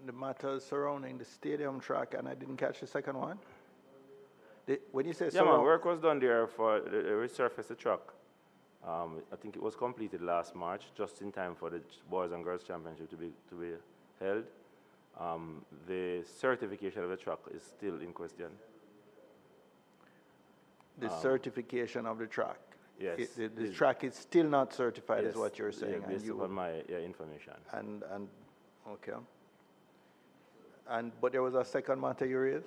the matters surrounding the stadium track, and I didn't catch the second one. When you say Yeah, man, work was done there for the resurface the track. I think it was completed last March, just in time for the Boys and Girls Championship to be held. The certification of the track is still in question. The certification of the track. Yes. The track is still not certified, yes, is what you're saying. Yeah, based upon my information. And okay. But there was a second matter you raised?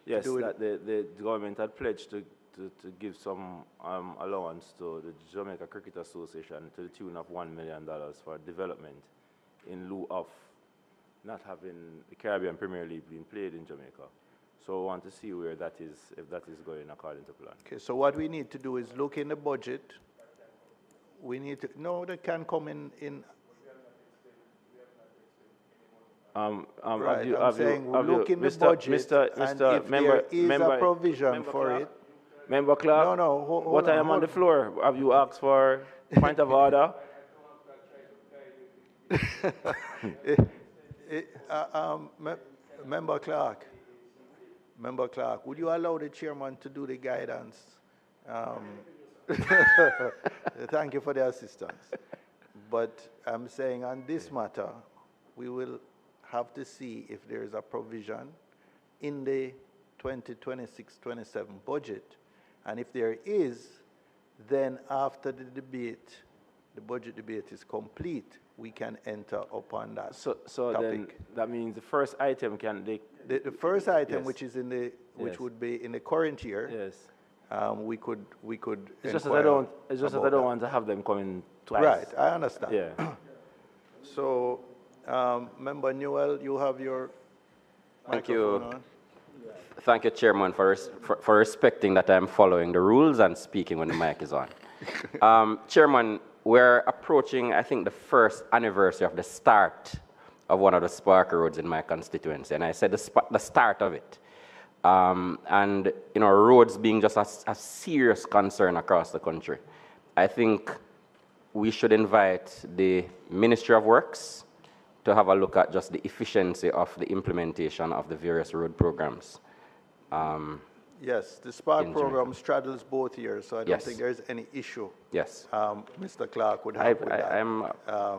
Yes, that the government had pledged to give some allowance to the Jamaica Cricket Association to the tune of $1 million for development in lieu of not having the Caribbean Premier League being played in Jamaica. So I want to see where that is, if that is going according to plan. Okay, so what we need to do is look in the budget. We need to, no, that can come in. Right, I'm saying look in the budget, and if there is a provision for it. Member Clark, hold I am on the floor. Have you asked for point of order? Member Clark, would you allow the chairman to do the guidance? Thank you for the assistance. But I'm saying on this matter, we will have to see if there is a provision in the 2026-27 budget. And if there is, then after the debate, the budget debate is complete, we can enter upon that so topic. Then that means the first item the first item, yes, which is in the which yes, would be in the current year. Yes. We could. It's just that I don't. It's just that I don't want to have them coming twice. Right. I understand. Yeah. So, Member Newell, you have your. Thank you. On. Thank you, Chairman, for respecting that I'm following the rules and speaking when the mic is on. Chairman, we're approaching, I think, the first anniversary of the start of one of the Spark roads in my constituency, and I said the start of it. And, roads being just a serious concern across the country. I think we should invite the Ministry of Works to have a look at just the efficiency of the implementation of the various road programs. Yes, the Spark program straddles both years, so I don't think there's any issue. Yes. Mr. Clark would have with that. I'm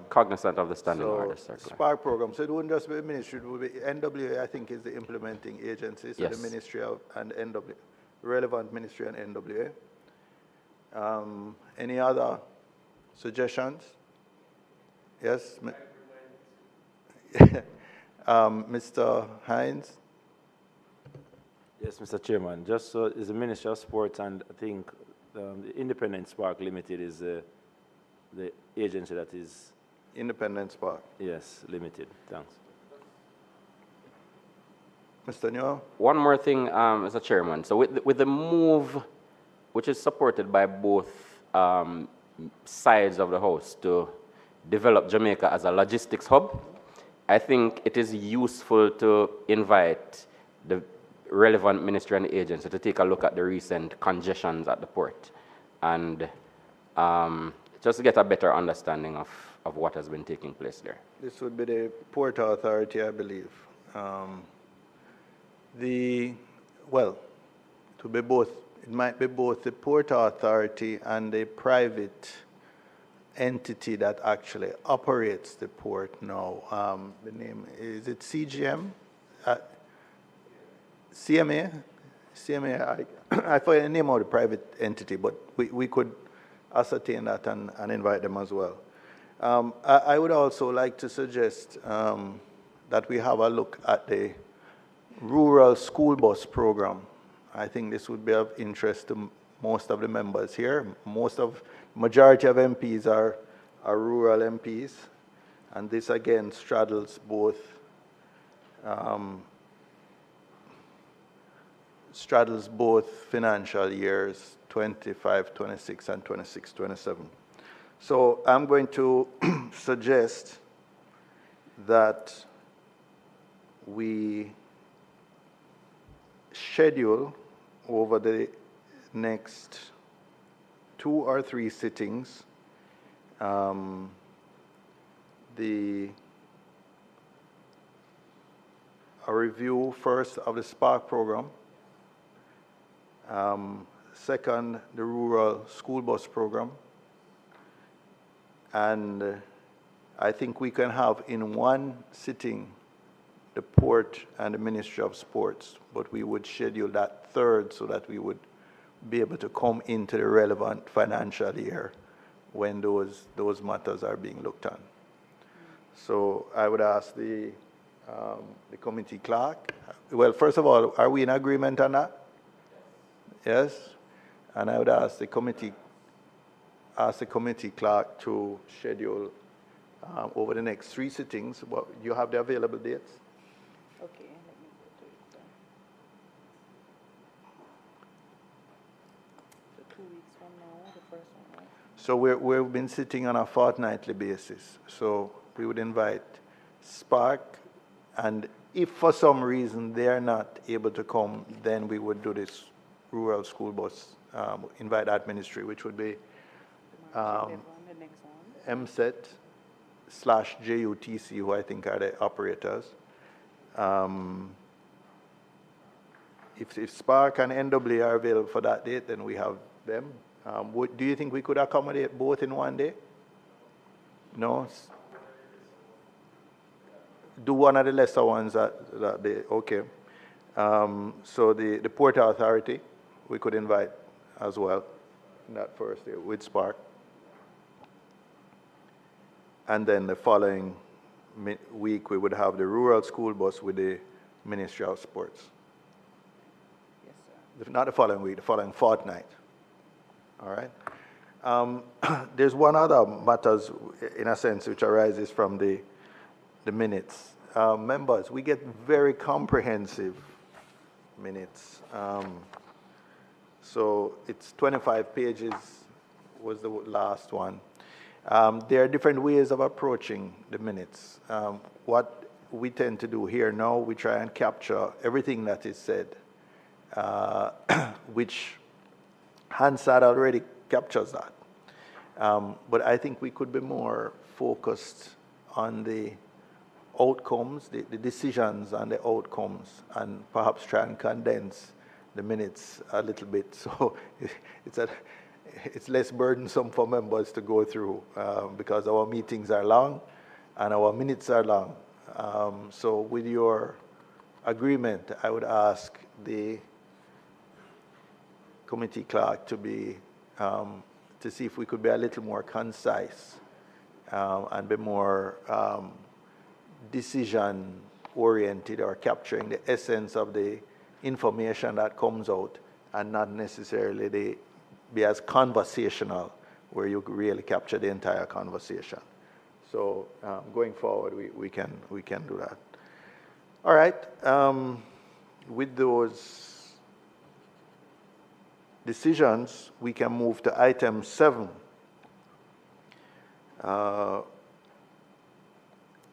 cognizant of the standing order, sir. Spark program, so it wouldn't just be the ministry, it would be NWA, I think, is the implementing agency, so yes, the ministry and NWA, relevant ministry and NWA. Any other suggestions? Yes? Mr. Hines? Yes, Mr. Chairman. Just so is the Ministry of Sports, and I think the Independent Spark Limited is the agency that is... Independent Spark? Yes, limited. Thanks. Mr. Newell? One more thing, Mr. Chairman. So with the move, which is supported by both sides of the House to develop Jamaica as a logistics hub, I think it is useful to invite the relevant ministry and agency to take a look at the recent congestions at the port and just to get a better understanding of what has been taking place there. This would be the Port Authority, I believe. To be both, it might be both the Port Authority and the private entity that actually operates the port now. The name, is it CGM? CMA? CMA, I forget the name of the private entity, but we could ascertain that and invite them as well. I would also like to suggest that we have a look at the rural school bus program. I think this would be of interest to most of the members here. Majority of MPs are rural MPs, and this again straddles both financial years 25, 26, and 26, 27. So I'm going to suggest that we schedule over the next 2 or 3 sittings the a review first of the Spark program. Second, the rural school bus program. And I think we can have in one sitting the port and the Ministry of Sports, but we would schedule that third so that we would be able to come into the relevant financial year when those matters are being looked on. So I would ask the committee clerk. Well, first of all, are we in agreement on that? Yes? And I would ask the committee clerk to schedule over the next 3 sittings. Well, you have the available dates? Okay, let me go to it then. So 2 weeks from now, the first one, right? So we've been sitting on a fortnightly basis. So we would invite Spark, and if for some reason they are not able to come, then we would do this rural school bus, invite that ministry, which would be The next one. MSET/JUTC, who I think are the operators. If Spark and NWA are available for that date, then we have them. Do you think we could accommodate both in one day? No? Do one of the lesser ones that day, okay. So the Port Authority, we could invite as well in that first day with Spark. And then the following week, we would have the rural school bus with the Ministry of Sports. Yes, sir. Not the following week, the following fortnight. All right. There's one other matters, in a sense, which arises from the minutes. Members, we get very comprehensive minutes. So it's 25 pages was the last one. There are different ways of approaching the minutes. What we tend to do here now, we try and capture everything that is said, which Hansard already captures that. But I think we could be more focused on the outcomes, the decisions and the outcomes, and perhaps try and condense the minutes a little bit. So it's less burdensome for members to go through because our meetings are long and our minutes are long. So with your agreement, I would ask the committee clerk to be to see if we could be a little more concise and be more decision oriented, or capturing the essence of the information that comes out, and not necessarily be as conversational where you really capture the entire conversation. So going forward, we can do that. All right. With those decisions, we can move to item 7.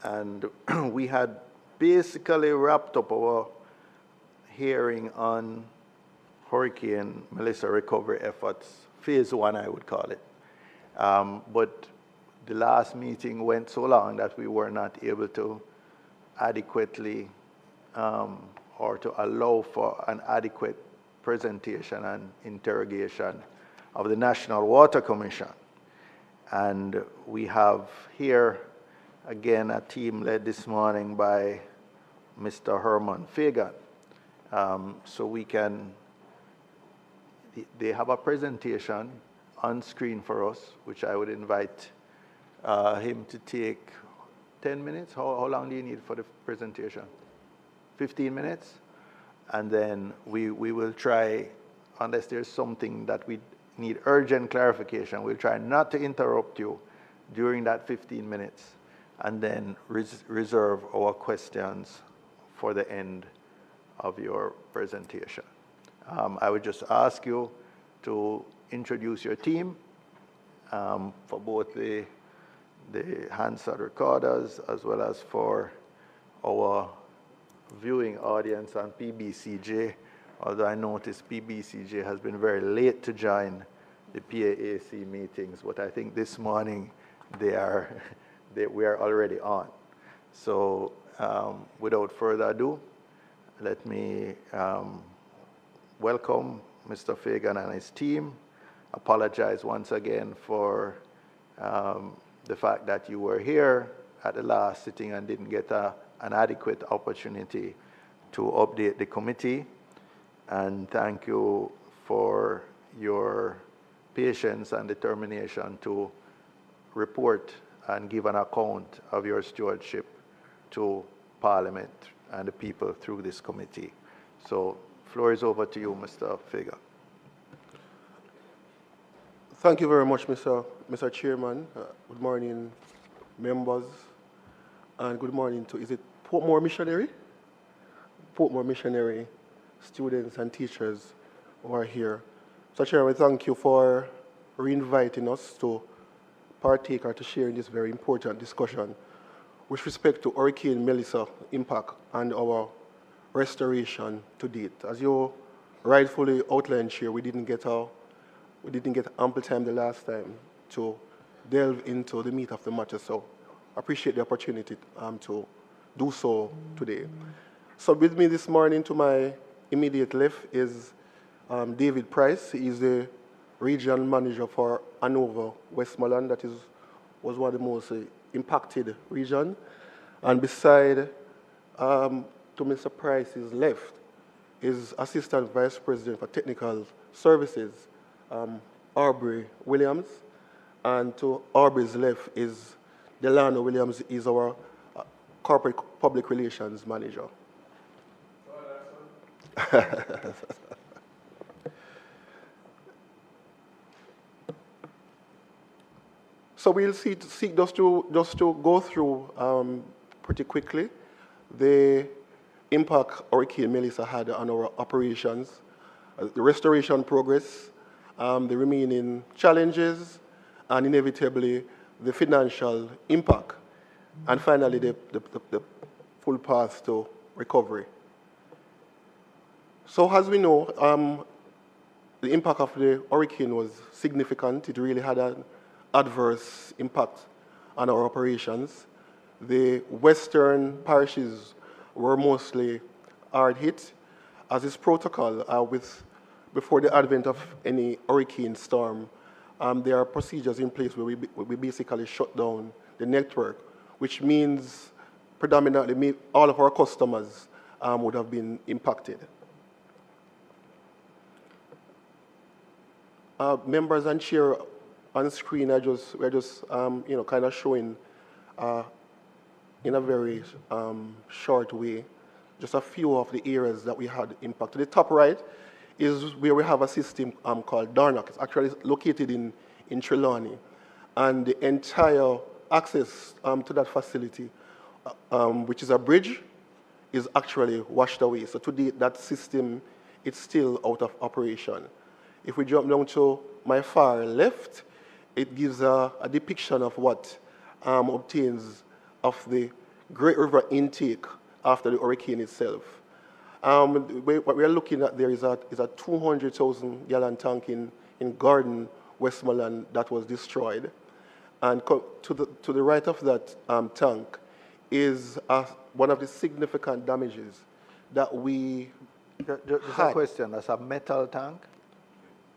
And we had basically wrapped up our hearing on Hurricane Melissa recovery efforts, phase 1, I would call it. But the last meeting went so long that we were not able to adequately or to allow for an adequate presentation and interrogation of the National Water Commission. And we have here, again, a team led this morning by Mr. Herman Fagan. So we can, they have a presentation on screen for us, which I would invite him to take 10 minutes. How long do you need for the presentation? 15 minutes? And then we will try, unless there's something that we need urgent clarification, we'll try not to interrupt you during that 15 minutes, and then reserve our questions for the end of your presentation. I would just ask you to introduce your team for both the Hansard recorders as well as for our viewing audience on PBCJ, although I noticed PBCJ has been very late to join the PAAC meetings, but I think this morning we are already on. So without further ado, let me welcome Mr. Fagan and his team. Apologize once again for the fact that you were here at the last sitting and didn't get an adequate opportunity to update the committee. And thank you for your patience and determination to report and give an account of your stewardship to Parliament and the people through this committee. So, floor is over to you, Mr. Fagan. Thank you very much, Mr. Chairman. Good morning, members, and good morning to, is it Portmore Missionary? Portmore Missionary students and teachers who are here. So, Chairman, thank you for re-inviting us to partake or to share in this very important discussion with respect to Hurricane Melissa impact and our restoration to date. As you rightfully outlined, Chair, we didn't get ample time the last time to delve into the meat of the matter, so I appreciate the opportunity to do so today. So with me this morning to my immediate left is David Price. He is the regional manager for Hanover, Westmoreland. That was one of the most impacted region. And beside to Mr. Price's left is Assistant Vice President for Technical Services, Aubrey Williams. And to Aubrey's left is Delano Williams, is our Corporate Public Relations Manager. So we'll seek just to go through pretty quickly the impact Hurricane Melissa had on our operations, the restoration progress, the remaining challenges, and inevitably the financial impact, and finally the full path to recovery. So as we know, the impact of the hurricane was significant. It really had an adverse impact on our operations. The western parishes were mostly hard hit, as is protocol before the advent of any hurricane storm. There are procedures in place where we basically shut down the network, which means predominantly all of our customers would have been impacted. Members and chair on screen, we're just kind of showing in a very short way just a few of the areas that we had impact. To the top right is where we have a system called Darnock. It's actually located in Trelawney, and the entire access to that facility, which is a bridge, is actually washed away. So today, that system is still out of operation. If we jump down to my far left, it gives a depiction of what obtains of the Great River intake after the hurricane itself. What we are looking at there is a 200,000 gallon tank in Garden, Westmoreland, that was destroyed. And to the right of that tank is one of the significant damages that we Just a question, that's a metal tank?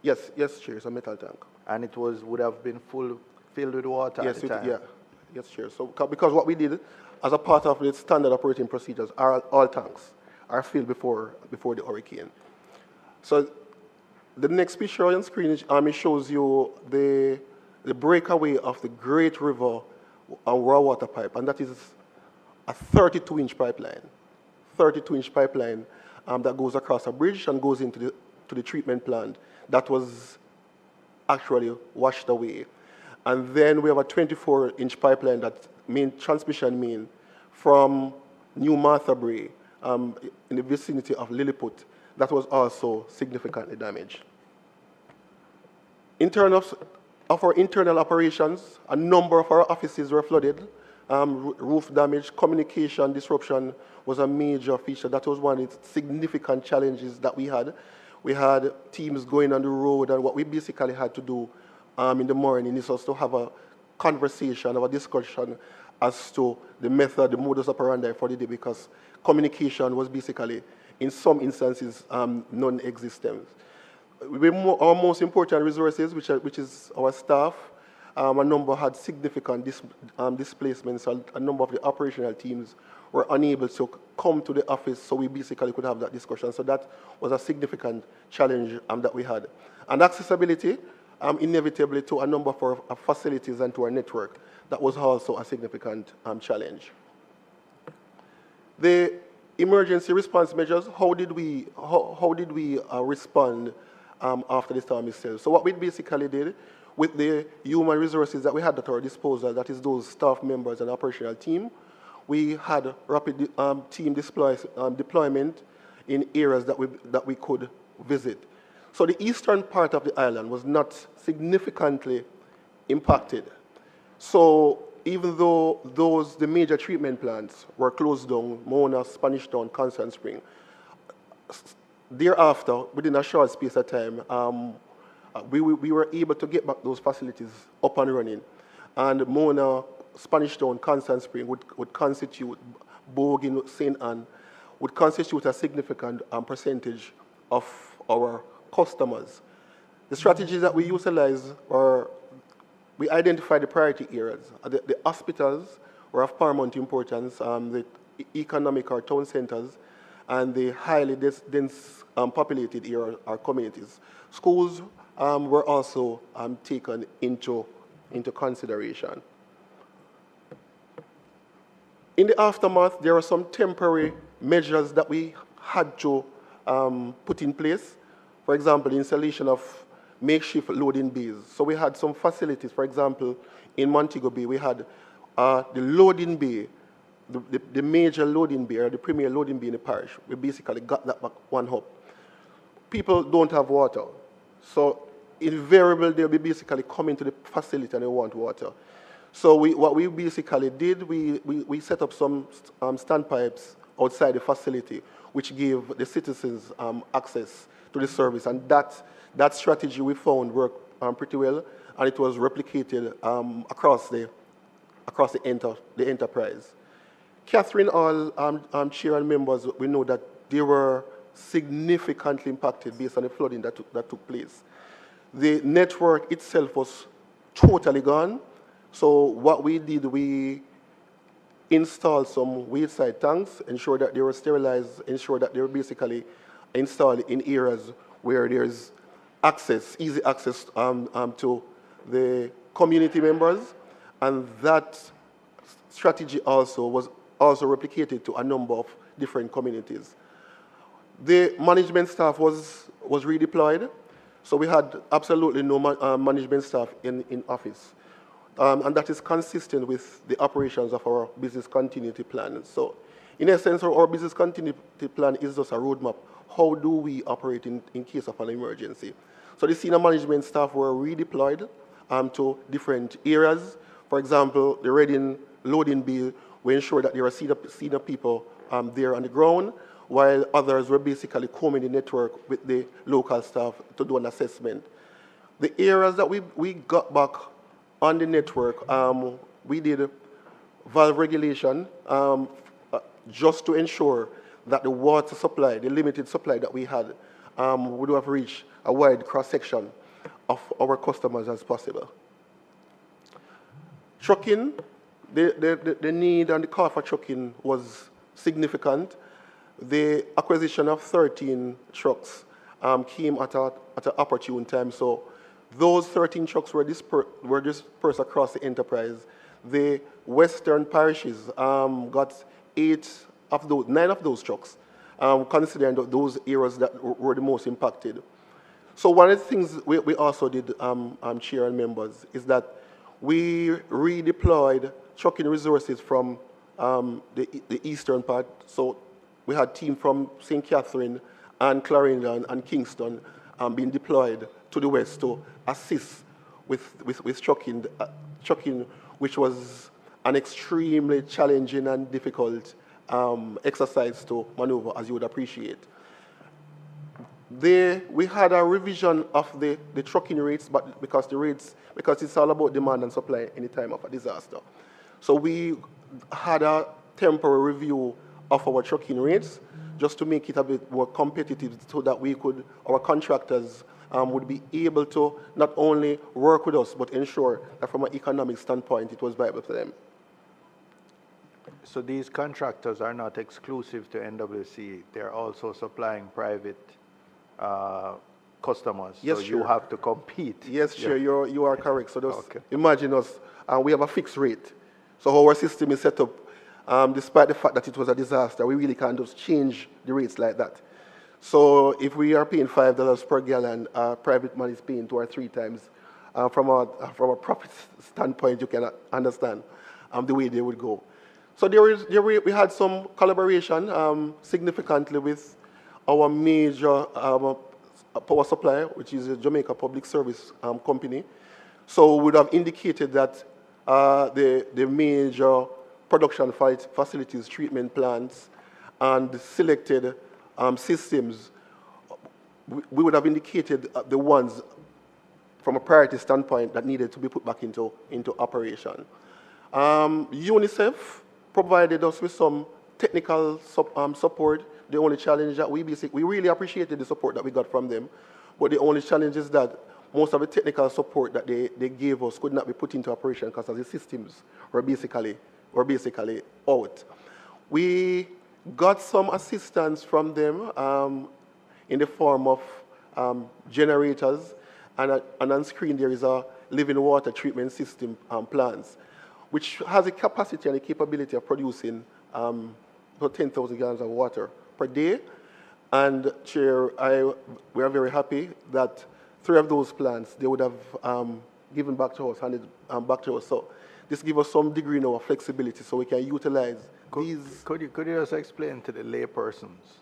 Yes, Chair, it's a metal tank. And it would have been filled with water at the time? Yes, Chair. So because what we did as a part of the standard operating procedures, all tanks are filled before the hurricane. So the next picture on screen shows you the breakaway of the Great River raw water pipe, and that is a 32-inch pipeline. 32-inch pipeline that goes across a bridge and goes into the treatment plant that was actually washed away. And then we have a 24-inch pipeline that transmission main from New Martha Brae in the vicinity of Lilliput that was also significantly damaged. In terms of our internal operations, a number of our offices were flooded. Roof damage, communication disruption was a major feature. That was one of the significant challenges that we had. We had teams going on the road, and what we basically had to do in the morning is also have a conversation, have a discussion as to the method, the modus operandi for the day, because communication was basically, in some instances, non-existent. Our most important resources, which is our staff, a number had significant displacements, and a number of the operational teams were unable to come to the office, so we basically could have that discussion. So that was a significant challenge that we had. And accessibility, inevitably, to a number of our facilities and to our network, that was also a significant challenge. The emergency response measures, how did we respond after the storm itself? So what we basically did, with the human resources that we had at our disposal, that is those staff members and operational team, we had rapid team deployment in areas that we could visit. So the eastern part of the island was not significantly impacted. So even though the major treatment plants were closed down, Mona, Spanish Town, Constant Spring, thereafter, within a short space of time, we were able to get back those facilities up and running. And Mona, Spanish Town, Constant Spring would constitute, Bogan, St. Anne, would constitute a significant percentage of our customers. The strategies that we utilized were, we identified the priority areas. The hospitals were of paramount importance, the economic or town centers, and the highly dense populated area or communities. Schools were also taken into consideration. In the aftermath, there are some temporary measures that we had to put in place. For example, the installation of makeshift loading bays. So we had some facilities, for example, in Montego Bay, we had the loading bay, the major loading bay, or the premier loading bay in the parish. We basically got that back one up. People don't have water. So invariably, they'll be basically coming to the facility and they want water. So what we basically did, we set up some standpipes outside the facility, which gave the citizens access to the service. And that strategy we found worked pretty well, and it was replicated across the enterprise. Catherine, all chair and members, we know that they were significantly impacted based on the flooding that took place. The network itself was totally gone. So what we did, we installed some wayside tanks, ensure that they were sterilized, ensure that they were basically installed in areas where there's access, easy access to the community members. And that strategy also was replicated to a number of different communities. The management staff was redeployed. So we had absolutely no management staff in office. And that is consistent with the operations of our business continuity plan. So in essence, our business continuity plan is just a roadmap. How do we operate in case of an emergency? So the senior management staff were redeployed to different areas. For example, the Reading loading bay, we ensured that there were senior people there on the ground, while others were basically combing the network with the local staff to do an assessment. The areas that we got back on the network, we did valve regulation just to ensure that the water supply, the limited supply that we had, would have reached a wide cross-section of our customers as possible. Trucking, the need and the cost for trucking was significant. The acquisition of 13 trucks came at an opportune time. So those 13 trucks were dispersed across the enterprise. The western parishes got 9 of those trucks, considering those areas that were the most impacted. So one of the things we also did, Chair and members, is that we redeployed trucking resources from the eastern part. So we had team from St. Catherine and Clarendon and Kingston being deployed to the west to assist with trucking, which was an extremely challenging and difficult exercise to maneuver, as you would appreciate. We had a revision of the trucking rates, but because it's all about demand and supply any time of a disaster. So we had a temporary review of our trucking rates just to make it a bit more competitive so that our contractors would be able to not only work with us, but ensure that from an economic standpoint, it was viable for them. So these contractors are not exclusive to NWC. They're also supplying private customers. Yes, so sure. you have to compete. Yes, sure, you are correct. So just Okay. imagine us, we have a fixed rate. So our system is set up, despite the fact that it was a disaster, we really can't just change the rates like that. So if we are paying $5 per gallon, private man is paying 2 or 3 times. From a profit standpoint, you can understand the way they would go. So we had some collaboration significantly with our major power supplier, which is the Jamaica Public Service Company. So we would have indicated that the major production facilities, treatment plants, and selected systems, we would have indicated the ones from a priority standpoint that needed to be put back into operation. UNICEF provided us with some technical support. The only challenge that we really appreciated the support that we got from them, but the only challenge is that most of the technical support that they gave us could not be put into operation because the systems were basically out. We got some assistance from them in the form of generators, and on screen there is a living water treatment system plants, which has a capacity and a capability of producing about 10,000 gallons of water per day. And Chair, we are very happy that 3 of those plants they would have given back to us, handed back to us. So this gives us some degree now of flexibility, so we can utilize these. Could you just explain to the laypersons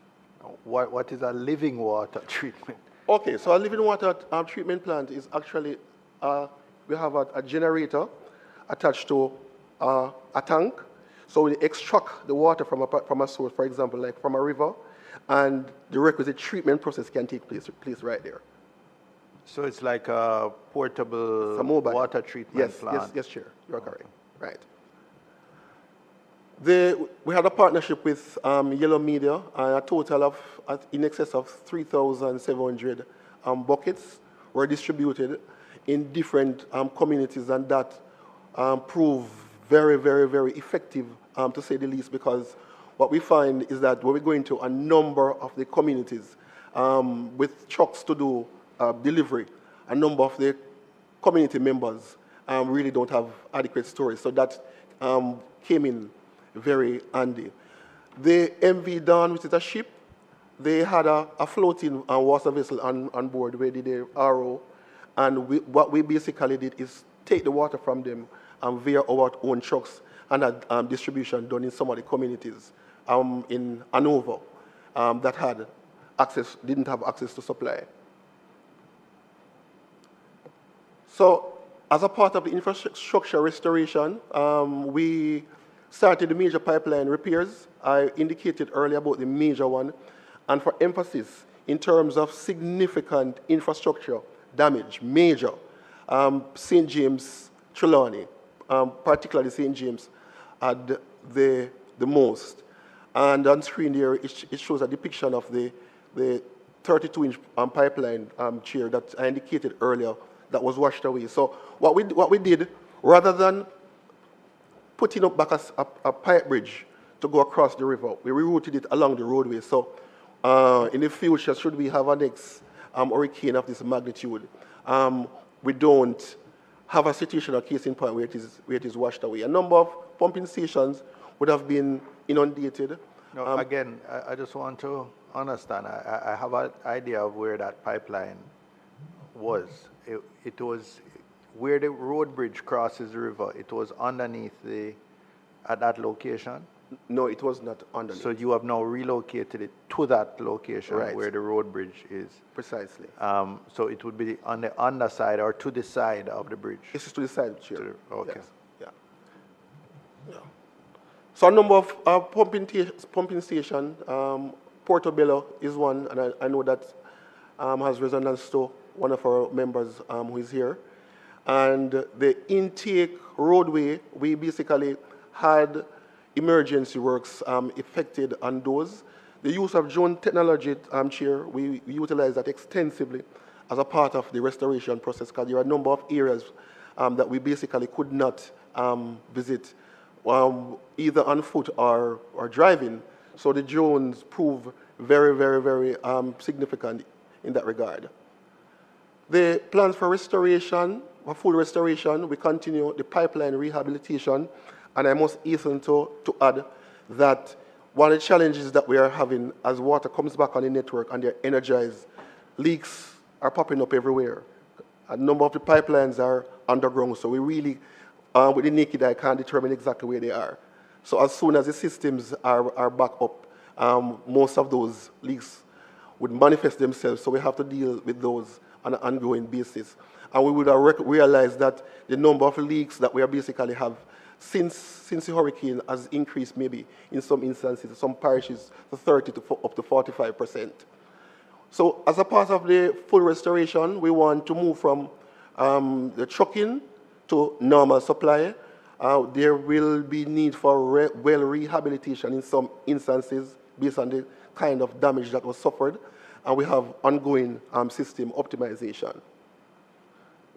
what is a living water treatment? Okay, so a living water treatment plant is actually we have a generator attached to a tank. So we extract the water from a source, for example, like from a river, and the requisite treatment process can take place right there. So it's like a portable water treatment plant? Yes, Chair. You are correct. Right. We had a partnership with Yellow Media, and a total of in excess of 3,700 buckets were distributed in different communities, and that proved very, very, very effective, to say the least, because what we find is that when we go into a number of the communities with trucks to do delivery, a number of the community members really don't have adequate storage. So that came in very handy. The MV Dawn, which is a ship, they had a floating water vessel on board where they did RO, and what we basically did is take the water from them via our own trucks and had distribution done in some of the communities in Hanover that didn't have access to supply. So as a part of the infrastructure restoration, we started the major pipeline repairs. I indicated earlier about the major one. And for emphasis, in terms of significant infrastructure damage, major, St. James, Trelawney, particularly St. James, had the most. And on screen there, it shows a depiction of the 32-inch pipeline, Chair, that I indicated earlier that was washed away. So what we did, rather than putting up back a pipe bridge to go across the river, we rerouted it along the roadway. So in the future, should we have a next hurricane of this magnitude, we don't have a situational case in point where it is washed away. A number of pumping stations would have been inundated. No, again, I just want to understand. I have an idea of where that pipeline was. It was where the road bridge crosses the river. It was underneath at that location. No, it was not underneath. So you have now relocated it to that location, right, where the road bridge is. Precisely. So it would be on the underside or to the side of the bridge. This is to the side, Chair. Okay. Yes. Yeah. So a number of pumping station, Portobello is one, and I know that has resonance to one of our members who is here. And the intake roadway, we basically had emergency works affected on those. The use of drone technology, Chair, we utilize that extensively as a part of the restoration process, because there are a number of areas that we basically could not visit either on foot or driving. So the drones prove very, very, very significant in that regard. The plans for restoration, for full restoration, we continue the pipeline rehabilitation, and I must hasten to add that one of the challenges that we are having as water comes back on the network and they're energized, leaks are popping up everywhere. A number of the pipelines are underground, so we really, with the naked eye, can't determine exactly where they are. So as soon as the systems are back up, most of those leaks would manifest themselves, so we have to deal with those on an ongoing basis. And we would have realized that the number of leaks that we basically have since the hurricane has increased maybe in some instances, some parishes, to 30 to up to 45%. So as a part of the full restoration, we want to move from the trucking to normal supply. There will be need for well rehabilitation in some instances based on the kind of damage that was suffered, and we have ongoing system optimization.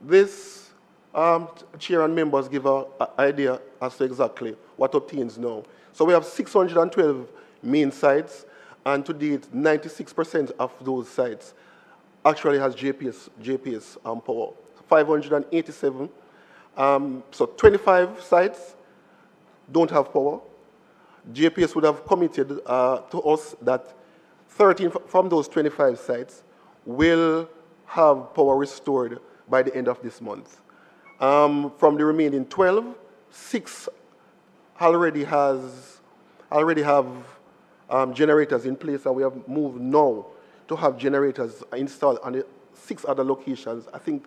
This Chair and members give an idea as to exactly what obtains now. So we have 612 main sites, and to date, 96% of those sites actually has JPS power. 587, so 25 sites don't have power. JPS would have committed to us that 13 from those 25 sites will have power restored by the end of this month. From the remaining 12, 6 already have generators in place, and we have moved now to have generators installed on the 6 other locations. I think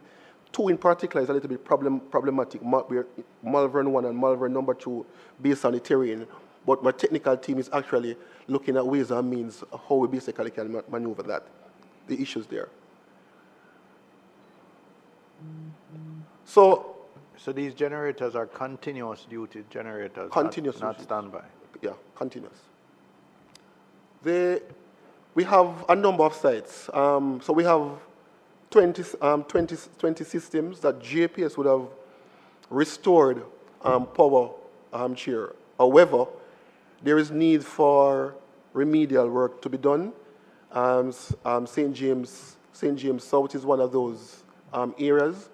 2 in particular is a little bit problematic, Malvern 1 and Malvern number 2, based on the terrain. But my technical team is actually looking at ways and means how we basically can maneuver that, the issues there. So these generators are continuous duty generators, continuous, not standby. Yeah, continuous. We have a number of sites. So we have 20 systems that JPS would have restored power, Chair. However, there is need for remedial work to be done. St. James South is one of those areas.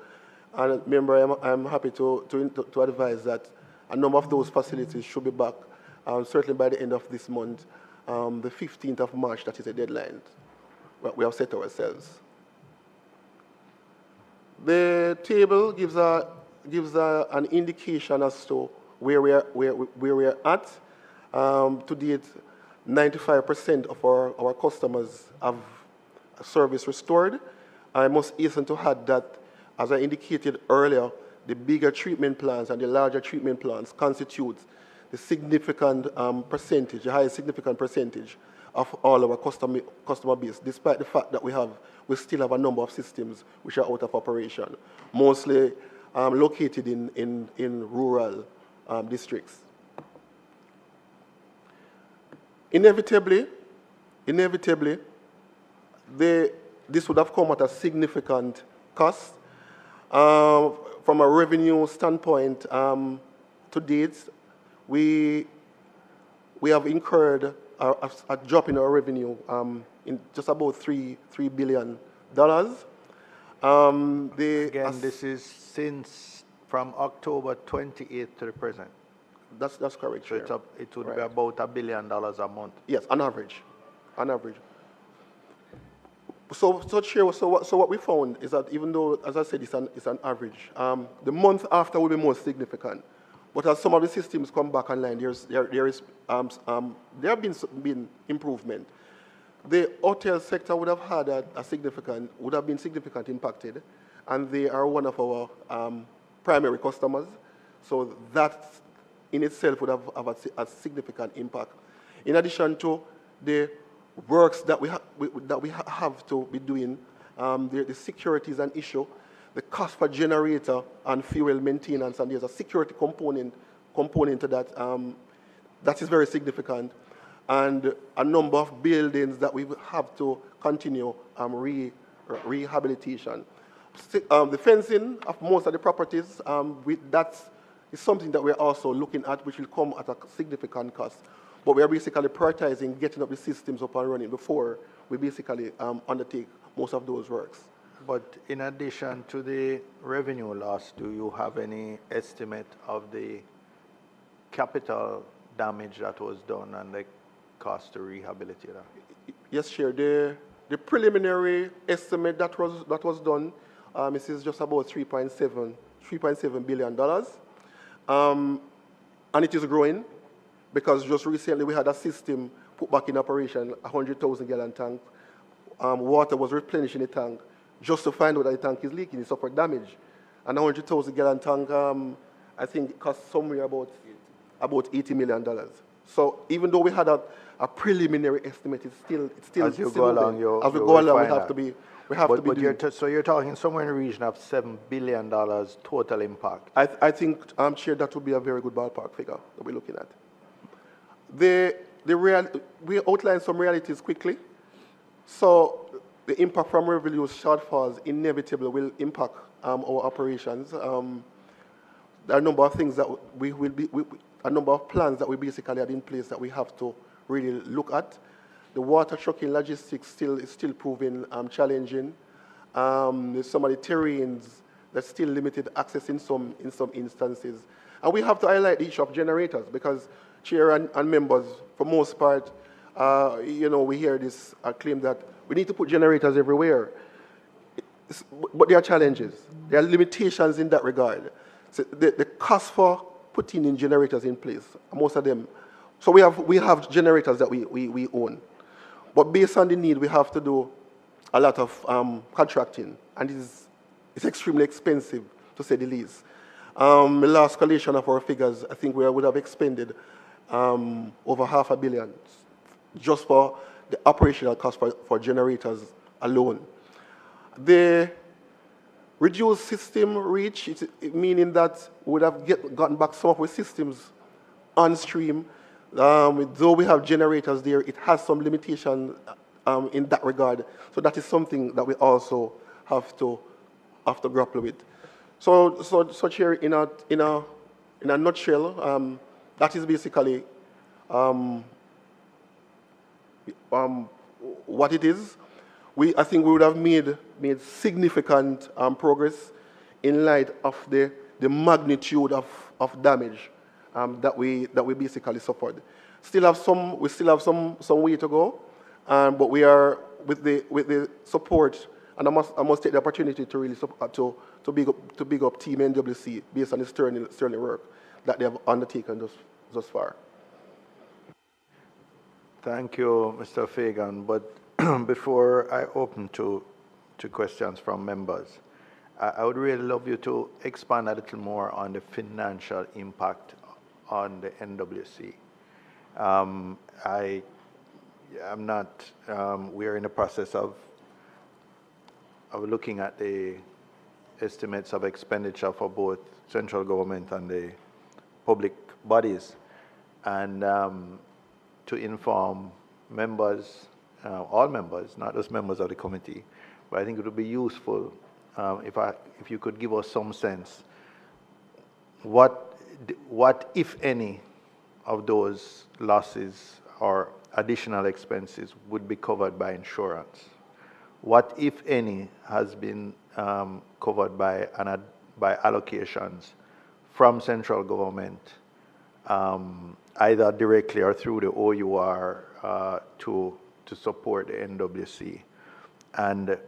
And remember, I'm happy to advise that a number of those facilities should be back, certainly by the end of this month, the 15th of March, that is a deadline we have set ourselves. The table gives an indication as to where we are at. To date, 95% of our customers have service restored. I must hasten to add that, as I indicated earlier, the bigger treatment plants and the larger treatment plants constitute the significant percentage, the highest significant percentage of all our customer base, despite the fact that we still have a number of systems which are out of operation, mostly located in rural districts. Inevitably, this would have come at a significant cost. From a revenue standpoint, to date, we have incurred a drop in our revenue in just about $3 billion. Again, this is from October 28th to the present. That's correct. So it would be about $1 billion a month. Yes, on average. So Chair, so what we found is that even though, as I said, it's an average, the month after will be more significant. But as some of the systems come back online, there have been improvement. The hotel sector would have been significant impacted, and they are one of our primary customers. So that in itself would have a significant impact. In addition to the works that we have to be doing, the security is an issue. The cost per generator and fuel maintenance, and there's a security component to that. That is very significant. And a number of buildings that we have to continue rehabilitation. The fencing of most of the properties, that is something that we're also looking at, which will come at a significant cost. But we are basically prioritizing getting up the systems up and running before we basically undertake most of those works. But in addition to the revenue loss, do you have any estimate of the capital damage that was done and the cost to rehabilitate that? Yes, Chair. The preliminary estimate that was done is just about $3.7 billion. And it is growing because just recently we had a system put back in operation, 100,000 gallon tank. Water was replenished in the tank just to find out that the tank is leaking. It suffered damage. And 100,000 gallon tank, I think it cost somewhere about $80 million. So even though we had a preliminary estimate, it's still as you go along, as we go along, we have to be. So you're talking somewhere in the region of $7 billion total impact. I think, Chair, that would be a very good ballpark figure that we're looking at. We outlined some realities quickly. So the impact from revenue shortfalls inevitably will impact our operations. There are a number of things that a number of plans that we basically had in place that we have to really look at. The water trucking logistics is still proving challenging. There's some of the terrains that still limited access in some instances. And we have to highlight the issue of generators because, Chair and members, for most part, we hear this claim that we need to put generators everywhere. But there are challenges. There are limitations in that regard. So the cost for putting in generators in place, most of them. So we have generators that we own. But based on the need, we have to do a lot of contracting. And it's extremely expensive, to say the least. The last collation of our figures, I think we would have expended over $500 million just for the operational cost for generators alone. The reduced system reach, meaning that we would have gotten back some of our systems on stream. Though we have generators there, it has some limitation in that regard. So that is something that we also have to grapple with. So Chair, in a nutshell, that is basically what it is. I think we would have made significant progress in light of the magnitude of damage that we basically suffered. We still have some way to go, but we are with the support. And I must take the opportunity to really to big up Team NWC based on the sterling work that they have undertaken thus far. Thank you, Mr. Fagan. But before I open to questions from members, I would really love you to expand a little more on the financial impact on the NWC. We're in the process of looking at the estimates of expenditure for both central government and the public bodies, and to inform members, all members, not just members of the committee, but I think it would be useful if you could give us some sense what if any of those losses or additional expenses would be covered by insurance. What, if any, has been covered by allocations from central government, either directly or through the OUR to support the NWC. And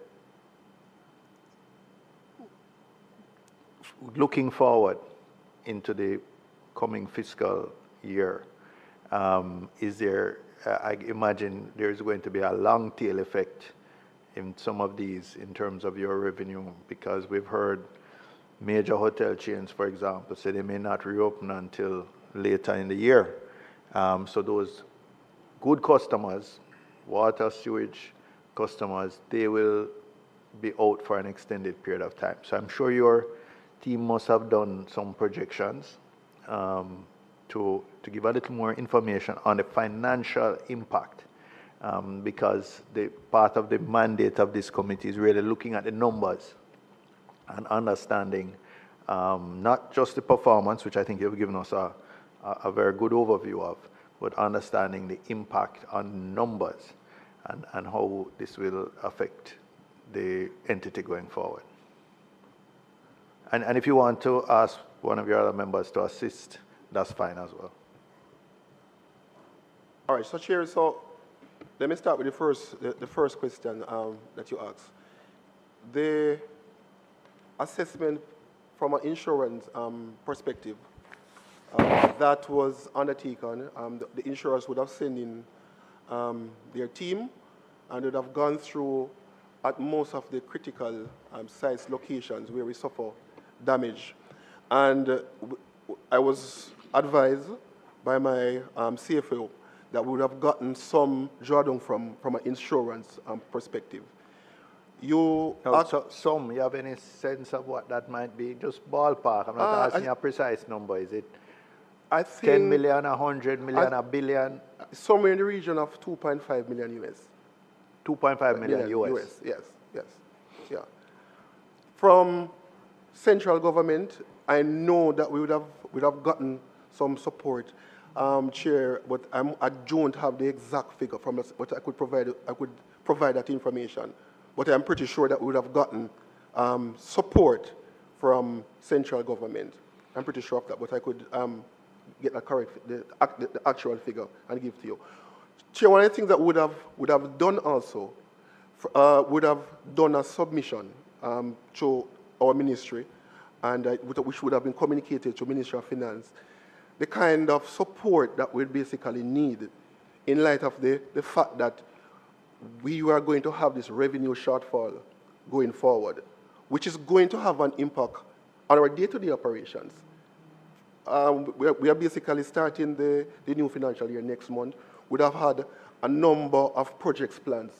looking forward into the coming fiscal year, I imagine there's going to be a long tail effect in some of these in terms of your revenue, because we've heard major hotel chains, for example, say they may not reopen until later in the year. So those good customers, water, sewage customers, they will be out for an extended period of time. So I'm sure your team must have done some projections to give a little more information on the financial impact, because the part of the mandate of this committee is really looking at the numbers and understanding not just the performance, which I think you've given us a very good overview of, but understanding the impact on numbers and how this will affect the entity going forward. And if you want to ask one of your other members to assist, that's fine as well. All right, so Chair, so let me start with the first question that you asked. The assessment from an insurance perspective that was undertaken, the insurers would have sent in their team and would have gone through at most of the critical sites locations where we suffer damage. And I was advised by my CFO that we would have gotten some drawdown from an insurance perspective. You have any sense of what that might be? Just ballpark. I'm not asking a precise number. Is it I think 10 million, 100 million, a billion? Somewhere in the region of 2.5 million US. 2.5 million US. Yes. Yeah. From central government, I know that we would have gotten some support, Chair, but I don't have the exact figure from us, but I could provide that information. But I'm pretty sure that we would have gotten support from central government. I'm pretty sure of that, but I could get the actual figure and give to you. Chair, one of the things that would have done also, would have done a submission to our ministry, and which would have been communicated to Ministry of Finance, the kind of support that we basically need in light of the fact that we are going to have this revenue shortfall going forward, which is going to have an impact on our day-to-day operations. We are basically starting the new financial year next month. We have had a number of projects planned,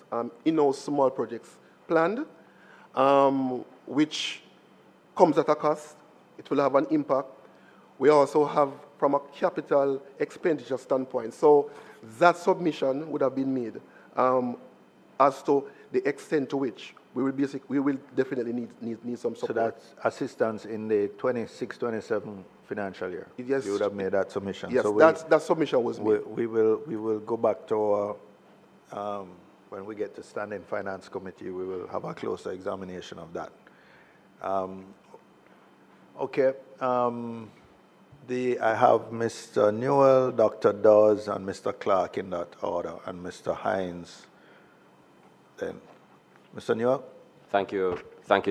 in-house small projects planned, which comes at a cost. It will have an impact. We also have, from a capital expenditure standpoint, so that submission would have been made as to the extent to which we will definitely need some support. So that's assistance in the 26-27 financial year. Yes. You would have made that submission. Yes, so that submission was made. We will go back to our, when we get to standing finance committee, we will have a closer examination of that. Okay. I have Mr. Newell, Dr. Dawes, and Mr. Clark in that order, and Mr. Hines. Then, Mr. Newell. Thank you,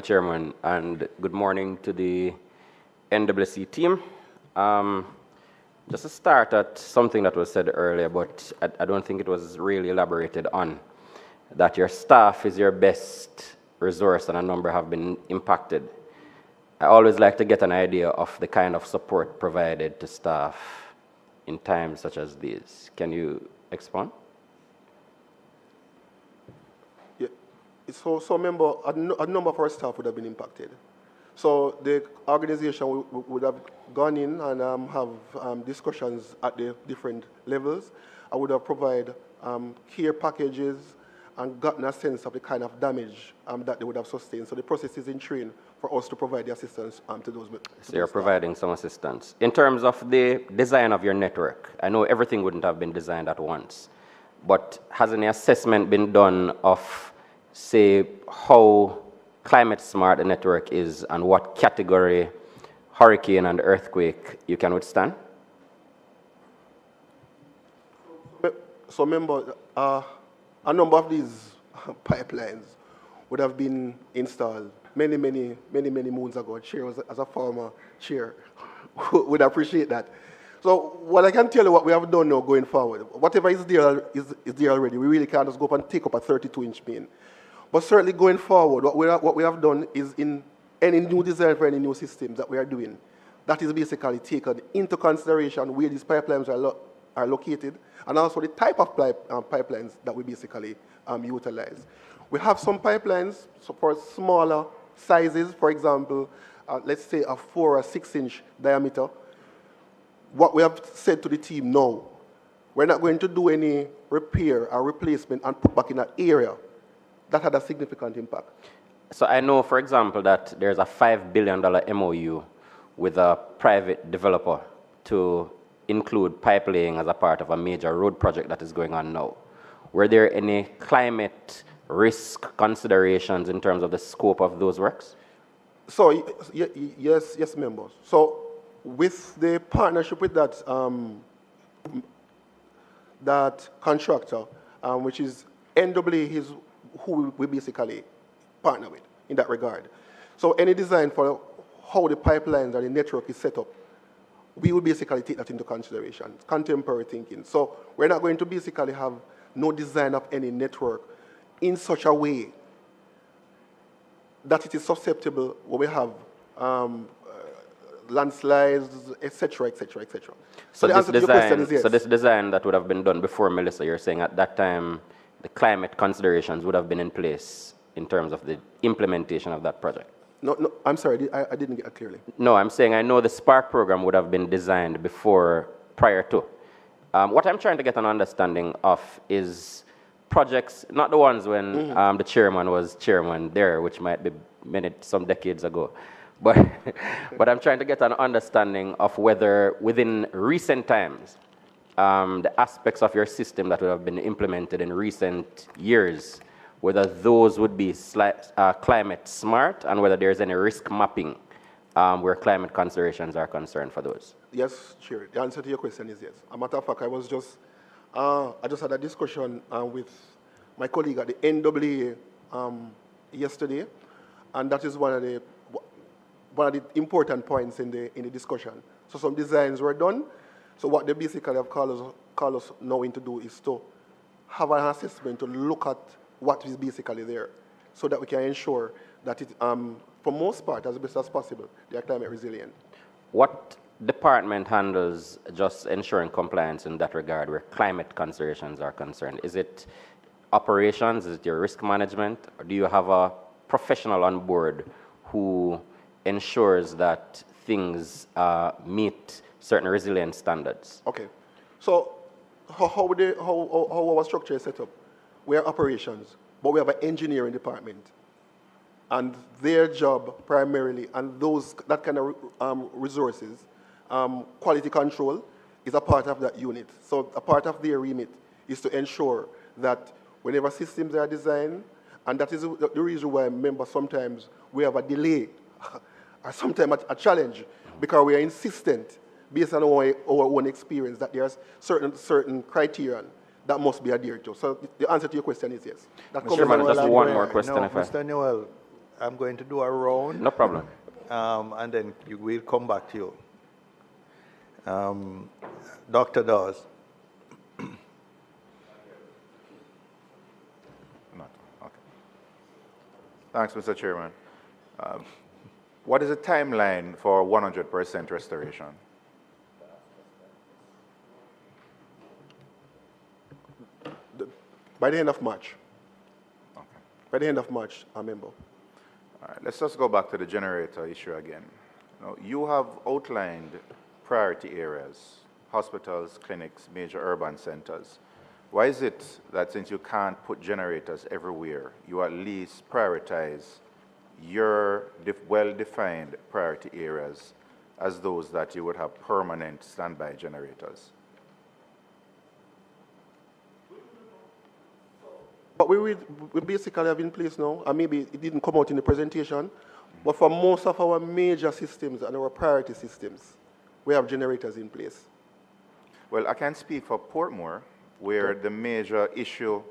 Chairman, and good morning to the NWC team. Just to start at something that was said earlier, but I don't think it was really elaborated on, that your staff is your best resource and a number have been impacted. I always like to get an idea of the kind of support provided to staff in times such as these. Can you expand? Yeah. So remember, a number of our staff would have been impacted. So the organization would have gone in and have discussions at the different levels. I would have provided care packages and gotten a sense of the kind of damage that they would have sustained. So the process is in train for us to provide the assistance to those. So you're providing some assistance. In terms of the design of your network, I know everything wouldn't have been designed at once, but has any assessment been done of, say, how climate smart the network is and what category hurricane and earthquake you can withstand? So remember, a number of these pipelines would have been installed many moons ago. Chair, as a former chair, would appreciate that. So what I can tell you what we have done now going forward, whatever is there is there already. We really can't just go up and take up a 32-inch main. But certainly going forward, what we have done is in any new design for any new systems that we are doing, that is basically taken into consideration where these pipelines are located, and also the type of pipelines that we basically utilize. We have some pipelines for smaller sizes, for example, let's say a 4 or 6 inch diameter. what we have said to the team now, we're not going to do any repair or replacement and put back in an area that had a significant impact. So I know, for example, that there's a $5 billion MOU with a private developer to include pipe laying as a part of a major road project that is going on now. Were there any climate risk considerations in terms of the scope of those works? So yes, members. So with the partnership with that that contractor, which is NWA, is who we basically partner with in that regard. So any design for how the pipelines and the network is set up, we will basically take that into consideration, contemporary thinking. So we're not going to basically have no design of any network in such a way that it is susceptible when we have landslides, etc., etc., etc. So the this answer to your question design, is yes. so this design that would have been done before, Melissa, you're saying at that time the climate considerations would have been in place in terms of the implementation of that project? No, I'm sorry, I didn't get it clearly. No, I'm saying I know the Spark program would have been designed prior to. What I'm trying to get an understanding of is projects, not the ones when the chairman was chairman there, which might be some decades ago. But, but I'm trying to get an understanding of whether within recent times, the aspects of your system that would have been implemented in recent years, whether those would be climate smart and whether there's any risk mapping where climate considerations are concerned for those. Yes, Chair. The answer to your question is yes. As a matter of fact, I just had a discussion with my colleague at the NWA yesterday, and that is one of the important points in the discussion. So some designs were done. So what they basically have called us now in to do is to have an assessment to look at what is basically there, so that we can ensure that it, for most part, as best as possible, they are climate resilient. What department handles just ensuring compliance in that regard where climate considerations are concerned? Is it operations? Is it your risk management? Or do you have a professional on board who ensures that things meet certain resilience standards? Okay. So how our structure is set up? We are operations, but we have an engineering department. And their job primarily, and that kind of resources, quality control is a part of that unit. So a part of their remit is to ensure that whenever systems are designed, and that is the reason why, remember, sometimes we have a delay or sometimes a challenge, because we are insistent, based on our own experience, that there are certain criteria that must be adhered to. So the answer to your question is yes. Mr. Chairman, just one more question. No, Mr. Newell, I'm going to do a round. No problem. And then we'll come back to you. Dr. Dawes. Okay. Thanks, Mr. Chairman. What is the timeline for 100% restoration? By the end of March. Okay. By the end of March, I remember. All right, let's just go back to the generator issue again. Now, you have outlined priority areas, hospitals, clinics, major urban centers. Why is it that since you can't put generators everywhere, you at least prioritize your well-defined priority areas as those that you would have permanent standby generators? But we basically have in place now, and maybe it didn't come out in the presentation, but for most of our major systems and our priority systems, we have generators in place. Well, I can speak for Portmore, where the major issue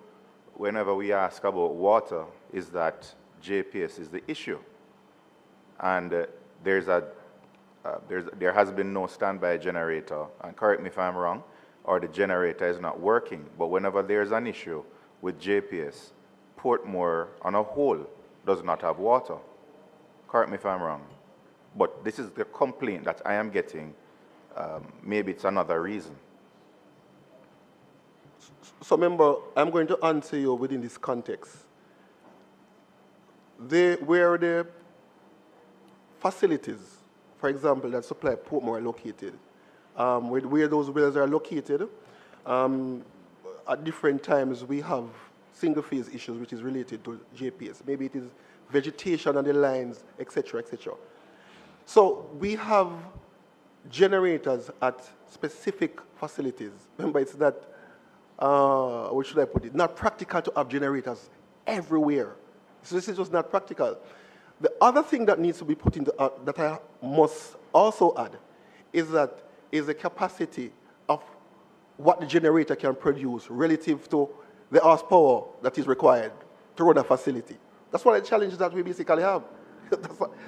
whenever we ask about water is that JPS is the issue. And there has been no standby generator, and correct me if I'm wrong, or the generator is not working. But whenever there's an issue with JPS, Portmore on a whole does not have water. Correct me if I'm wrong. But this is the complaint that I am getting. Maybe it's another reason. So remember, I'm going to answer you within this context. Where the facilities, for example, that supply Portmore are located, where those wells are located. At different times, we have single-phase issues which is related to JPS. Maybe it is vegetation on the lines, etc., etc. So we have generators at specific facilities. Remember, it's not, what should I put it, not practical to have generators everywhere. So this is just not practical. The other thing that needs to be put into, that I must also add, is the capacity of what the generator can produce relative to the horsepower that is required to run a facility. That's one of the challenges that we basically have.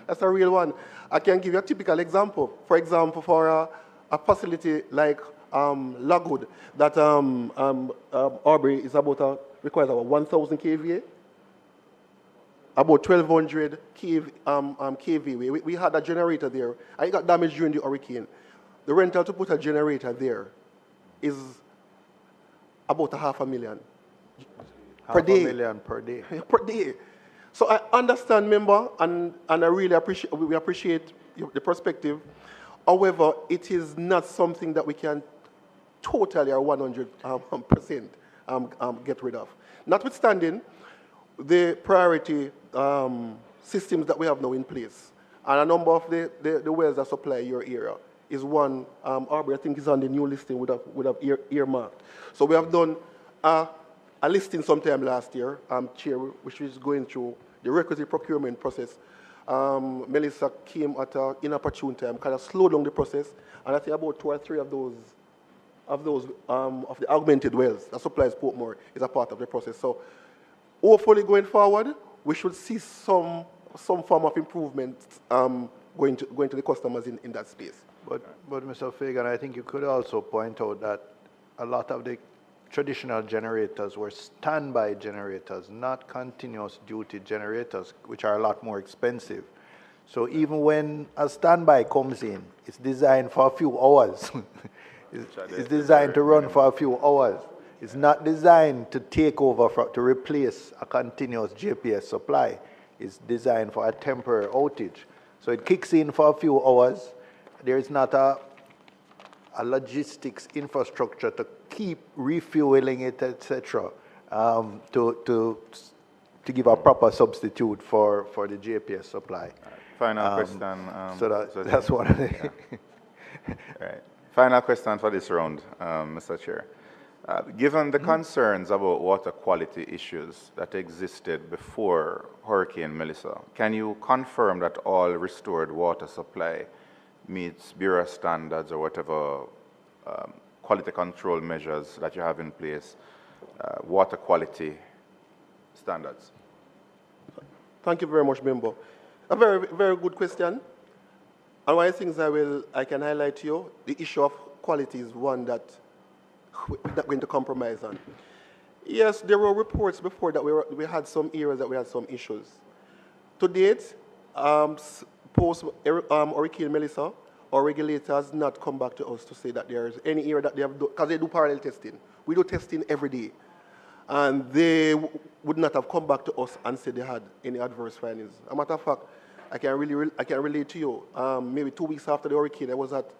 That's a real one. I can give you a typical example. For example, for a facility like Lagwood, that Aubrey is requires about 1,000 kVA, about 1,200 kVA. We had a generator there, and it got damaged during the hurricane. The rental to put a generator there is about $500,000 per day. $500,000 per day. Per day. So I understand, member, and I really appreciate the perspective. However, it is not something that we can totally or 100% get rid of. Notwithstanding the priority systems that we have now in place, and a number of the wells that supply your area is one, Aubrey, I think is on the new listing would have earmarked. So we have done a listing sometime last year, Chair, which is going through the requisite procurement process. Melissa came at an inopportune time, kind of slowed down the process, and I think about 2 or 3 of the augmented wells that supplies Portmore is a part of the process. So hopefully going forward, we should see some form of improvement going to the customers in that space. But Mr. Fagan, I think you could also point out that a lot of the traditional generators were standby generators, not continuous duty generators, which are a lot more expensive. So even when a standby comes in, it's designed for a few hours. It's designed to run for a few hours. It's not designed to take over, to replace a continuous JPS supply. It's designed for a temporary outage. So it kicks in for a few hours. There is not a logistics infrastructure to keep refueling it, etc., to give a proper substitute for the JPS supply. Final question. That's one of the... Yeah. Right. Final question for this round, Mr. Chair. Given the concerns about water quality issues that existed before Hurricane Melissa, can you confirm that all restored water supply meets Bureau standards or whatever quality control measures that you have in place, water quality standards? Thank you very much, member. A very, very good question. And one of the things I can highlight to you, the issue of quality is one that we're not going to compromise on. Yes, there were reports before that we had some areas that we had some issues. To date, post Hurricane Melissa, our regulator has not come back to us to say that there is any area that they have done, because they do parallel testing. We do testing every day. And they would not have come back to us and said they had any adverse findings. As a matter of fact, I can relate to you. Maybe 2 weeks after the hurricane, I was at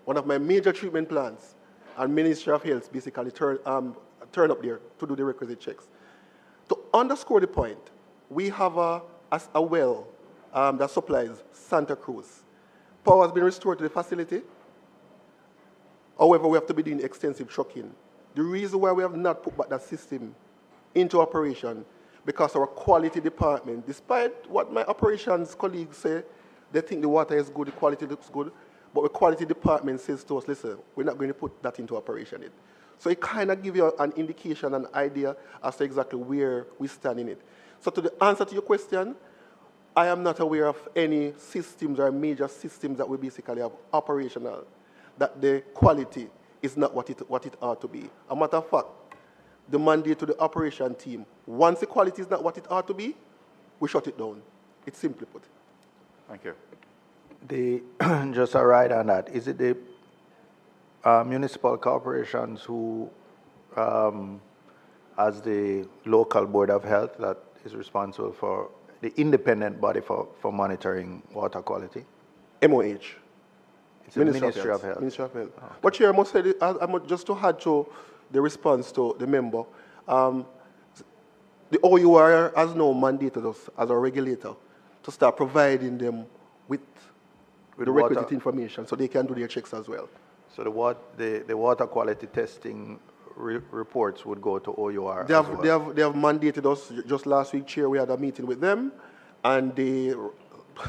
one of my major treatment plants, and Ministry of Health basically turned up there to do the requisite checks. To underscore the point, we have a well that supplies Santa Cruz. Power has been restored to the facility. However, we have to be doing extensive trucking. The reason why we have not put back that system into operation, because our quality department, despite what my operations colleagues say, they think the water is good, the quality looks good, but the quality department says to us, listen, we're not going to put that into operation yet. So it kind of gives you an indication, an idea as to exactly where we stand in it. So to the answer to your question, I am not aware of any systems or major systems that we basically have operational, that the quality is not what it ought to be. A matter of fact, the mandate to the operation team, once the quality is not what it ought to be, we shut it down. It's simply put. Thank you. Just a right on that. Is it the municipal corporations who, as the local board of health, that is responsible for the independent body for monitoring water quality? MOH. It's the Ministry of Health. Ministry of Health. Okay. But Chair, I must say, just to add to the response to the member, the OUR has now mandated us as a regulator to start providing them with the requisite information so they can do their checks as well. So the water quality testing reports would go to OUR They have mandated us. Just last week, Chair, we had a meeting with them, and they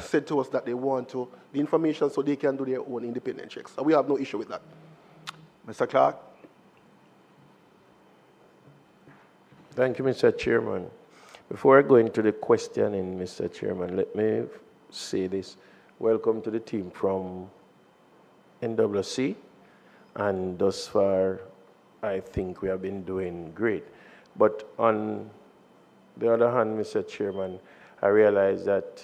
said to us that they want the information so they can do their own independent checks. So we have no issue with that. Mr. Clark? Thank you, Mr. Chairman. Before I go into the questioning, Mr. Chairman, let me say this. Welcome to the team from NWC, and thus far, I think we have been doing great. But on the other hand, Mr. Chairman, I realize that,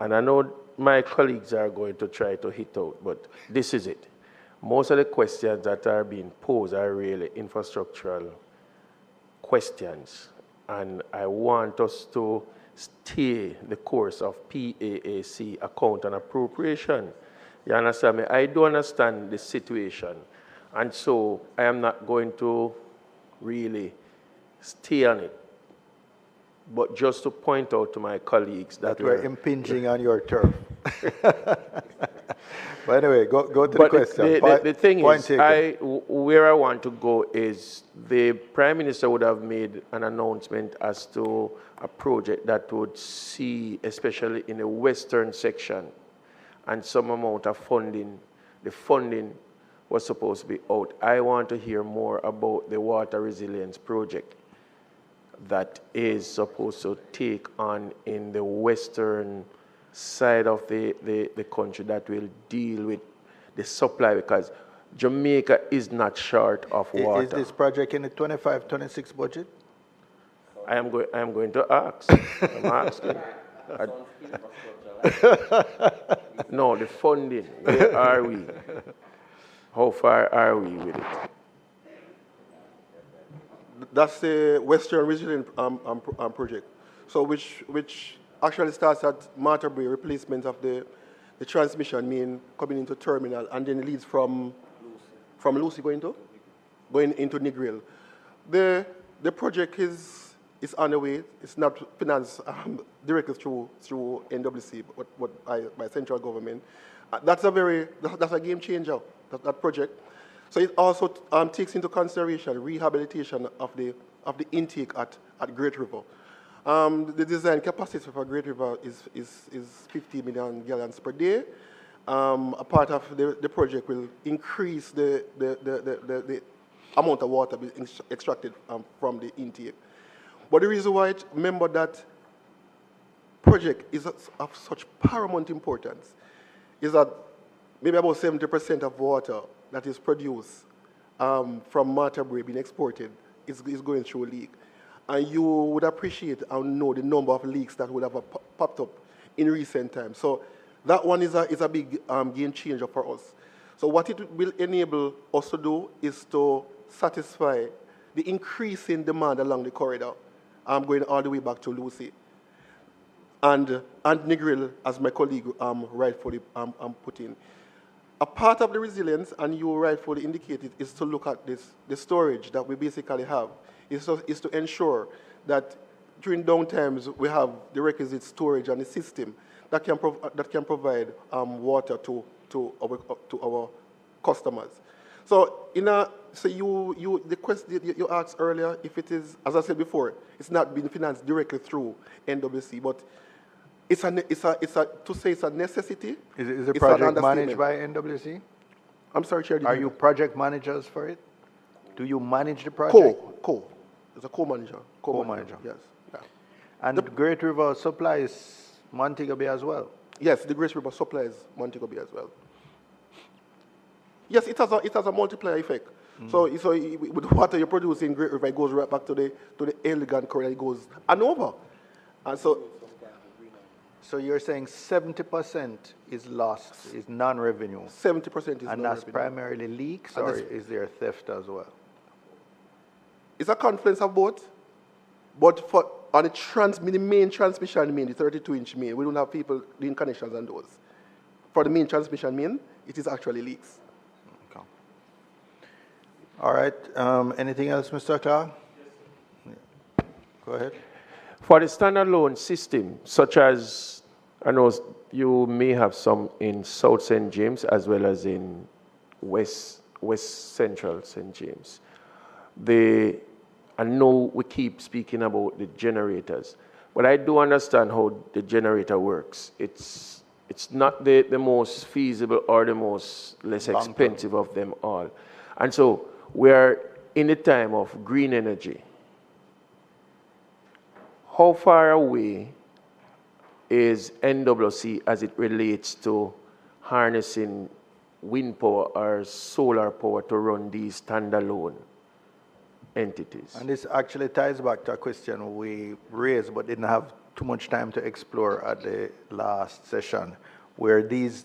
and I know my colleagues are going to try to hit out, but this is it. Most of the questions that are being posed are really infrastructural questions, and I want us to stay the course of PAAC, account and appropriation. You understand me? I do understand the situation, and so I am not going to really stay on it. But just to point out to my colleagues that we're impinging on your turf. But anyway, go to the question. The thing is, where I want to go is the Prime Minister would have made an announcement as to a project that would see, especially in the western section, and some amount of funding. The funding was supposed to be out. I want to hear more about the water resilience project that is supposed to take on in the western side of the country that will deal with the supply, because Jamaica is not short of water. Is this project in the 25-26 budget? I am going to ask. I'm asking. No, the funding. Where are we? How far are we with it? That's the Western Resilient project. So which actually starts at Marterbury, replacement of the transmission main coming into terminal, and then leads from Lucy going into Negril. The project is on the way. It's not financed directly through NWC, but by central government. That's a game changer. That project. So it also takes into consideration rehabilitation of the intake at Great River. The design capacity for Great River is 50 million gallons per day. A part of the project will increase the amount of water being extracted from the intake. But the reason why remember that project is of such paramount importance is that maybe about 70% of water that is produced from Marterbury being exported is going through a leak. And you would appreciate and know the number of leaks that would have popped up in recent times. So that one is a big game changer for us. So what it will enable us to do is to satisfy the increasing demand along the corridor, going all the way back to Lucy. And Negril, as my colleague rightfully put in. A part of the resilience, and you rightfully indicated, is to look at the storage that we basically have, is to ensure that during downtimes we have the requisite storage and the system that can provide water to our customers. So the question you asked earlier, if it is, as I said before, it's not being financed directly through NWC, but to say it's a necessity. Is the project managed by NWC? I'm sorry, Chair. Are you project managers for it? Do you manage the project? It's a co-manager. Co-manager. Yes. Yeah. And the Great River supplies Montego Bay as well? Yes, the Great River supplies Montego Bay as well. Yes, it has a multiplier effect. So with the water you produce in Great River, it goes right back to the elegant corridor, it goes and over. And so you're saying 70% is lost, is non-revenue? 70% is non-revenue. And that's primarily leaks, or is there theft as well? It's a confluence of both. But on the main transmission main, the 32-inch main, we don't have people doing connections on those. for the main transmission main, it is actually leaks. Okay. All right. Anything else, Mr. Clark? Yeah. Go ahead. For the standalone system, such as, I know you may have some in South St. James as well as in West Central St. James. I know we keep speaking about the generators, but I do understand how the generator works. It's not the most feasible or the most less expensive of them all. And so we're in the time of green energy. How far away is NWC as it relates to harnessing wind power or solar power to run these standalone entities? And this actually ties back to a question we raised but didn't have too much time to explore at the last session, where these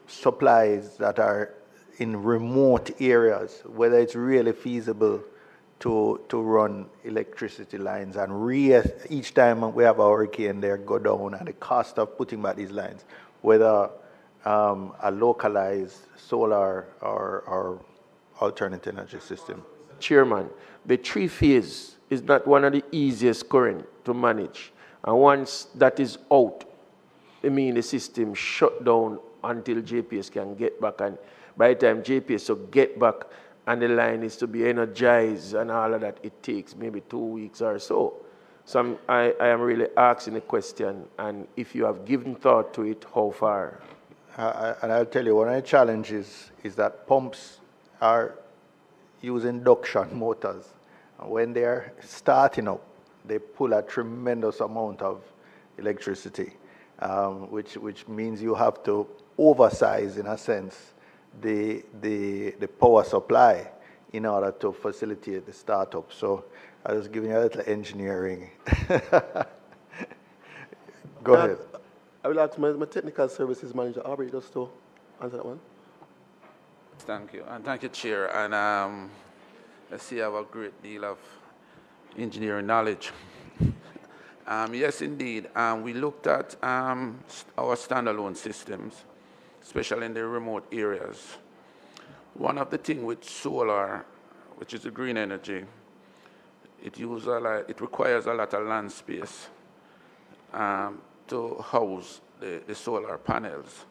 supplies that are in remote areas, whether it's really feasible to run electricity lines, and each time we have a hurricane there go down, and the cost of putting back these lines, whether a localized solar or alternate energy system. Chairman, the three-phase is not one of the easiest current to manage. And once that is out, I mean the system shut down until JPS can get back. And by the time JPS will get back and the line is to be energized and all of that, it takes maybe 2 weeks or so. So I am really asking the question, and if you have given thought to it, how far? And I'll tell you, one of the challenges is that pumps are using induction motors. And when they're starting up, they pull a tremendous amount of electricity, which means you have to oversize, in a sense, the power supply in order to facilitate the startup. So I was giving you a little engineering. Go ahead. I will ask my technical services manager, Aubrey, just to answer that one. Thank you. And thank you, Chair. And I see I have a great deal of engineering knowledge. Yes, indeed. We looked at our standalone systems, especially in the remote areas. One of the things with solar, which is the green energy, it requires a lot of land space to house the solar panels.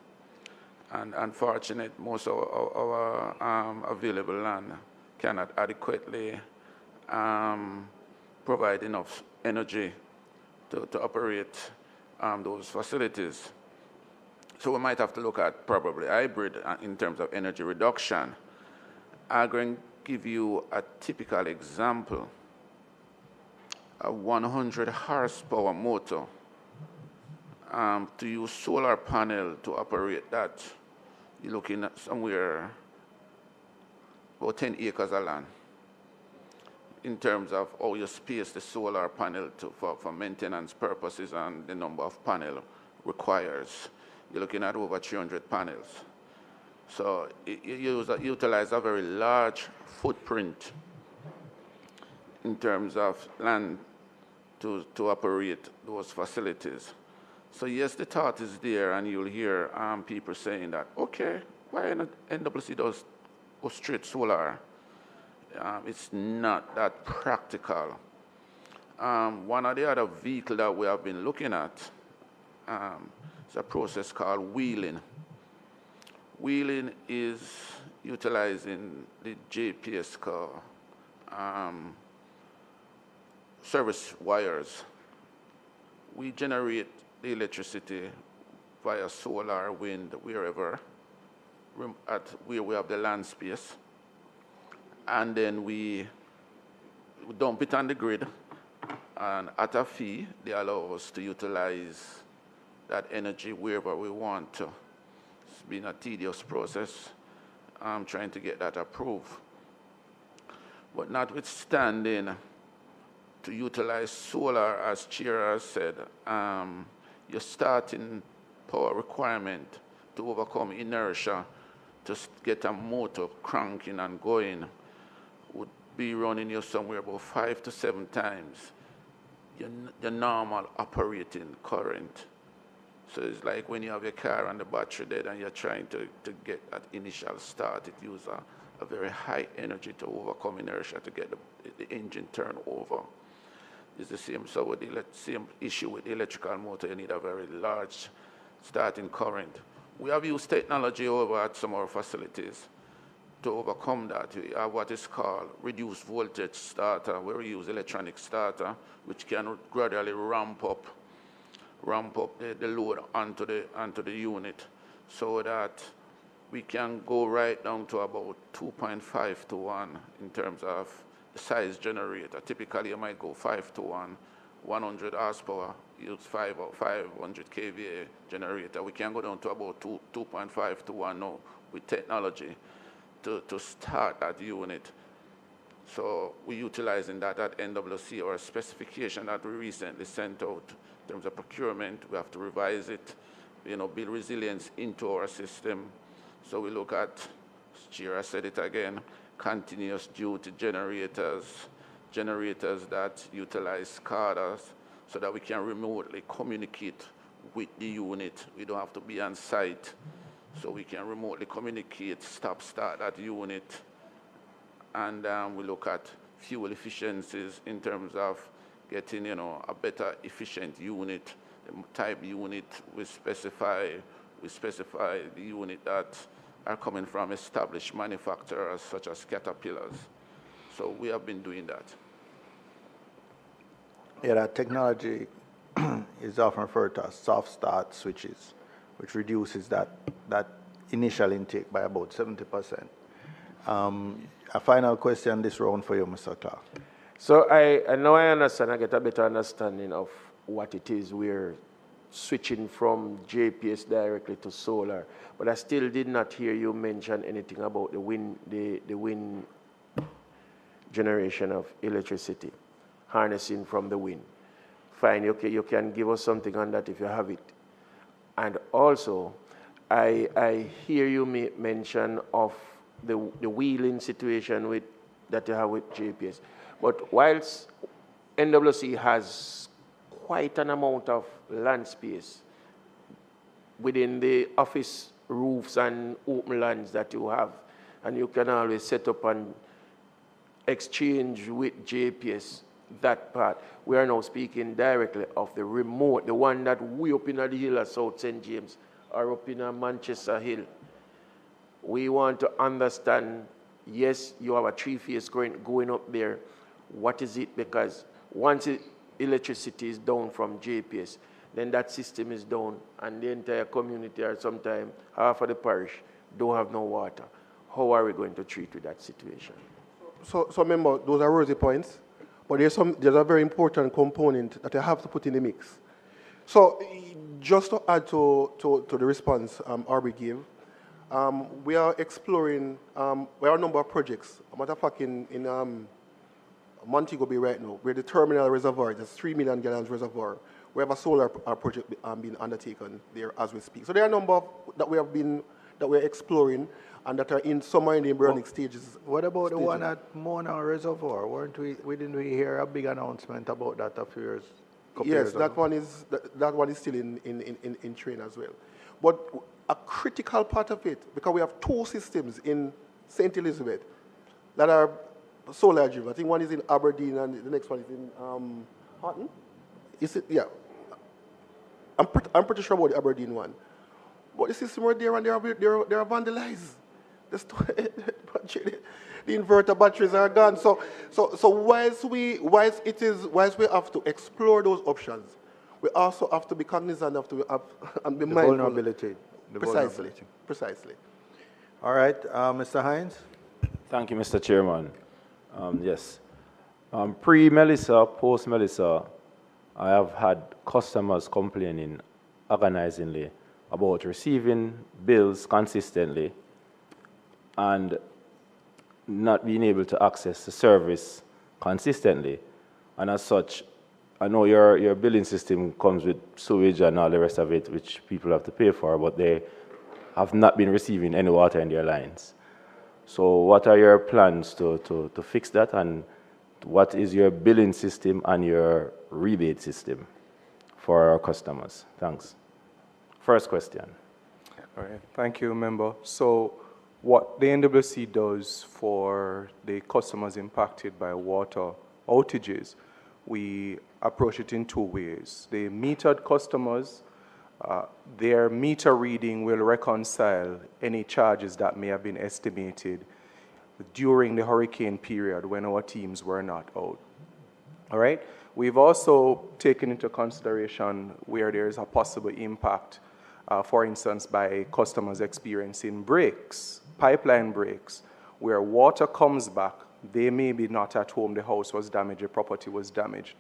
And unfortunately, most of our available land cannot adequately provide enough energy to operate those facilities. So we might have to look at probably hybrid in terms of energy reduction. I'm going to give you a typical example. A 100 horsepower motor, to use solar panel to operate that, you're looking at somewhere about 10 acres of land in terms of how you space the solar panel for maintenance purposes and the number of panel requires. You're looking at over 300 panels. So you utilize a very large footprint in terms of land to operate those facilities. So yes, the thought is there, and you'll hear people saying that, okay, why not NWC does go straight solar? It's not that practical. One of the other vehicles that we have been looking at is a process called wheeling. Wheeling is utilizing the JPS service wires. We generate the electricity via solar, wind, wherever, where we have the land space. And then we dump it on the grid, and at a fee, they allow us to utilize that energy wherever we want to. It's been a tedious process. I'm trying to get that approved. But notwithstanding, to utilize solar, as Chair has said, your starting power requirement to overcome inertia to get a motor cranking and going would be running you somewhere about 5 to 7 times your normal operating current So it's like when you have your car and the battery dead and you're trying to get that initial start, it uses a very high energy to overcome inertia to get the engine turned over. It's the same, so with the same issue with the electrical motor, you need a very large starting current. We have used technology over at some of our facilities to overcome that. We have what is called reduced voltage starter, where we use electronic starter, which can gradually ramp up the load onto the unit, so that we can go right down to about 2.5 to 1 in terms of the size generator. Typically, you might go 5 to 1, 100 horsepower, use 500 kVA generator. We can go down to about 2.5 to 1 now with technology to start that unit. So we're utilizing that at NWC, or a specification that we recently sent out in terms of procurement. We have to revise it, build resilience into our system. So we look at, Chira said it again, continuous duty generators that utilize SCADAs, so that we can remotely communicate with the unit. We don't have to be on site, so we can remotely communicate, start that unit. And we look at fuel efficiencies in terms of getting, a better efficient unit, the type unit. We specify the unit that are coming from established manufacturers such as Caterpillars. So we have been doing that. Yeah, that technology is often referred to as soft start switches, which reduces that initial intake by about 70%. A final question this round for you, Mr. Clark. So I know I understand, I get a better understanding of what it is we're switching from JPS directly to solar, but I still did not hear you mention anything about the wind generation of electricity, harnessing from the wind. Fine, okay, you can give us something on that if you have it. And also, I hear you mention of the wheeling situation that you have with JPS. But whilst NWC has quite an amount of land space within the office roofs and open lands that you have, and you can always set up and exchange with JPS that part. We are now speaking directly of the remote, the one that we up in the hill at South St. James or up in Manchester Hill. We want to understand, yes, you have a 3-phase current going up there. What is it? Because once electricity is down from JPS, then that system is down, and the entire community, or sometimes half of the parish, don't have no water. How are we going to treat with that situation? So remember, those are rosy points, but there's a very important component that I have to put in the mix. So just to add to the response Arby gave, we are exploring, we have a number of projects. As a matter of fact, in Montego Bay right now, we're the terminal reservoir, there's 3 million gallons reservoir. We have a solar project being undertaken there as we speak. So there are a number that we're exploring and that are somewhere in the embryonic stages. What about the one at Mona Reservoir? Didn't we hear a big announcement about that a few years? Yes, that one is still in train as well. But a critical part of it, because we have 2 systems in St. Elizabeth that are solar driven. I think one is in Aberdeen and the next one is in Houghton. Is it? Yeah. I'm pretty sure about the Aberdeen one. But the system right there and they are vandalized. The inverter batteries are gone. So whilst we have to explore those options, we also have to be cognizant of and be mindful. Vulnerability. Precisely. All right, Mr. Hines. Thank you, Mr. Chairman. Yes. Pre-Melissa, post-Melissa, I have had customers complaining agonizingly about receiving bills consistently and not being able to access the service consistently. And as such, I know your billing system comes with sewage and all the rest of it, which people have to pay for, but they have not been receiving any water in their lines. So what are your plans to fix that, and what is your billing system and your rebate system for our customers? Thanks. First question. All right, thank you, member. So what the NWC does for the customers impacted by water outages, we approach it in two ways. The metered customers, their meter reading will reconcile any charges that may have been estimated during the hurricane period when our teams were not out. All right? We've also taken into consideration where there is a possible impact, for instance, by customers experiencing breaks, pipeline breaks, where water comes back. They may be not at home, the house was damaged, the property was damaged,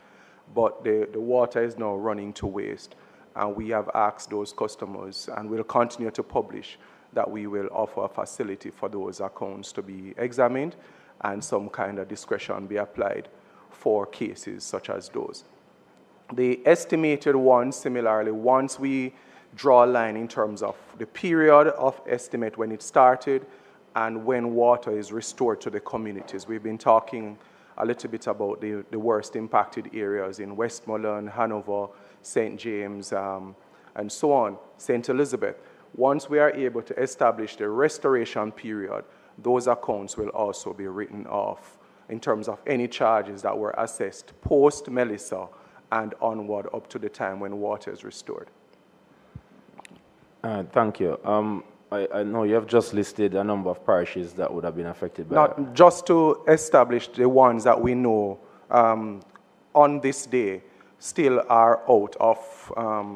but the water is now running to waste. And we have asked those customers, and we'll continue to publish, that we will offer a facility for those accounts to be examined and some kind of discretion be applied for cases such as those. The estimated ones, similarly, once we draw a line in terms of the period of estimate when it started and when water is restored to the communities. We've been talking a little bit about the worst impacted areas in Westmoreland, Hanover, St. James, and so on, St. Elizabeth. Once we are able to establish the restoration period, those accounts will also be written off in terms of any charges that were assessed post-Melissa and onward up to the time when water is restored. Thank you. I know you have just listed a number of parishes that would have been affected by... Not just to establish the ones that we know on this day still are out of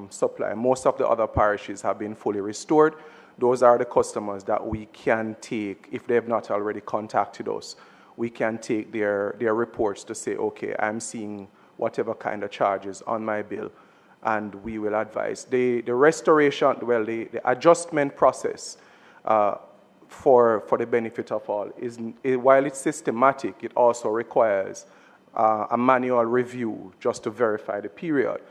supply. Most of the other parishes have been fully restored. Those are the customers that we can take, if they have not already contacted us, we can take their reports to say, okay, I'm seeing whatever kind of charges on my bill, and we will advise. The restoration, well, the adjustment process for the benefit of all is, while it's systematic, it also requires a manual review just to verify the period.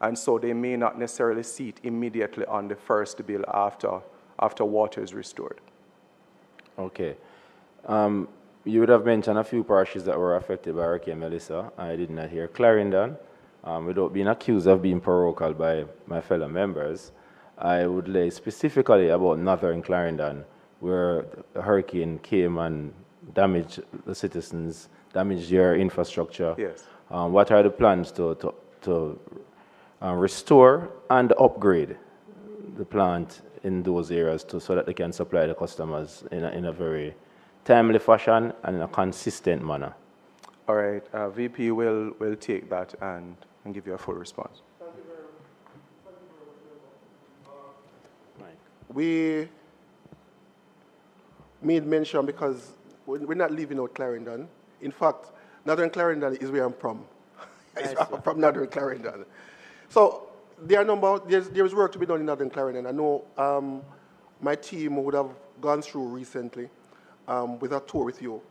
And so they may not necessarily see it immediately on the first bill after water is restored. Okay. You would have mentioned a few parishes that were affected by Hurricane Melissa. I did not hear Clarendon. Without being accused of being parochial by my fellow members, I would lay specifically about northern Clarendon, where the hurricane came and damaged the citizens, damaged your infrastructure. Yes. What are the plans to restore and upgrade the plant in those areas so that they can supply the customers in a very timely fashion and in a consistent manner? All right, VP will take that and give you a full response. Thank you very much. We made mention because we're not leaving out Clarendon. In fact, Northern Clarendon is where I'm from. I'm from Northern Clarendon. So there's work to be done in Northern Clarendon. I know my team would have gone through recently with a tour with you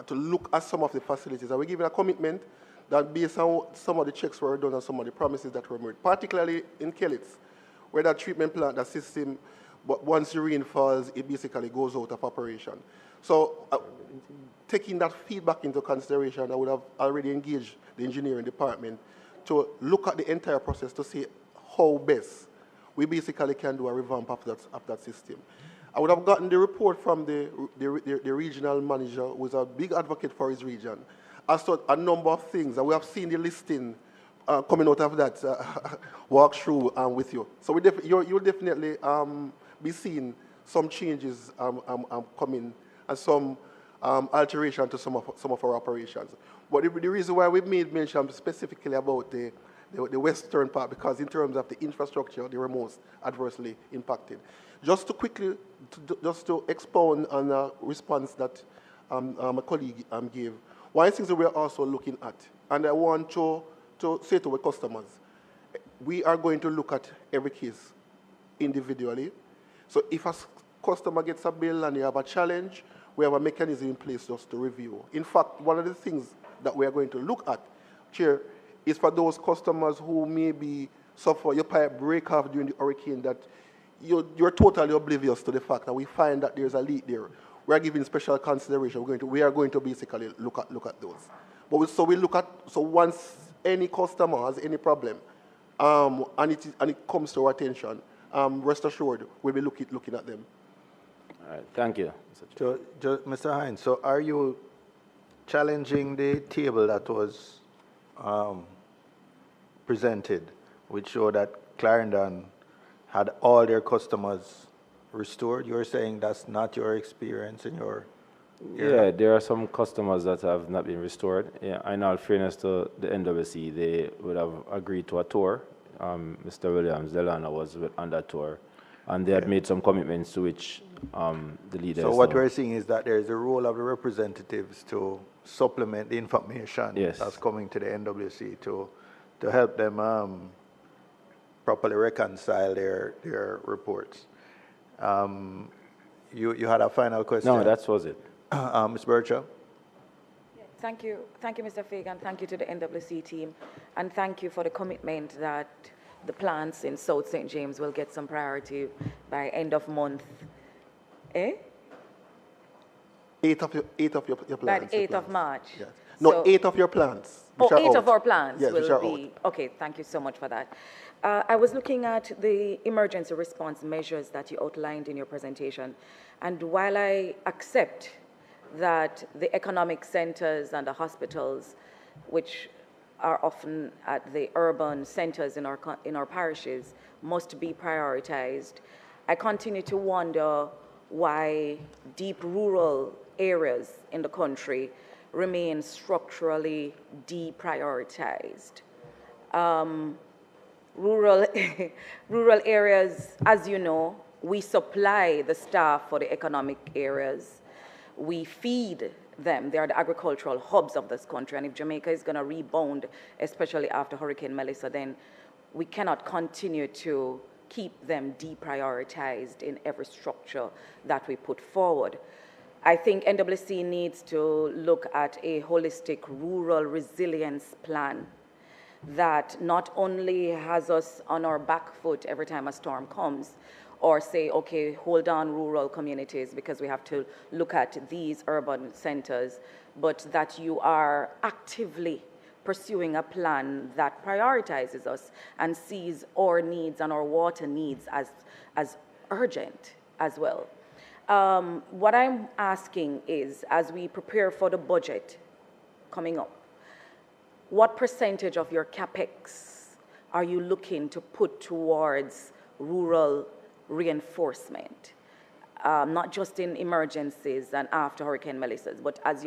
to look at some of the facilities. And we're giving a commitment that based on some of the checks were done and some of the promises that were made, particularly in Kellits, where that treatment plant, that system, but once the rain falls, it basically goes out of operation. So taking that feedback into consideration, I would have already engaged the engineering department to look at the entire process to see how best we basically can do a revamp of that system. I would have gotten the report from the regional manager, who is a big advocate for his region, as to a number of things, and we have seen the listing coming out of that walkthrough with you. So you'll definitely be seeing some changes coming and some alteration to some of our operations. But the reason why we made mention specifically about the western part, because in terms of the infrastructure, they were most adversely impacted. Just to quickly, just to expound on a response that my colleague gave, one of the things that we're also looking at, and I want to say to our customers, we are going to look at every case individually. So if a customer gets a bill and they have a challenge, we have a mechanism in place just to review. In fact, one of the things that we are going to look at, Chair, is for those customers who maybe suffer your pipe break off during the hurricane, that you're totally oblivious to the fact that we find that there's a leak there. We are giving special consideration. We are going to basically look at those. But so once any customer has any problem, and it comes to our attention, rest assured, we'll be looking at them. All right, thank you. So, Mr. Hines, so are you challenging the table that was presented, which showed that Clarendon had all their customers restored? You're saying that's not your experience in your area? Yeah, there are some customers that have not been restored. Yeah, in all fairness to the NWC, they would have agreed to a tour. Mr. Williams Delano was on that tour, and they had made some commitments to which the leaders. So what we're seeing is that there is a role of the representatives to supplement the information that's coming to the NWC to help them properly reconcile their reports. You had a final question? No, that was it. Ms. Birchall? Thank you, Mr. Fagan. Thank you to the NWC team, and thank you for the commitment that the plants in South St. James will get some priority by end of month. Eh? 8 of your plants. By the 8th of March. Yes. No, So- 8 of your plants. Oh, which are 8 of out. our plants Yes, which will are be, out. okay, thank you so much for that. I was looking at the emergency response measures that you outlined in your presentation, and while I accept that the economic centers and the hospitals, which are often at the urban centers in our parishes, must be prioritized, I continue to wonder why deep rural areas in the country remain structurally deprioritized. Rural areas, as you know, we supply the staff for the economic areas. We feed them. They are the agricultural hubs of this country. And if Jamaica is going to rebound, especially after Hurricane Melissa, then we cannot continue to keep them deprioritized in every structure that we put forward. I think NWC needs to look at a holistic rural resilience plan that not only has us on our back foot every time a storm comes, or say, okay, hold on rural communities because we have to look at these urban centers, but that you are actively pursuing a plan that prioritizes us and sees our needs and our water needs as urgent as well. What I'm asking is, as we prepare for the budget coming up, what percentage of your CapEx are you looking to put towards rural reinforcement? Not just in emergencies and after Hurricane Melissa, but as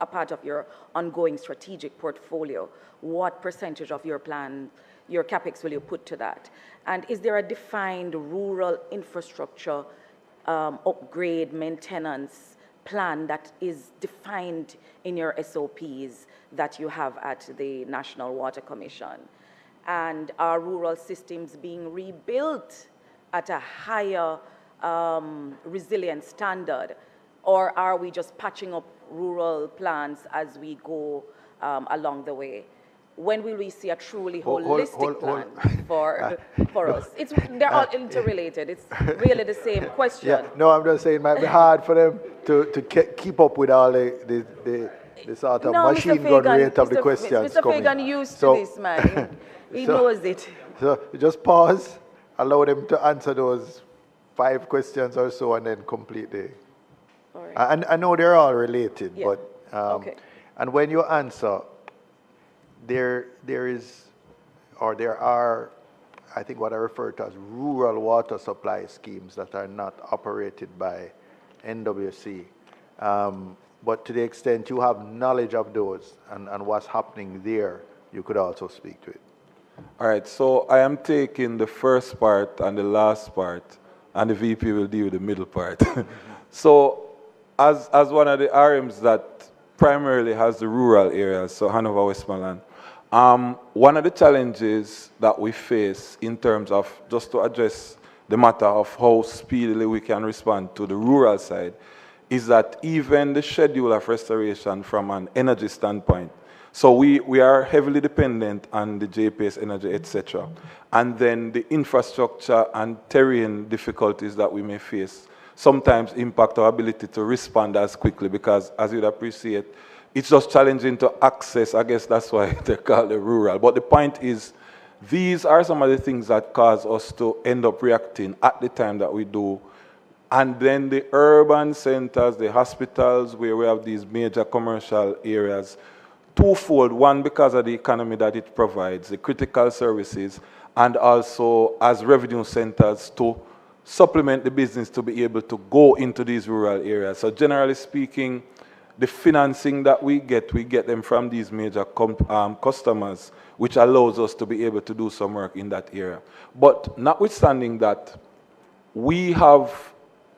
a part of your ongoing strategic portfolio, what percentage of your plan, your CapEx will you put to that? And is there a defined rural infrastructure upgrade maintenance plan that is defined in your SOPs that you have at the National Water Commission? And are rural systems being rebuilt at a higher resilience standard? Or are we just patching up rural plans as we go along the way? When will we see a truly holistic plan for us? They're all interrelated. It's really the same question. Yeah, no, I'm just saying it might be hard for them to keep up with all the sort of machine gun rate of the questions Mr. coming. Fagan used to this, man. He knows it. So just pause, allow them to answer those 5 questions or so, and then complete the... All right. And I know they're all related, Yeah. but... Okay. And when you answer, there are, I think what I refer to as rural water supply schemes that are not operated by NWC. But to the extent you have knowledge of those and what's happening there, you could also speak to it. All right, so I am taking the first part and the last part, and the VP will deal with the middle part. So as one of the RMs that primarily has the rural areas, so Hanover, Westmoreland, one of the challenges that we face in terms of, just to address the matter of how speedily we can respond to the rural side, is that even the schedule of restoration from an energy standpoint, so we are heavily dependent on the JPS energy, etc. And then the infrastructure and terrain difficulties that we may face sometimes impact our ability to respond as quickly because, as you'd appreciate, it's just challenging to access. I guess that's why they call it rural. But the point is, These are some of the things that cause us to end up reacting at the time that we do. And then the urban centers, the hospitals, where we have these major commercial areas, twofold. One, because of the economy that it provides, the critical services, and also as revenue centers to supplement the business to be able to go into these rural areas. So generally speaking, the financing that we get them from these major customers, which allows us to be able to do some work in that area. But notwithstanding that, we have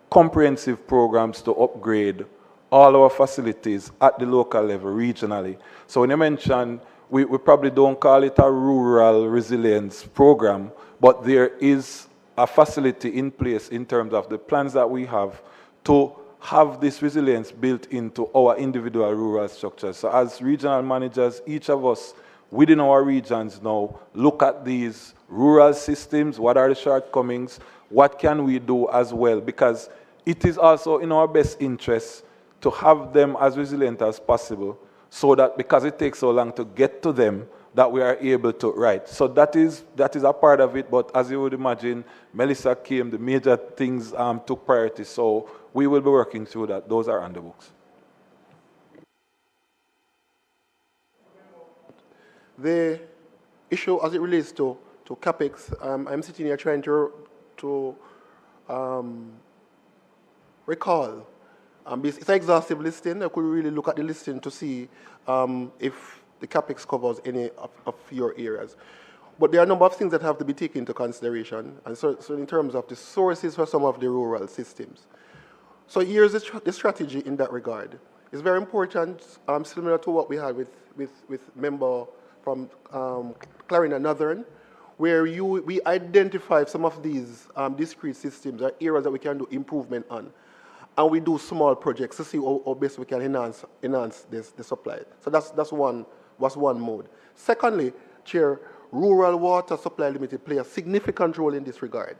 comprehensive programs to upgrade all our facilities at the local level, regionally. So when you mention, we probably don't call it a rural resilience program, but there is a facility in place in terms of the plans that we have to have this resilience built into our individual rural structures. So as regional managers, each of us within our regions now look at these rural systems, what are the shortcomings, what can we do as well, because it is also in our best interest to have them as resilient as possible, so that because it takes so long to get to them, that we are able to write. So that is a part of it, but as you would imagine, Melissa came, the major things took priority, so we will be working through that. Those are on the books. The issue as it relates to CAPEX, I'm sitting here trying to recall. It's an exhaustive listing. I could really look at the listing to see if the CAPEX covers any of your areas. But there are a number of things that have to be taken into consideration, and so in terms of the sources for some of the rural systems. So here's the strategy in that regard. It's very important, similar to what we had with member from Clarendon Northern, where we identify some of these discrete systems or areas that we can do improvement on. And we do small projects to see how best we can enhance the supply. So that's one mode. Secondly, Chair, Rural Water Supply Limited play a significant role in this regard.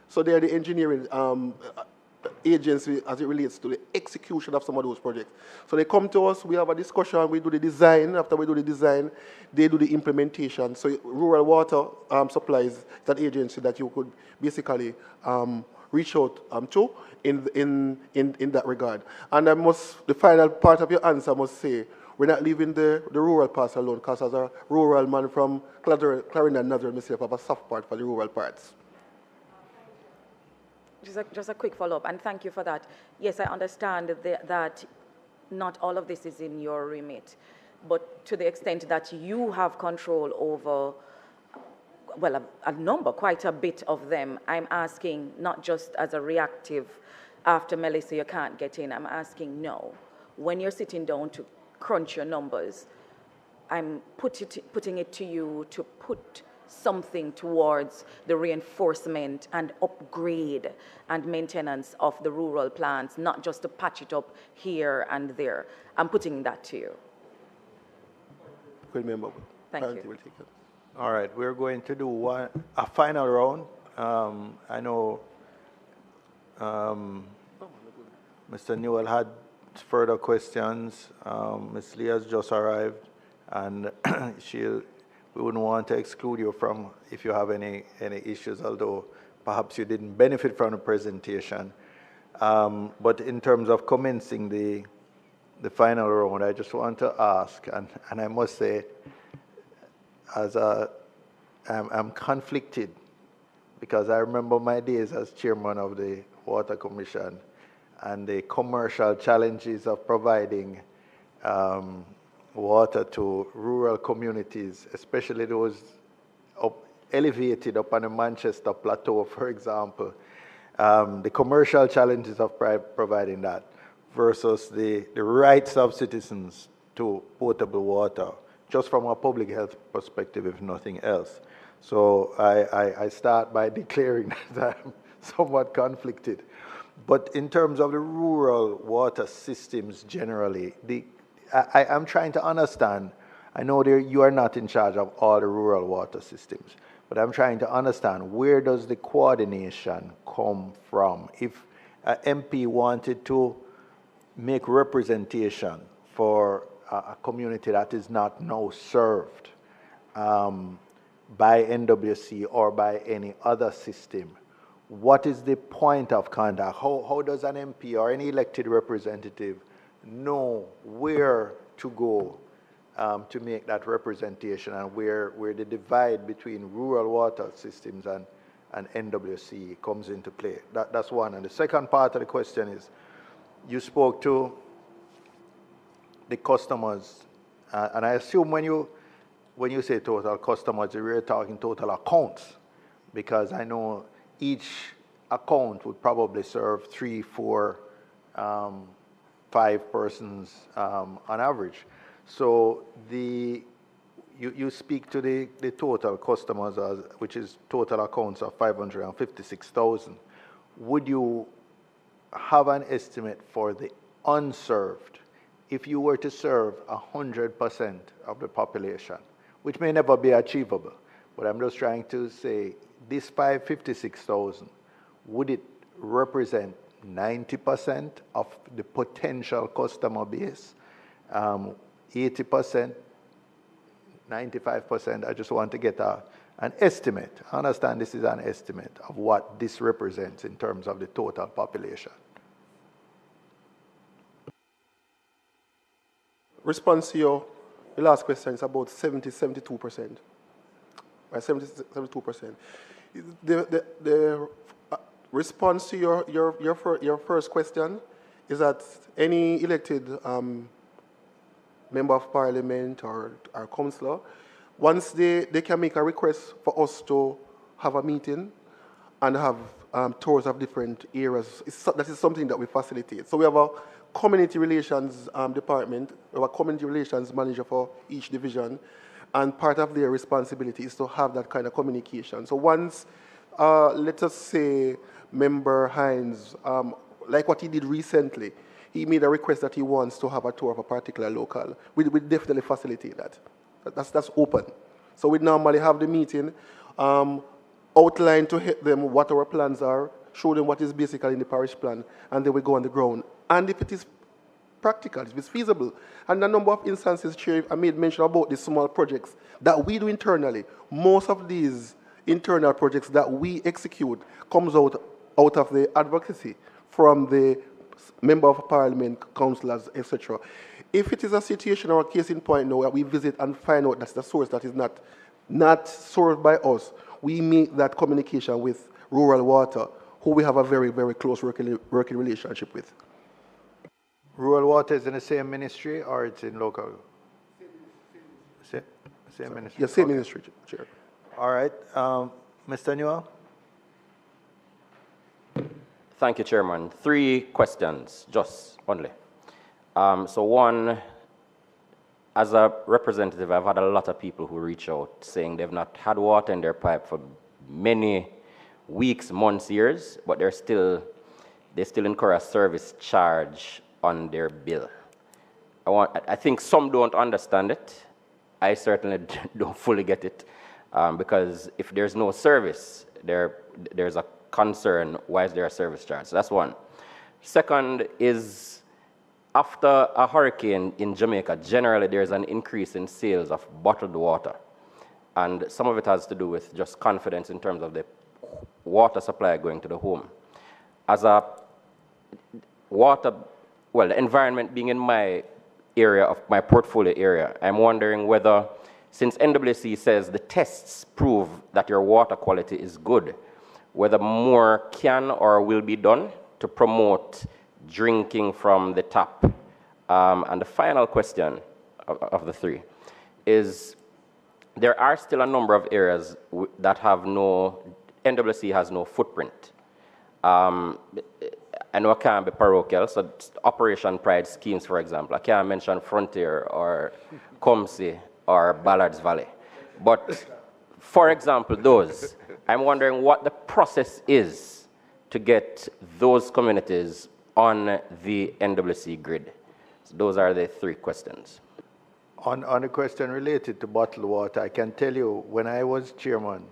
So they are the engineering agency as it relates to the execution of some of those projects. So they come to us, we have a discussion, we do the design. After we do the design, they do the implementation. So Rural Water Supplies is that agency that you could basically reach out to in that regard. And the final part of your answer must say, we're not leaving the rural parts alone, because as a rural man from Clarendon Northern, myself have a soft part for the rural parts. Just a quick follow-up, and thank you for that. Yes, I understand that not all of this is in your remit, but to the extent that you have control over, well, a number, quite a bit of them, I'm asking not just as a reactive, after Melissa, you can't get in. I'm asking, no. When you're sitting down to crunch your numbers, I'm putting it to you to put something towards the reinforcement and upgrade and maintenance of the rural plants, not just to patch it up here and there. I'm putting that to you. Thank you. All right, we're going to do a final round. I know Mr. Newell had further questions. Ms. Lee has just arrived, and we wouldn't want to exclude you from if you have any issues, although perhaps you didn't benefit from the presentation. But in terms of commencing the final round, I just want to ask, and I must say, I'm conflicted, because I remember my days as chairman of the Water Commission and the commercial challenges of providing water to rural communities, especially those elevated up on the Manchester Plateau, for example. The commercial challenges of providing that versus the rights of citizens to potable water, just from a public health perspective, if nothing else. So I start by declaring that I'm somewhat conflicted. But in terms of the rural water systems generally, I'm trying to understand. I know you are not in charge of all the rural water systems, but I'm trying to understand, where does the coordination come from? If an MP wanted to make representation for a community that is not now served by NWC or by any other system, what is the point of contact? How does an MP or any elected representative know where to go to make that representation, and where the divide between rural water systems and NWC comes into play? That's one. And the second part of the question is, you spoke to the customers, and I assume when you say total customers, you're talking total accounts, because I know each account would probably serve 3, 4, 5 persons on average. So you speak to the total customers, which is total accounts of 556,000. Would you have an estimate for the unserved if you were to serve 100% of the population, which may never be achievable, but I'm just trying to say, this 556,000, would it represent 90% of the potential customer base, 80%, 95%? I just want to get an estimate. I understand this is an estimate of what this represents in terms of the total population. Response to your last question is about 72%. Right, 72%. The response to your first question is that any elected member of parliament or councillor, once they can make a request for us to have a meeting and have tours of different areas, that is something that we facilitate. So we have a community relations department, we have a community relations manager for each division, and part of their responsibility is to have that kind of communication. So once, let us say, Member Hines, like what he did recently, he made a request that he wants to have a tour of a particular local. We definitely facilitate that. That's open. So we normally have the meeting, outline to hit them what our plans are, show them what is basically in the parish plan, and then we go on the ground. And if it is practical, if it's feasible, and a number of instances, Chair, I made mention about the small projects that we do internally. Most of these internal projects that we execute comes out of the advocacy from the member of parliament, councillors, etc. If it is a situation or a case in point now that we visit and find out that's the source that is not served by us, we make that communication with rural water, who we have a very, very close working relationship with. Rural water is in the same ministry, or it's in local? Same ministry? Yes, same ministry, Chair. All right. Mr. Newell? Thank you, Chairman. 3 questions, just only. So one, as a representative, I've had a lot of people who reach out saying they've not had water in their pipe for many weeks, months, years, but they still incur a service charge on their bill. I think some don't understand it. I certainly don't fully get it, because if there's no service, there's a concern, why is there a service charge? So that's one. Second is, after a hurricane in Jamaica, generally there's an increase in sales of bottled water. And some of it has to do with just confidence in terms of the water supply going to the home. As a the environment being in my area of my portfolio area, I'm wondering whether, since NWC says the tests prove that your water quality is good, whether more can or will be done to promote drinking from the tap. And the final question of the 3 is, there are still a number of areas that have NWC has no footprint. I know I can't be parochial, so Operation Pride schemes, for example. I can't mention Frontier or Comsey or Ballard's Valley. But for example, those, I'm wondering what the process is to get those communities on the NWC grid. So those are the 3 questions. On the question related to bottled water, I can tell you, when I was chairman,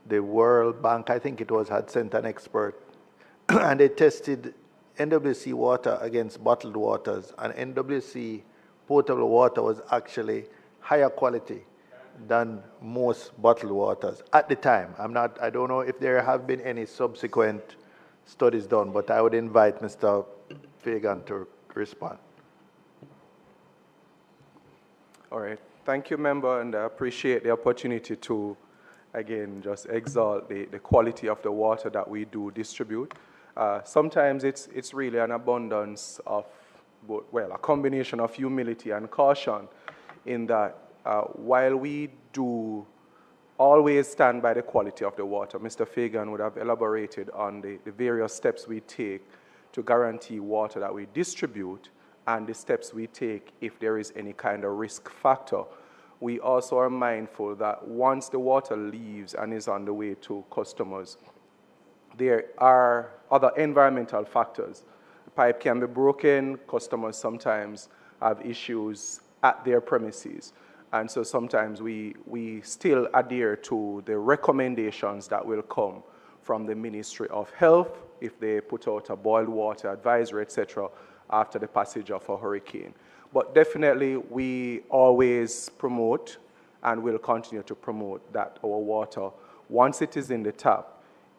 the World Bank, I think it was, had sent an expert, and they tested NWC water against bottled waters, and NWC potable water was actually higher quality than most bottled waters at the time. I don't know if there have been any subsequent studies done, but I would invite Mr. Fagan to respond. All right. Thank you, member, and I appreciate the opportunity to, again, just exalt the quality of the water that we do distribute. Sometimes it's really an abundance of, well, a combination of humility and caution in that while we do always stand by the quality of the water, Mr. Fagan would have elaborated on the various steps we take to guarantee water that we distribute and the steps we take if there is any kind of risk factor. We also are mindful that once the water leaves and is on the way to customers, there are other environmental factors. The pipe can be broken, customers sometimes have issues at their premises. And so sometimes we still adhere to the recommendations that will come from the Ministry of Health if they put out a boiled water advisory, etc., after the passage of a hurricane. But definitely we always promote and will continue to promote that our water, once it is in the tap,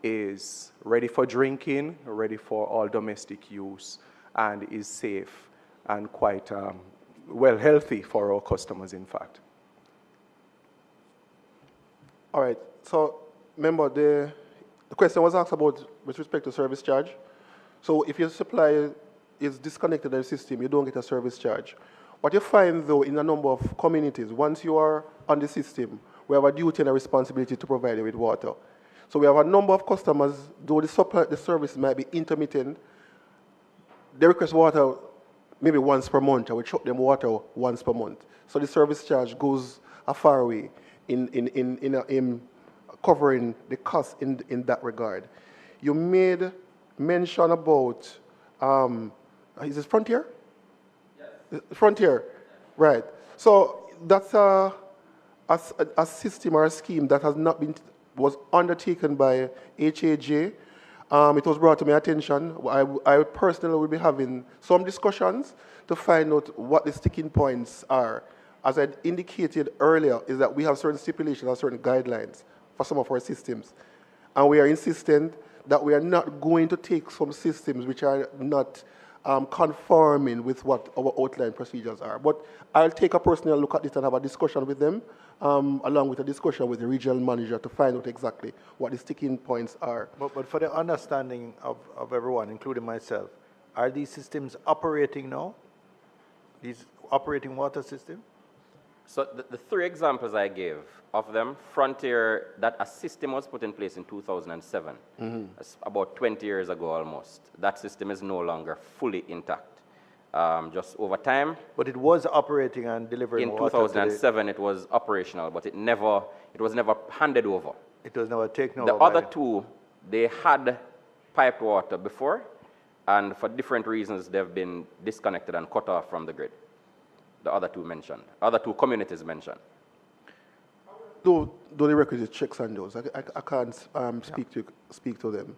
is ready for drinking, ready for all domestic use, and is safe and quite well healthy for our customers, in fact. All right. So, remember, the question was asked about with respect to service charge. So if your supply is disconnected in the system, you don't get a service charge. What you find, though, in a number of communities, once you are on the system, we have a duty and a responsibility to provide you with water. So we have a number of customers, though the service might be intermittent, they request water maybe once per month, and we chuck them water once per month. So the service charge goes a far way in covering the cost in that regard. You made mention about, is it Frontier? Yes. Frontier, right. So that's a system or a scheme that was undertaken by HAJ. It was brought to my attention. I personally will be having some discussions to find out what the sticking points are. As I indicated earlier, is that we have certain stipulations and certain guidelines for some of our systems. And we are insistent that we are not going to take some systems which are not conforming with what our outline procedures are. But I'll take a personal look at it and have a discussion with them, along with a discussion with the regional manager to find out exactly what the sticking points are. But for the understanding of everyone, including myself, are these systems operating now? These operating water systems? So the three examples I gave of them, Frontier, that a system was put in place in 2007, that's about 20 years ago almost. That system is no longer fully intact. Just over time. But it was operating and delivering water. In 2007, it was operational, but it was never handed over. It was never taken over. The other two, they had piped water before, and for different reasons, they've been disconnected and cut off from the grid. The other two communities mentioned. Do the requisite checks on those. I can't speak to them.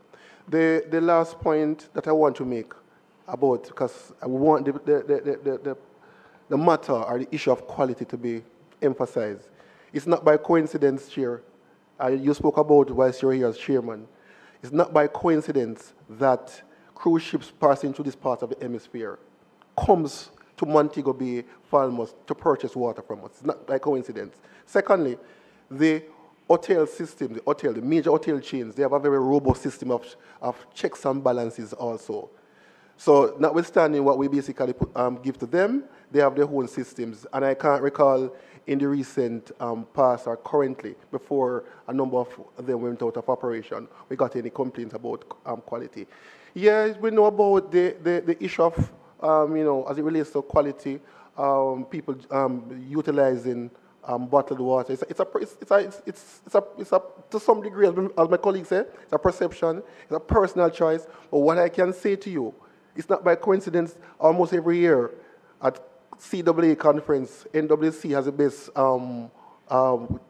The last point that I want to make about, because I want the matter or the issue of quality to be emphasized. It's not by coincidence, Chair. You spoke about whilst you're here as chairman. It's not by coincidence that cruise ships passing through this part of the hemisphere comes to Montego Bay, Falmouth, to purchase water from us. It's not by coincidence. Secondly, the hotel system, the major hotel chains, they have a very robust system of checks and balances also. So notwithstanding what we basically give to them, they have their own systems. And I can't recall in the recent past or currently, before a number of them went out of operation, we got any complaints about quality. Yeah, we know about the issue of, as it relates to quality, people utilizing bottled water. It's to some degree, as my colleague said, it's a perception, it's a personal choice. But what I can say to you, it's not by coincidence. Almost every year at CAA conference, NWC has the best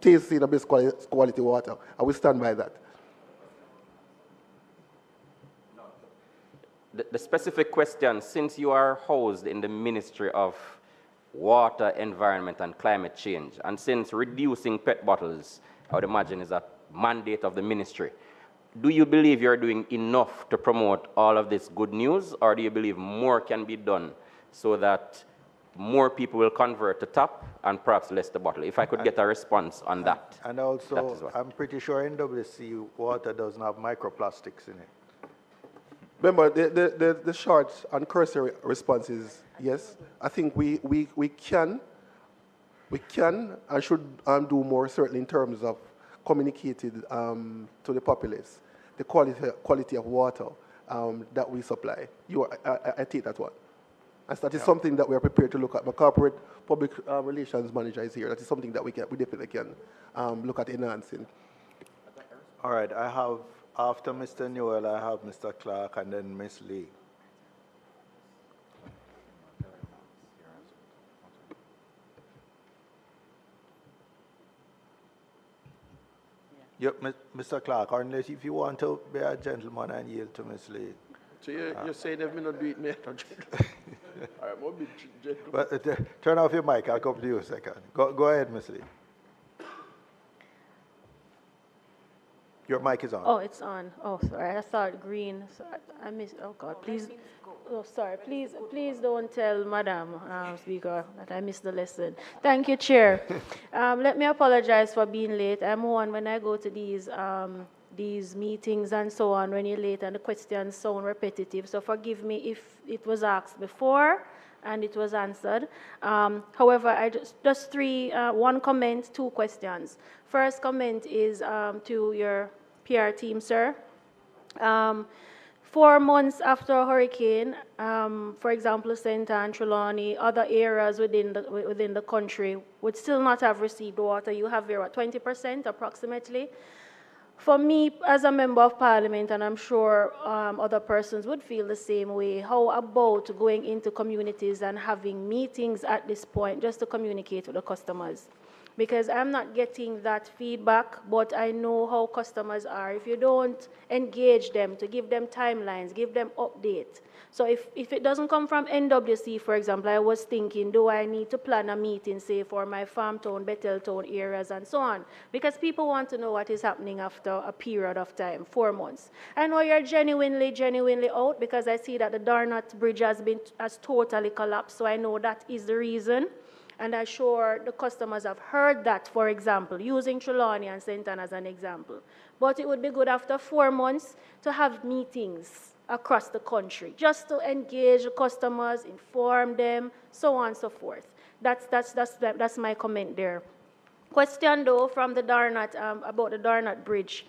tasting, the best quality water, and we stand by that. The specific question, since you are housed in the Ministry of water, environment, and climate change. And since reducing PET bottles, I would imagine, is a mandate of the ministry, do you believe you're doing enough to promote all of this good news, or do you believe more can be done so that more people will convert to tap and perhaps less the bottle? If I could get a response on that. And also, I'm pretty sure NWC water doesn't have microplastics in it. Remember, the short and cursory response is yes. I think we can and should do more, certainly in terms of communicated to the populace the quality of water that we supply. I take that one. And that is something that we are prepared to look at. My corporate public relations manager is here. That is something that we definitely can look at enhancing. All right, I have, after Mr. Newell, I have Mr. Clark and then Ms. Lee. Yep, Mr. Clark, unless if you want to be a gentleman and yield to Ms. Lee. So you're saying if me not do it, me not All right, I'm be gentleman. But turn off your mic, I'll come to you a second. Go ahead, Ms. Lee. Your mic is on. Oh, it's on. Oh, sorry, I saw it green. So I missed. Oh God, please. Oh, sorry. Please don't tell Madam Speaker that I missed the lesson. Thank you, Chair. Let me apologize for being late. I'm one when I go to these meetings and so on when you're late and the questions sound repetitive. So forgive me if it was asked before and it was answered. However, I just one comment, two questions. First comment is to your PR team, sir. 4 months after a hurricane, for example, St. Anne, Trelawney, other areas within the country would still not have received water. You have here, what, 20% approximately? For me, as a member of parliament, and I'm sure other persons would feel the same way, how about going into communities and having meetings at this point just to communicate with the customers? Because I'm not getting that feedback, but I know how customers are. If you don't engage them, to give them timelines, give them updates. So if it doesn't come from NWC, for example, I was thinking, do I need to plan a meeting, say, for my farm town, Bethel town areas, and so on? Because people want to know what is happening after a period of time, 4 months. I know you're genuinely out, because I see that the Darnot Bridge has totally collapsed, so I know that is the reason. And I'm sure the customers have heard that, for example, using Trelawney and St. Anne as an example. But it would be good after 4 months to have meetings across the country, just to engage the customers, inform them, so on and so forth. That's my comment there. Question, though, from the Darnot, about the Darnot Bridge.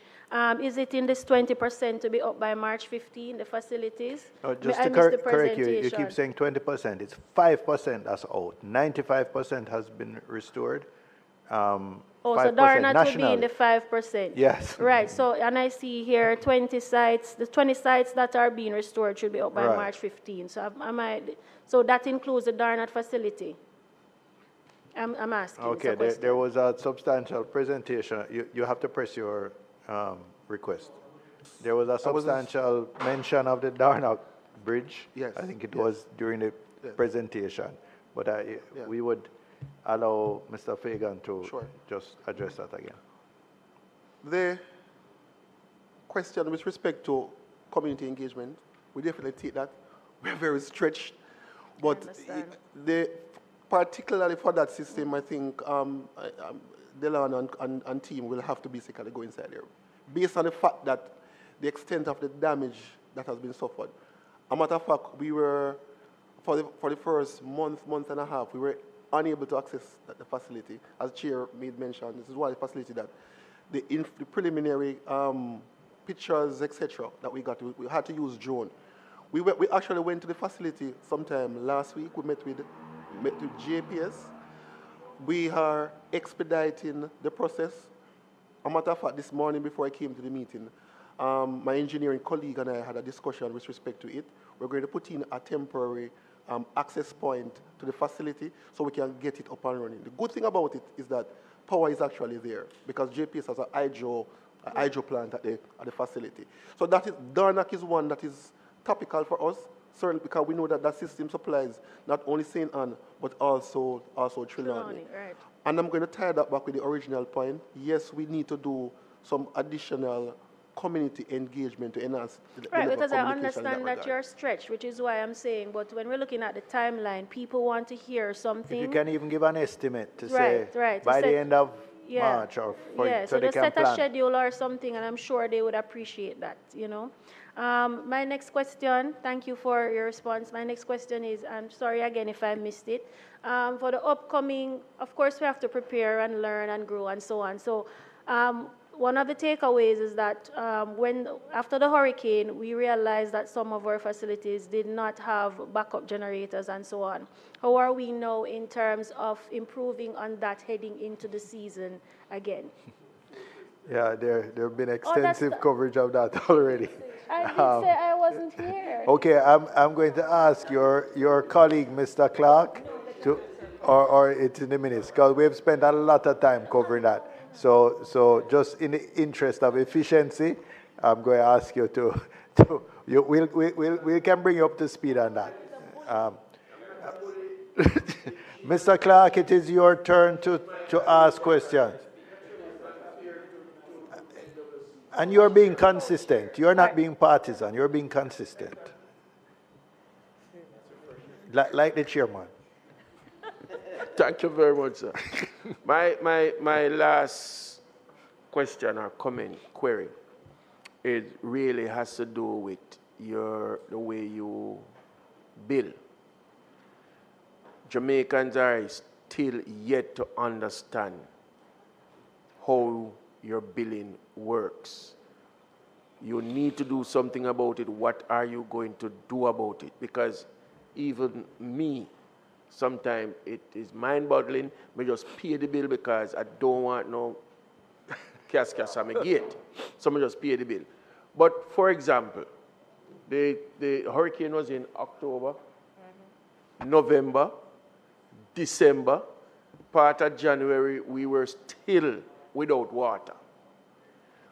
Is it in this 20% to be up by March 15, the facilities? No, just to correct you, you keep saying 20%. It's 5% that's out. 95% has been restored. So Darnot will be in the 5%? Yes. Right, so, and I see here 20 sites, the 20 sites that are being restored should be up by March 15. So, so that includes the Darnot facility? I'm asking. Okay, there was a substantial presentation. You have to press your request. There was a substantial mention of the Darnot Bridge. Yes. I think it was during the presentation. But we would allow Mr. Fagan to just address that again. The question with respect to community engagement, we definitely take that. We're very stretched. But particularly for that system, I think Delon and team will have to basically go inside there. Based on the fact that the extent of the damage that has been suffered. A matter of fact, we were, for the first month and a half, we were unable to access the facility. As Chair made mention, this is one of the facility that the preliminary pictures, etc., that we got, we had to use drone. We actually went to the facility sometime last week. We met with JPS. We are expediting the process. A matter of fact, this morning before I came to the meeting, my engineering colleague and I had a discussion with respect to it. We're going to put in a temporary access point to the facility so we can get it up and running. The good thing about it is that power is actually there because JPS has a hydro plant at the facility. So that is, Darnot is one that is topical for us. certainly because we know that that system supplies not only St. Anne, but also Trelawney. Right. And I'm going to tie that back with the original point. Yes, we need to do some additional community engagement to enhance the Right, level because of I communication in understand that regard. you're stretched, which is why I'm saying, but when we're looking at the timeline, people want to hear something. If you can even give an estimate to Right, say right, to by the set- end of Yeah. March or So they just can set a plan. schedule or something, and I'm sure they would appreciate that, you know. My next question, thank you for your response. My next question is, I'm sorry again if I missed it. For the upcoming, of course, we have to prepare and learn and grow and so on. So one of the takeaways is that after the hurricane, we realized that some of our facilities did not have backup generators and so on. How are we now in terms of improving on that heading into the season again? Yeah, there have been extensive coverage of that already. I did say I wasn't here. Okay, I'm going to ask your colleague, Mr. Clark, or it's in the minutes, because we've spent a lot of time covering that. So just in the interest of efficiency, I'm going to ask you we can bring you up to speed on that. Mr. Clark, it is your turn to ask questions. And you're being consistent. You're not being partisan. You're being consistent. Like the chairman. Thank you very much, sir. My last question or comment, query, it really has to do with the way you bill. Jamaicans are still yet to understand how your billing works. You need to do something about it. What are you going to do about it? Because even me, sometimes it is mind-boggling. I just pay the bill because I don't want no cash on my gate. So I just pay the bill. But for example, the hurricane was in October, November, December, part of January, we were still without water.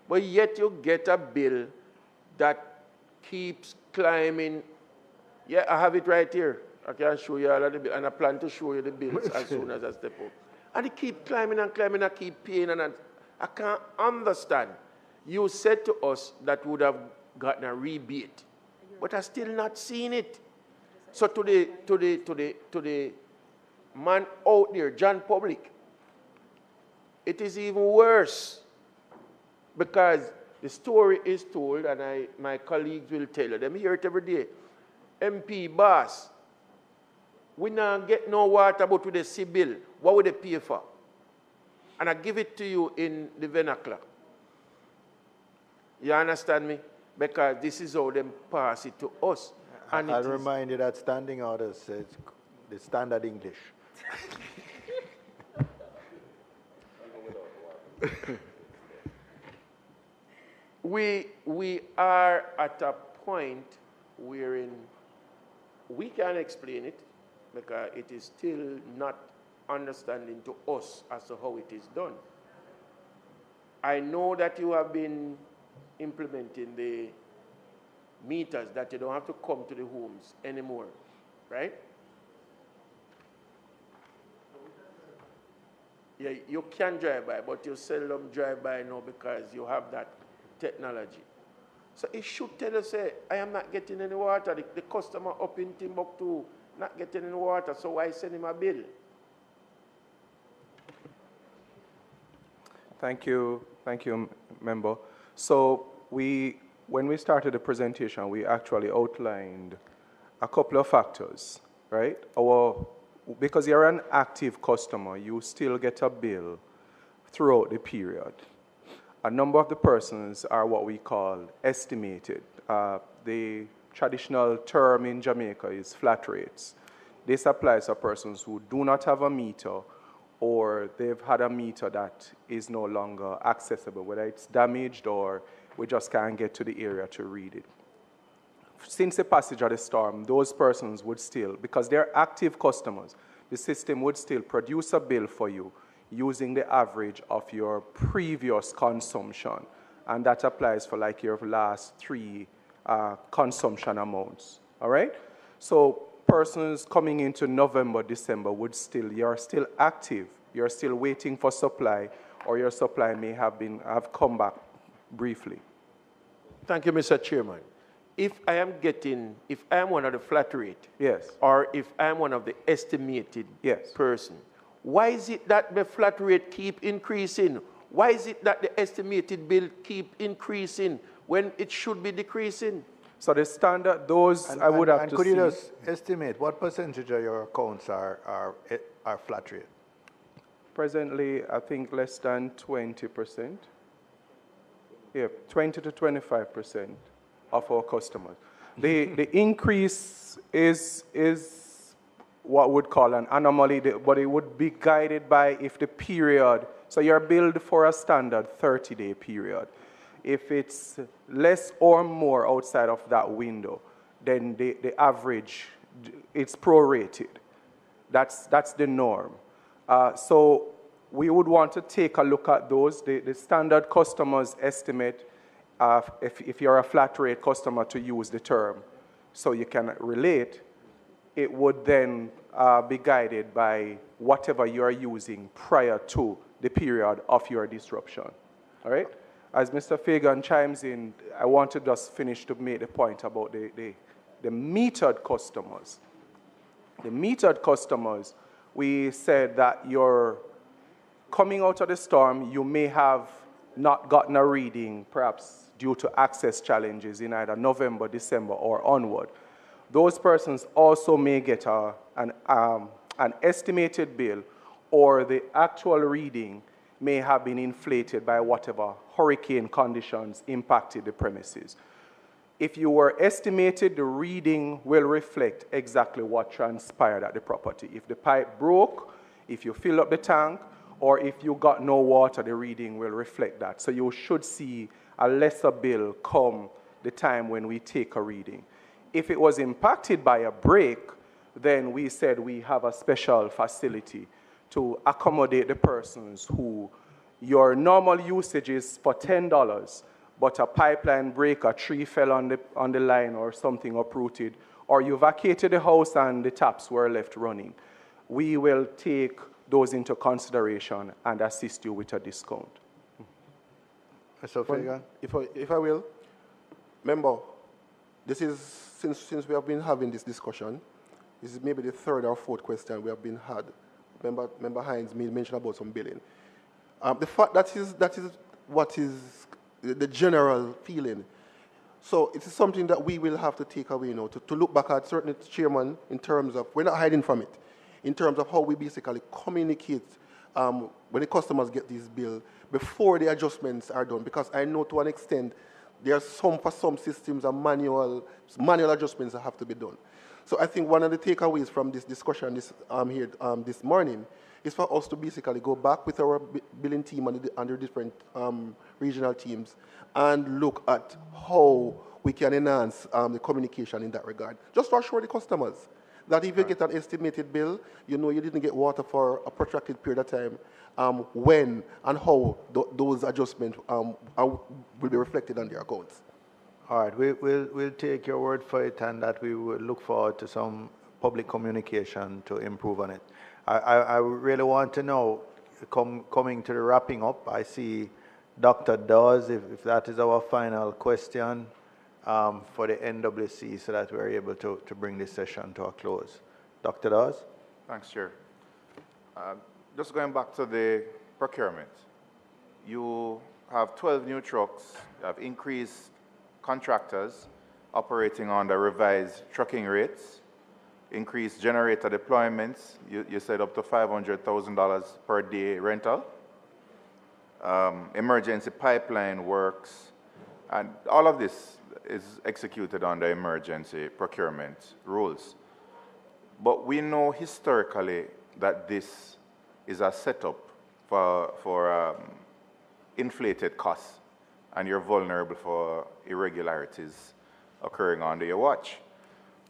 But yet you get a bill that keeps climbing. Yeah, I have it right here. I can show you all of the bill, and I plan to show you the bills as soon as I step up. And it keeps climbing and climbing, I keep paying, and I can't understand. You said to us that we would have gotten a rebate, but I still not seen it. So to the man out there, John Public, it is even worse, because the story is told, and my colleagues will tell you, them hear it every day. MP boss, we not get no water, but with the sea bill, what would they pay for? And I give it to you in the vernacular. You understand me? Because this is how them pass it to us. And I'll remind you that standing orders says the standard English. We are at a point wherein we can explain it, because it is still not understanding to us as to how it is done. I know that you have been implementing the meters that you don't have to come to the homes anymore, right? Yeah, you can drive by, but you seldom drive by now because you have that technology. So it should tell us, say, I am not getting any water. The customer up in Timbuktu not getting any water, so why send him a bill? Thank you, member. So when we started the presentation, we actually outlined a couple of factors, right? Because you're an active customer, you still get a bill throughout the period. A number of the persons are what we call estimated. The traditional term in Jamaica is flat rates. This applies to persons who do not have a meter, or they've had a meter that is no longer accessible, whether it's damaged or we just can't get to the area to read it. Since the passage of the storm, those persons would still, because they're active customers, the system would still produce a bill for you using the average of your previous consumption. And that applies for like your last 3 consumption amounts, all right? So persons coming into November, December you're still active, you're still waiting for supply, or your supply may have come back briefly. Thank you, Mr. Chairman. If I am one of the flat rate, Yes. or if I'm one of the estimated Yes. person, why is it that the flat rate keep increasing? Why is it that the estimated bill keep increasing when it should be decreasing? So the standard, those I would have to could see. you just estimate what percentage of your accounts are flat rate? Presently, I think less than 20%. Yeah, 20 to 25% of our customers. The increase is what would call an anomaly, but it would be guided by if the period, so you're billed for a standard 30-day period. If it's less or more outside of that window, then the average, it's prorated. That's the norm. So we would want to take a look at those. The standard customers estimate, if you're a flat rate customer, to use the term so you can relate, it would then be guided by whatever you are using prior to the period of your disruption. All right? As Mr. Fagan chimes in, I want to just finish to make the point about the metered customers. The metered customers, we said that you're coming out of the storm, you may have not gotten a reading, perhaps due to access challenges in either November, December, or onward. Those persons also may get an estimated bill, or the actual reading may have been inflated by whatever hurricane conditions impacted the premises. If you were estimated, the reading will reflect exactly what transpired at the property. If the pipe broke, if you fill up the tank, or if you got no water, the reading will reflect that. So you should see a lesser bill come the time when we take a reading. If it was impacted by a break, then we said we have a special facility to accommodate the persons who your normal usage is for $10, but a pipeline break, a tree fell on the line or something uprooted, or you vacated the house and the taps were left running. We will take those into consideration and assist you with a discount. Mr. Fagan? If I will, member, this is, since we have been having this discussion, this is maybe the third or fourth question we have been had. Member Hines mentioned about some billing. The fact that is what is the general feeling. So it is something that we will have to take away, to look back at, certainly, Chairman, in terms of, we're not hiding from it, in terms of how we basically communicate when the customers get this bill before the adjustments are done. Because I know to an extent, for some systems, manual adjustments that have to be done. So I think one of the takeaways from this discussion this morning is for us to basically go back with our billing team and the different regional teams and look at how we can enhance the communication in that regard. Just to assure the customers that if you get an estimated bill, you know you didn't get water for a protracted period of time, when and how those adjustments will be reflected on their accounts. All right, we'll take your word for it, and that we will look forward to some public communication to improve on it. I really want to know, coming to the wrapping up, I see Dr. Dawes, if that is our final question for the NWC, so that we're able to bring this session to a close. Dr. Dawes? Thanks, Chair. Just going back to the procurement, you have 12 new trucks, you have increased contractors operating on the revised trucking rates, increased generator deployments, you said up to $500,000 per day rental, emergency pipeline works, and all of this is executed under emergency procurement rules. But we know historically that this is a setup for inflated costs, and you're vulnerable for irregularities occurring under your watch.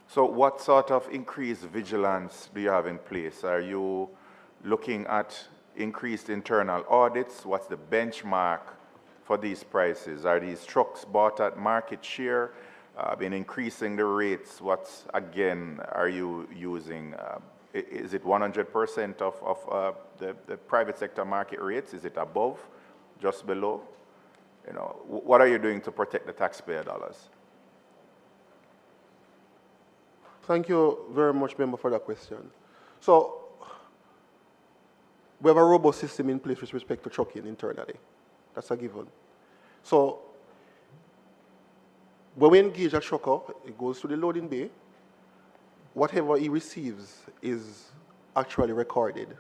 So what sort of increased vigilance do you have in place? Are you looking at increased internal audits? What's the benchmark for these prices? Are these trucks bought at market share? been increasing the rates. What, again, are you using? Is it 100% of the private sector market rates? Is it above, just below? You know, what are you doing to protect the taxpayer dollars? Thank you very much, member, for that question. So, we have a robust system in place with respect to trucking internally. That's a given. So, when we engage a trucker, it goes to the loading bay. Whatever he receives is actually recorded.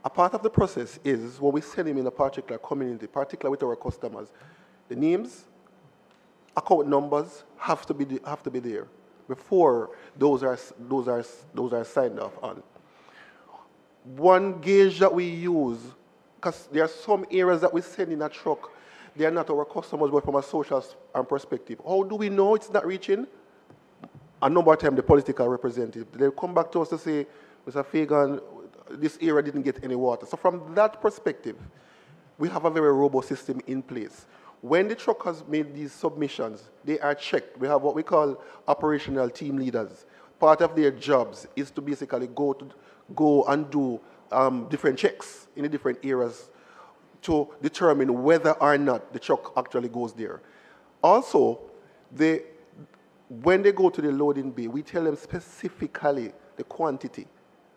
A part of the process is when we send him in a particular community, particularly with our customers, the names, account numbers have to be there before those are signed off on. One gauge that we use, because there are some areas that we send in a truck, they are not our customers, but from a social perspective. How do we know it's not reaching? A number of times the political representative, they come back to us to say, Mr. Fagan, this area didn't get any water. So from that perspective, we have a very robust system in place. When the truckers made these submissions, they are checked. We have what we call operational team leaders. Part of their jobs is to basically go and do different checks in the different areas to determine whether or not the truck actually goes there. Also, when they go to the loading bay, we tell them specifically the quantity.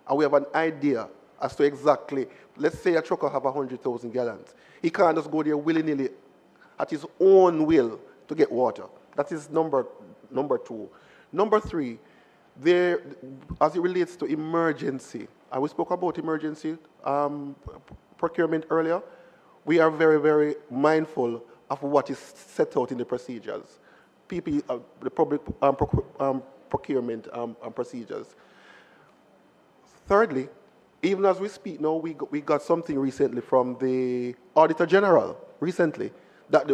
And we have an idea as to exactly, let's say a trucker have 100,000 gallons. He can't just go there willy-nilly at his own will to get water. That is number two. Number three, as it relates to emergency, and we spoke about emergency procurement earlier, we are very, very mindful of what is set out in the procedures, the public procurement procedures. Thirdly, even as we speak now, we got something recently from the Auditor General, that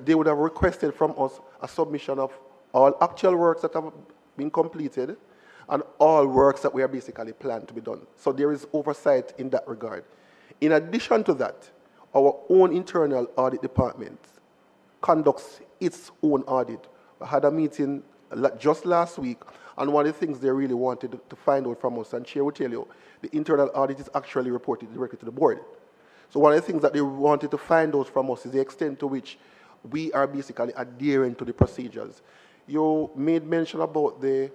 they would have requested from us a submission of all actual works that have been completed and all works that we are basically planned to be done. So there is oversight in that regard. In addition to that, our own internal audit department conducts its own audit. I had a meeting just last week, and one of the things they really wanted to find out from us, and Chair will tell you, the internal audit is actually reported directly to the board. So one of the things that they wanted to find out from us is the extent to which we are basically adhering to the procedures. You made mention about the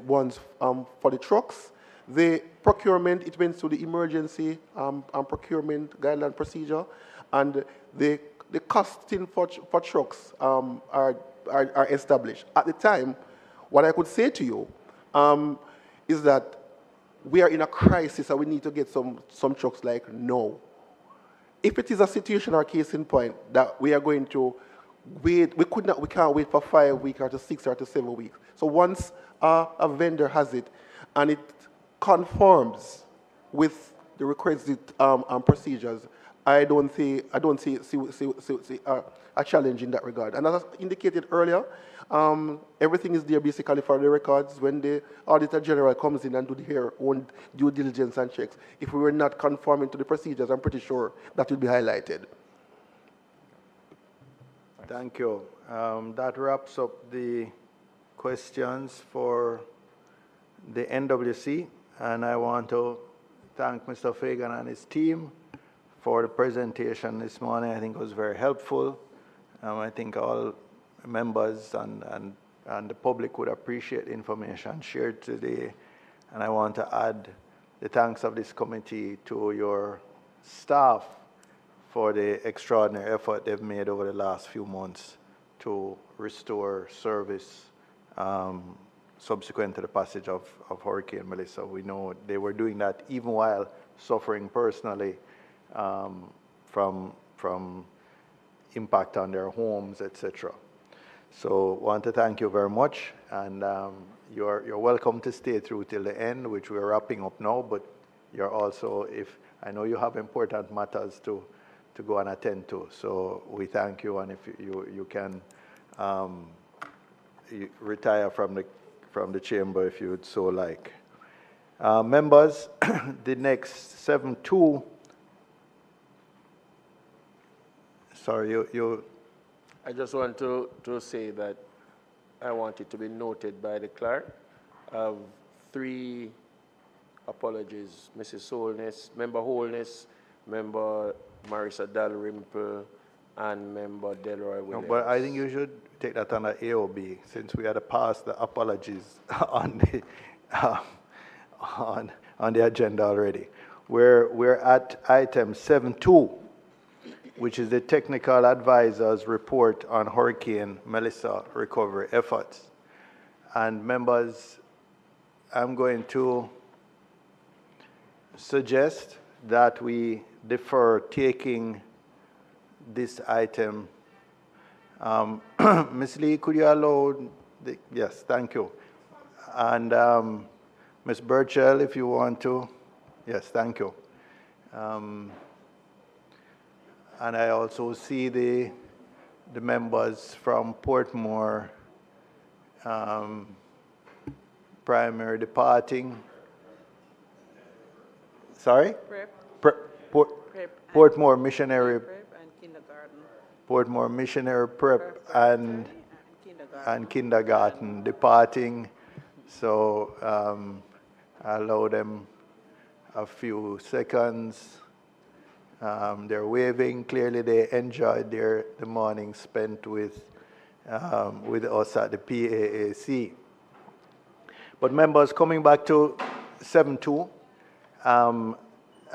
ones for the trucks. The procurement, it went through the emergency procurement guideline procedure, and the costing for trucks are established. At the time, what I could say to you is that we are in a crisis and we need to get some trucks like now. If it is a situation or case in point that we are going to wait, we can't wait for 5 weeks or to 6 or to 7 weeks. So once a vendor has it and it conforms with the requisite procedures, I don't see a challenge in that regard. And as I indicated earlier, everything is there basically for the records. When the Auditor General comes in and do their own due diligence and checks, if we were not conforming to the procedures, I'm pretty sure that will be highlighted. Thank you. That wraps up the questions for the NWC, and I want to thank Mr. Fagan and his team for the presentation this morning. I think it was very helpful. I think all members and the public would appreciate the information shared today. And I want to add the thanks of this committee to your staff for the extraordinary effort they've made over the last few months to restore service subsequent to the passage of Hurricane Melissa. We know they were doing that even while suffering personally from impact on their homes, etc. So I want to thank you very much, and you're welcome to stay through till the end, which we're wrapping up now, but you're also, if I know you have important matters to go and attend to, so we thank you, and if you can you retire from the chamber if you would so like. Members, the next 7-2, sorry, you. I just want to say that I want it to be noted by the clerk. I have 3 apologies. Mrs. Holness, Member Holness, Member Marissa Dalrymple, and Member Delroy Williams. No, but I think you should take that under AOB, since we had to pass the apologies on the agenda already. We're at item 7.2, which is the technical advisor's report on Hurricane Melissa recovery efforts. And members, I'm going to suggest that we defer taking this item. Ms. Lee, could you allow yes, thank you. And Ms. Burchell, if you want to. Yes, thank you. And I also see the members from Portmore primary departing. Sorry? Portmore Missionary Prep and kindergarten. Portmore Missionary Prep and kindergarten departing. So allow them a few seconds. They're waving. Clearly, they enjoyed the morning spent with us at the PAAC. But members, coming back to 7.2,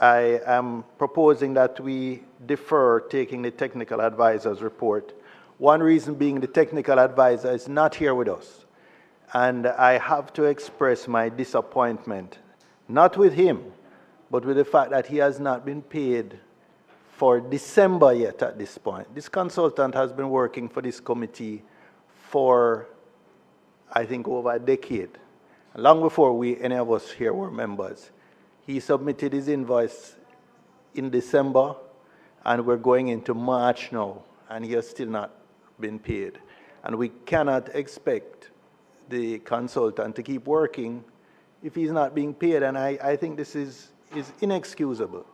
I am proposing that we defer taking the technical advisor's report. One reason being the technical advisor is not here with us. And I have to express my disappointment, not with him, but with the fact that he has not been paid for December yet at this point. This consultant has been working for this committee for, I think, over a decade, long before any of us here were members. He submitted his invoice in December, and we're going into March now, and he has still not been paid. And we cannot expect the consultant to keep working if he's not being paid, and I think this is inexcusable.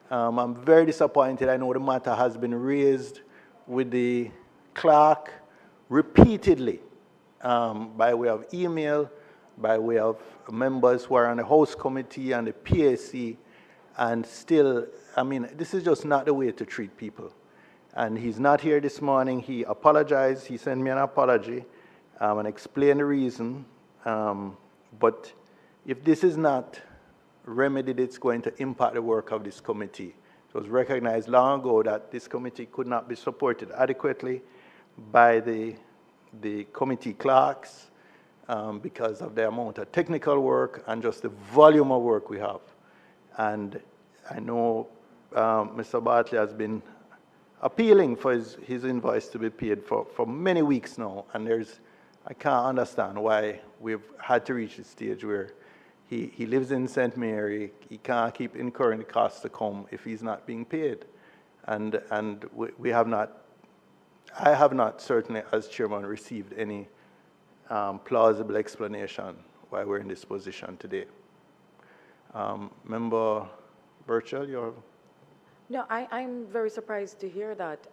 I'm very disappointed. I know the matter has been raised with the clerk repeatedly by way of email, by way of members who are on the House Committee and the PAC, and still, I mean, this is just not the way to treat people. And he's not here this morning. He apologized. He sent me an apology and explained the reason. But if this is not remedied, it's going to impact the work of this committee. It was recognized long ago that this committee could not be supported adequately by the committee clerks because of the amount of technical work and just the volume of work we have. And I know Mr. Bartley has been appealing for his invoice to be paid for many weeks now, and I can't understand why we've had to reach a stage where he lives in St. Mary, he can't keep incurring the costs to come if he's not being paid. And we have not, I have not certainly as chairman received any plausible explanation why we're in this position today. Member Burchell, you're... No, I'm very surprised to hear that,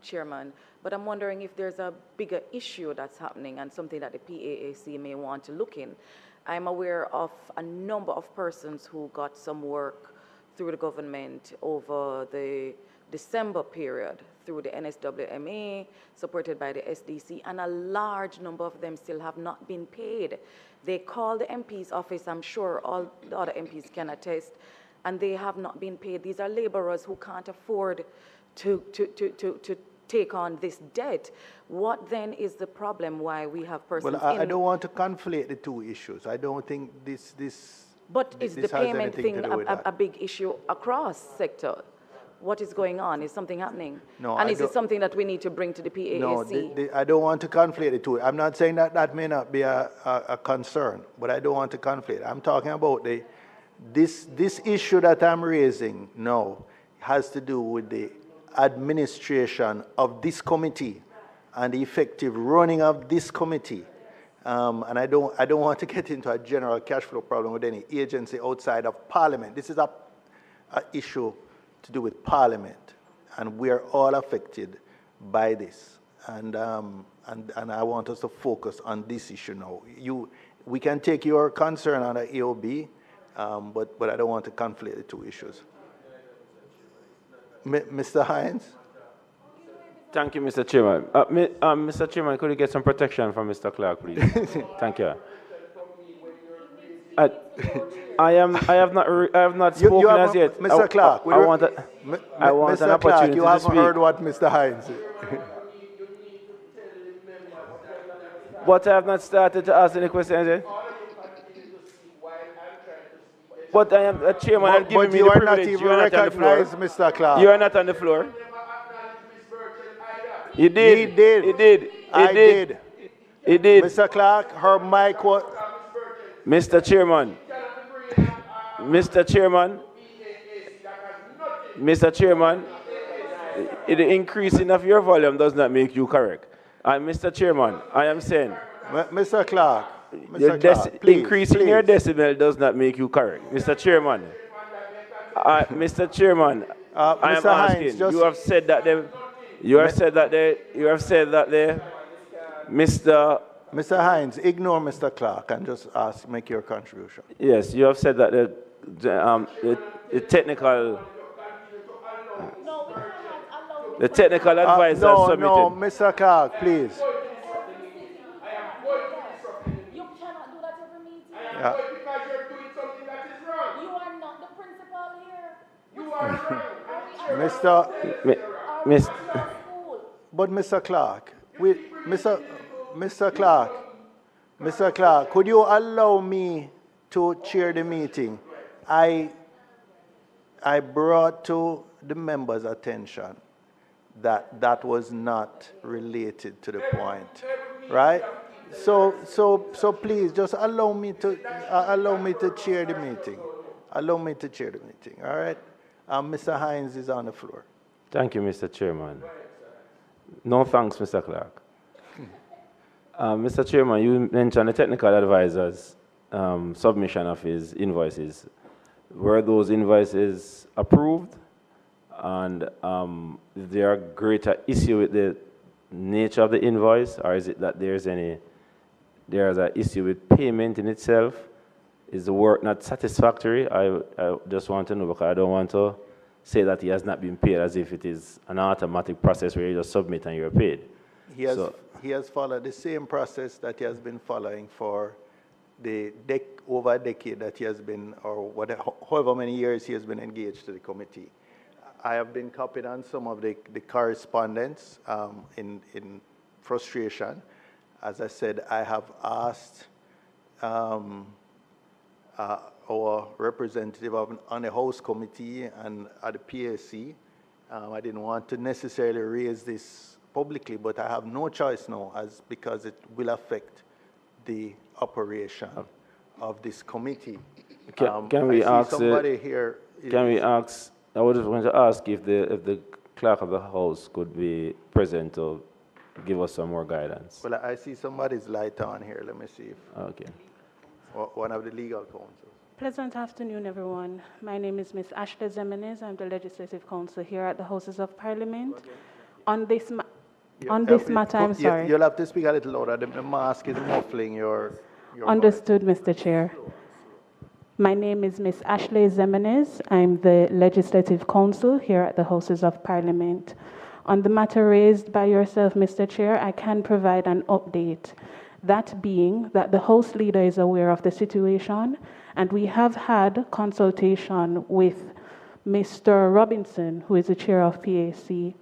Chairman, but I'm wondering if there's a bigger issue that's happening and something that the PAAC may want to look in. I'm aware of a number of persons who got some work through the government over the December period through the NSWMA, supported by the SDC, and a large number of them still have not been paid. They call the MP's office, I'm sure all the other MPs can attest, and they have not been paid. These are laborers who can't afford to take on this debt. What then is the problem why we have persons Well, I don't want to conflate the two issues. I don't think this But is the payment thing a big issue across sector? What is going on? Is something happening? No, and is it something that we need to bring to the PAAC? No, I don't want to conflate the two. I'm not saying that that may not be a concern, but I don't want to conflate. I'm talking about this issue that I'm raising now has to do with the administration of this committee and the effective running of this committee. And I don't want to get into a general cash flow problem with any agency outside of Parliament. This is a issue to do with Parliament, and we are all affected by this. And and I want us to focus on this issue now. We can take your concern on the AOB, but I don't want to conflate the two issues. Mr. Hines? Thank you, Mr. Chairman. Mr. Chairman, could you get some protection from Mr. Clark, please? Thank you. I have not spoken as yet. Mr. Clark, I want an opportunity Clark, you haven't to speak. heard what Mr. Hines said. But I have not started to ask any questions yet. But I am a chairman and giving me the privilege. Not even recognized, Mr. Clark. You are not on the floor. He did. He did. He did. I did. He did. Mr. Clark, her mic was... Mr. Chairman. Mr. Chairman. Mr. Chairman. The increasing of your volume does not make you correct. And Mr. Chairman, I am saying... Mr. Clark. Mr. Clark, please, increasing your decibel does not make you correct. Mr. Chairman. Mr. Chairman, I am asking. You have said that Mr. Hines, ignore Mr. Clark and just make your contribution. Yes, you have said that the technical advisor submitted. No, Mr. Clark, please. You cannot do that every meeting. Yeah. Because you're doing something that is wrong. You are not the principal here. You are wrong. But Mr. Clark, Mr. Clark, could you allow me to chair the meeting? I brought to the members' attention that was not related to the point, right? So please just allow me to chair the meeting. Allow me to chair the meeting. All right. Mr. Hines is on the floor. Thank you, Mr. Chairman. No thanks, Mr. Clark. Mr. Chairman, you mentioned the technical advisor's submission of his invoices. Were those invoices approved? And is there a greater issue with the nature of the invoice, or is it that there's an issue with payment in itself? Is the work not satisfactory? I just want to know, because I don't want to say that he has not been paid as if it is an automatic process where you just submit and you're paid. He has followed the same process that he has been following for over a decade that he has been, or however many years he has been engaged to the committee. I have been copied on some of the correspondence in frustration. As I said, I have asked our representative on the House Committee and at the PAC. I didn't want to necessarily raise this publicly, but I have no choice now because it will affect the operation of this committee. Can we ask somebody here? I was just going to ask if the clerk of the House could be present to give us some more guidance. Well, I see somebody's light on here. Let me see if okay. One of the legal counsels. Pleasant afternoon, everyone. My name is Ms. Ashley Zemenes. I'm the Legislative Counsel here at the Houses of Parliament. On this matter, I'm sorry. You'll have to speak a little louder. The mask is muffling your Understood, voice. Mr. Chair. My name is Ms. Ashley Zemenes. I'm the Legislative Counsel here at the Houses of Parliament. On the matter raised by yourself, Mr. Chair, I can provide an update. That being that the House Leader is aware of the situation, and we have had consultation with Mr. Robinson, who is the chair of PAC.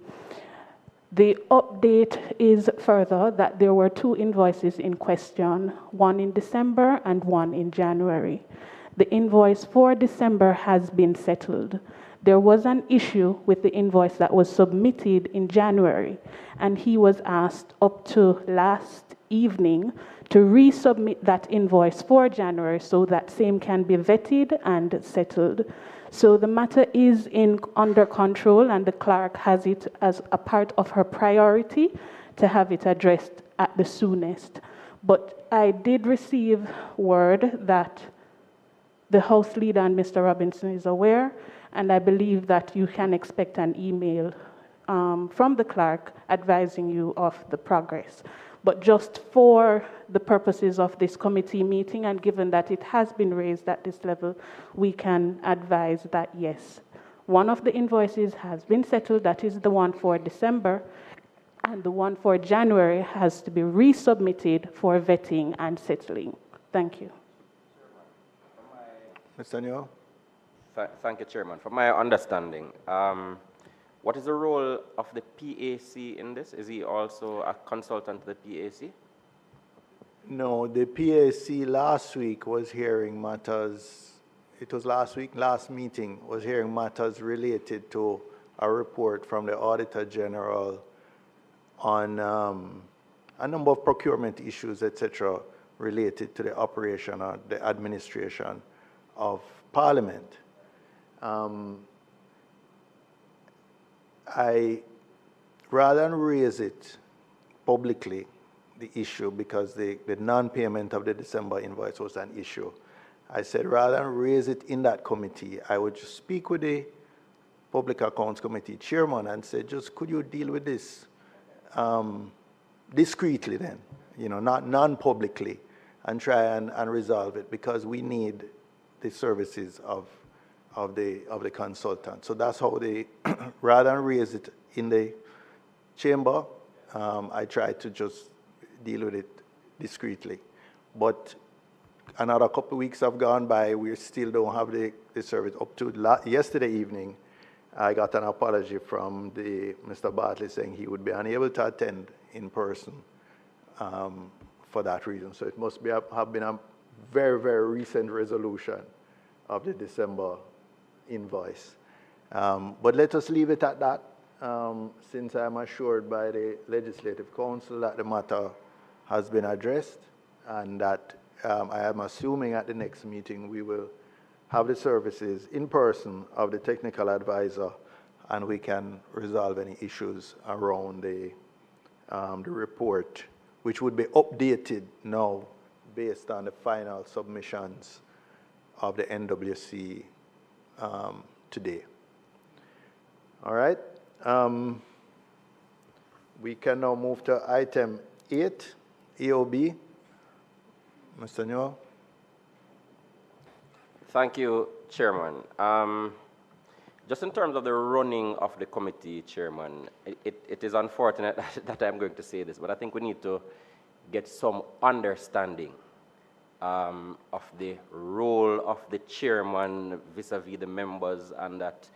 The update is further that there were 2 invoices in question, one in December and one in January. The invoice for December has been settled. There was an issue with the invoice that was submitted in January, and he was asked up to last evening to resubmit that invoice for January so that same can be vetted and settled. So the matter is under control, and the clerk has it as a part of her priority to have it addressed at the soonest. But I did receive word that the House Leader and Mr. Robinson is aware, and I believe that you can expect an email from the clerk advising you of the progress. But just for the purposes of this committee meeting, and given that it has been raised at this level, we can advise that yes, one of the invoices has been settled, that is the one for December, and the one for January has to be resubmitted for vetting and settling. Thank you. Mr. Newell? Thank you, Chairman. From my understanding, what is the role of the PAC in this? Is he also a consultant to the PAC? No, the PAC last week was hearing matters, it was last week, last meeting, was hearing matters related to a report from the Auditor General on a number of procurement issues, etc., related to the operation or the administration of Parliament. Rather than raise it publicly, the issue, because the non-payment of the December invoice was an issue, I said rather than raise it in that committee, I would just speak with the Public Accounts Committee chairman and say, just could you deal with this discreetly then, you know, not non-publicly, and try and resolve it, because we need the services of the consultant. So that's how they, rather than raise it in the chamber, I try to just deal with it discreetly. But another couple of weeks have gone by, we still don't have the service. Up to yesterday evening, I got an apology from Mr. Bartley saying he would be unable to attend in person for that reason. So it must have been a very, very recent resolution of the December invoice. But let us leave it at that, since I'm assured by the Legislative Council that the matter has been addressed, and that I am assuming at the next meeting we will have the services in person of the technical advisor, and we can resolve any issues around the report, which would be updated now based on the final submissions of the NWC today. All right. We can now move to item 8, EOB. Mr. Newell. Thank you, Chairman. Just in terms of the running of the committee, Chairman, it is unfortunate that I'm going to say this, but I think we need to get some understanding of the role of the chairman vis-a-vis the members, and that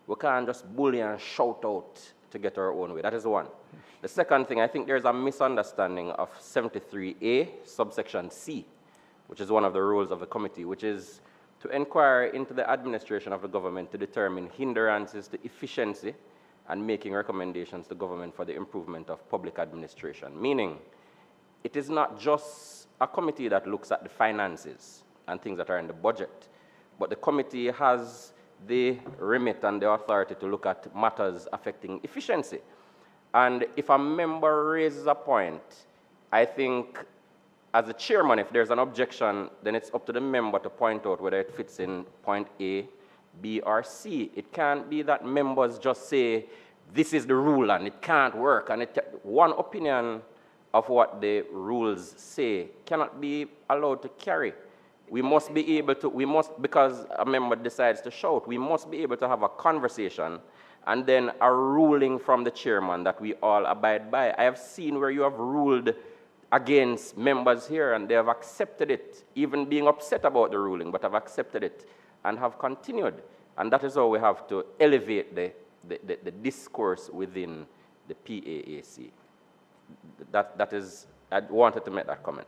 we can't just bully and shout out to get our own way. That is one. The second thing, I think there's a misunderstanding of 73A, subsection C, which is one of the rules of the committee, which is to inquire into the administration of the government to determine hindrances to efficiency and making recommendations to government for the improvement of public administration. Meaning, it is not just a committee that looks at the finances and things that are in the budget, but the committee has the remit and the authority to look at matters affecting efficiency. And if a member raises a point, I think as a chairman, if there's an objection, then it's up to the member to point out whether it fits in point A, B, or C. It can't be that members just say, this is the rule and it can't work. And one opinion of what the rules say cannot be allowed to carry. We must be able to, because a member decides to shout, we must be able to have a conversation and then a ruling from the chairman that we all abide by. I have seen where you have ruled against members here and they have accepted it, even being upset about the ruling, but have accepted it and have continued. And that is how we have to elevate the discourse within the PAAC. That is, I wanted to make that comment.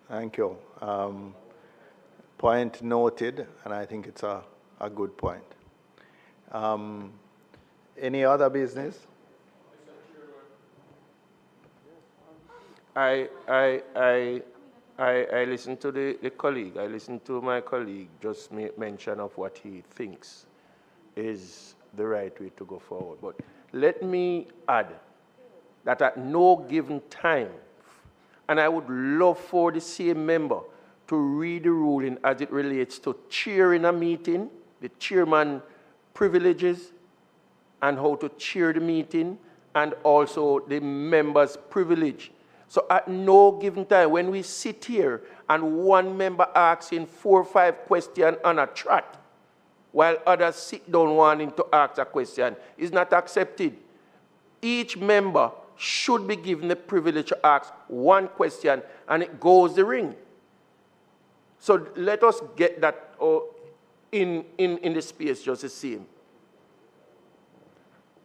Thank you. Point noted, and I think it's a good point. Any other business? I listened to the colleague. I listened to my colleague just make mention of what he thinks is the right way to go forward. But let me add that at no given time, and I would love for the same member to read the ruling as it relates to chairing a meeting, the chairman privileges, and how to chair the meeting, and also the members' privilege. So at no given time, when we sit here and one member asking 4 or 5 questions on a trot, while others sit down wanting to ask a question, is not accepted. Each member should be given the privilege to ask one question, and it goes the ring. So let us get that in the space just the same.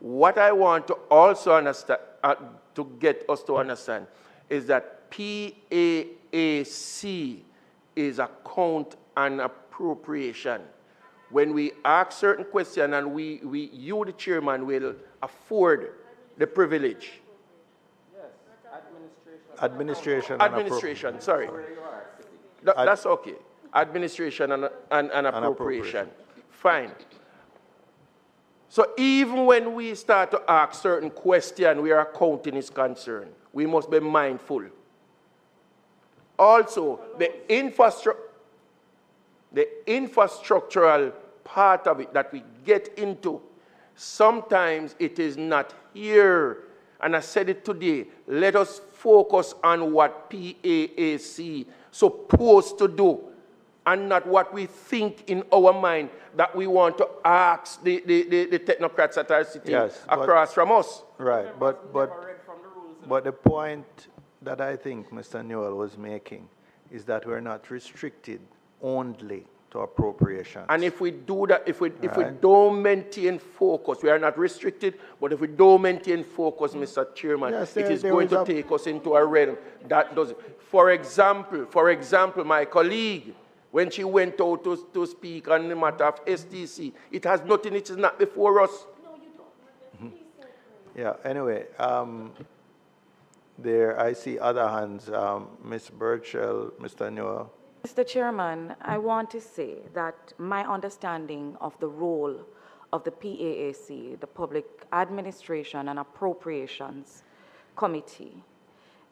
What I want to also understand, to get us to understand, is that PAAC is account and appropriation. When we ask certain questions and you, the chairman, will afford the privilege. Yes, Administration, sorry. That's okay. Administration and appropriation. Fine. So even when we start to ask certain questions where accounting is concerned, we must be mindful. Also, the infrastructural part of it that we get into, sometimes it is not here. And I said it today, let us focus on what PAAC supposed to do, and not what we think in our mind that we want to ask the technocrats that are sitting across from us. Right, but the point that I think Mr. Newell was making is that we're not restricted only to appropriations. And if we do that, if we don't maintain focus, we are not restricted, but if we don't maintain focus, Mr. Chairman, it is going to take us into a realm that doesn't. For example, my colleague, when she went out to speak on the matter of STC, it has nothing, it is not before us. No, you don't. Yeah, anyway, there I see other hands, Ms. Birchall, Mr. Newell. Mr. Chairman, I want to say that my understanding of the role of the PAAC, the Public Administration and Appropriations Committee,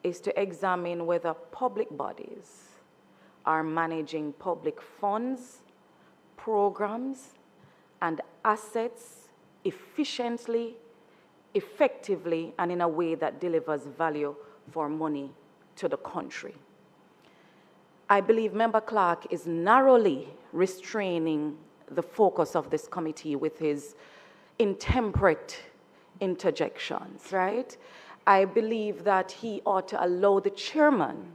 is to examine whether public bodies are managing public funds, programs, and assets efficiently, effectively, and in a way that delivers value for money to the country. I believe Member Clark is narrowly restraining the focus of this committee with his intemperate interjections, right? I believe that he ought to allow the chairman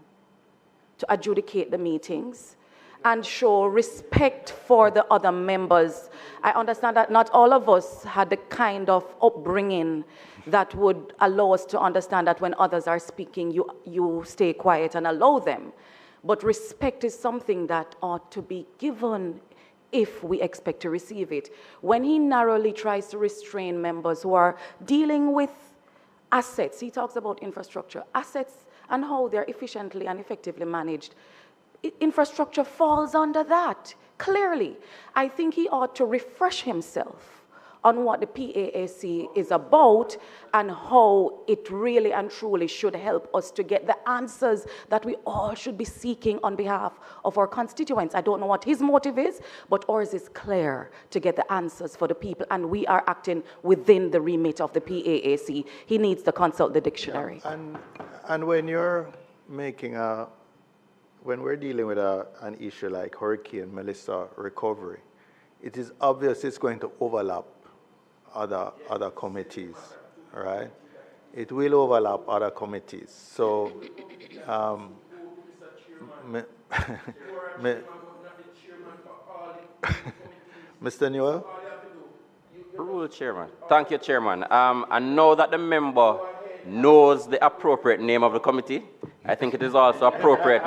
to adjudicate the meetings and show respect for the other members. I understand that not all of us had the kind of upbringing that would allow us to understand that when others are speaking, you stay quiet and allow them. But respect is something that ought to be given if we expect to receive it. When he narrowly tries to restrain members who are dealing with assets, he talks about infrastructure, assets and how they're efficiently and effectively managed. Infrastructure falls under that, clearly. I think he ought to refresh himself on what the PAAC is about and how it really and truly should help us to get the answers that we all should be seeking on behalf of our constituents. I don't know what his motive is, but ours is clear to get the answers for the people, and we are acting within the remit of the PAAC. He needs to consult the dictionary. Yeah, and when you're making when we're dealing with an issue like Hurricane Melissa recovery, it is obvious it's going to overlap other committees, right? It will overlap other committees. So, Mr. Newell? Rule, Chairman. Thank you, Chairman. I know that the member knows the appropriate name of the committee. I think it is also appropriate.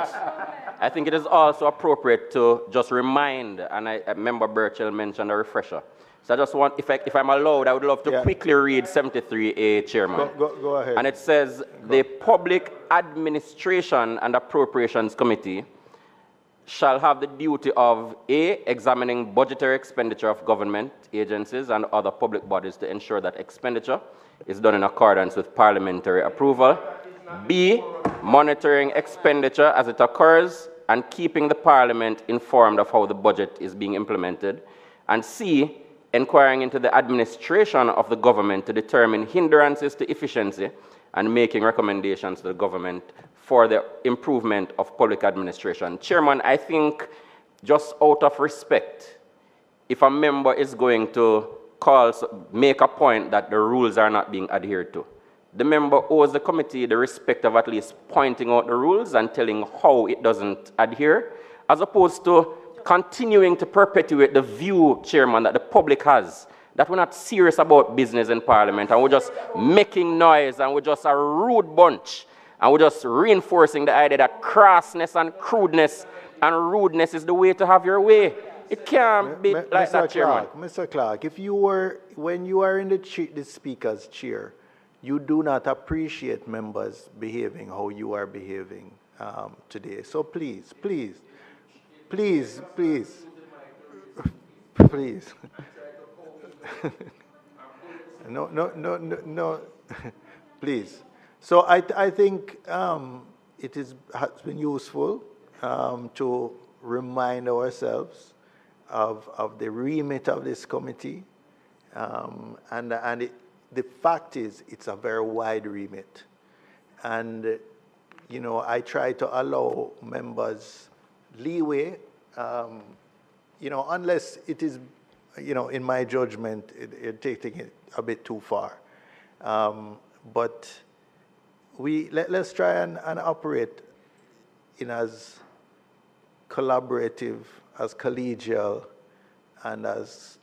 I think it is also appropriate to just remind, and Member Birchall mentioned a refresher. So I just want, if I'm allowed, I would love to quickly read 73A, Chairman. Go ahead. And it says, the Public Administration and Appropriations Committee shall have the duty of A, examining budgetary expenditure of government agencies and other public bodies to ensure that expenditure is done in accordance with parliamentary approval. B, monitoring expenditure as it occurs and keeping the parliament informed of how the budget is being implemented. And C, inquiring into the administration of the government to determine hindrances to efficiency and making recommendations to the government for the improvement of public administration. Chairman, I think just out of respect, if a member is going to make a point that the rules are not being adhered to, the member owes the committee the respect of at least pointing out the rules and telling how it doesn't adhere, as opposed to continuing to perpetuate the view, Chairman, that the public has, that we're not serious about business in Parliament and we're just making noise and we're just a rude bunch and we're just reinforcing the idea that crassness and crudeness and rudeness is the way to have your way. It can't be like Mr. that, Chairman. Mr. Clark, when you are in the Speaker's chair, you do not appreciate members behaving how you are behaving today. So please, please, please, please, please. No, please. So I think it has been useful to remind ourselves of the remit of this committee, the fact is it's a very wide remit, and I try to allow members leeway, unless it is, in my judgment, it taking it a bit too far. But let's try and operate in as collaborative, as collegial, and as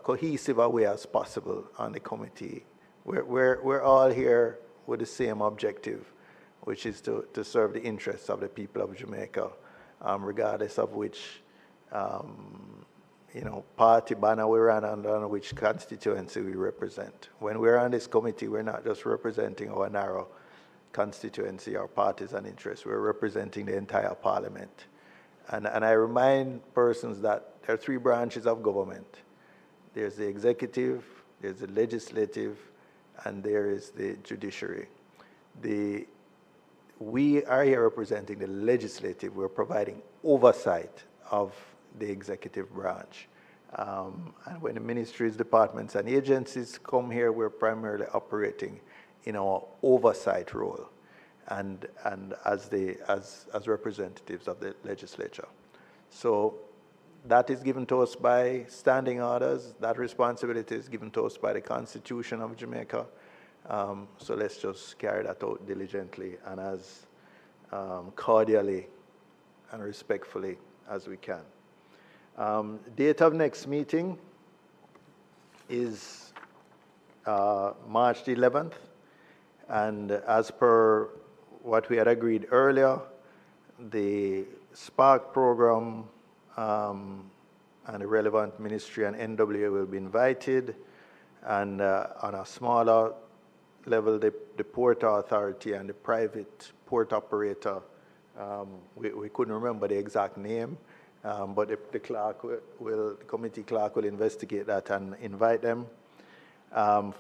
cohesive a way as possible on the committee. We're all here with the same objective, which is to serve the interests of the people of Jamaica, regardless of which party banner we're on and which constituency we represent. When we're on this committee, we're not just representing our narrow constituency or parties and interests. We're representing the entire Parliament. And I remind persons that there are three branches of government. There's the executive, there's the legislative, and there is the judiciary. We are here representing the legislative. We're providing oversight of the executive branch. And when the ministries, departments, and agencies come here, we're primarily operating in our oversight role and as representatives of the legislature. So that is given to us by standing orders. That responsibility is given to us by the Constitution of Jamaica. So let's just carry that out diligently and as cordially and respectfully as we can. Date of next meeting is March the 11th, and as per what we had agreed earlier, the SPARK program and the relevant ministry and NWA will be invited, and on a smaller level, the Port Authority and the private port operator, we couldn't remember the exact name, but the committee clerk will investigate that and invite them.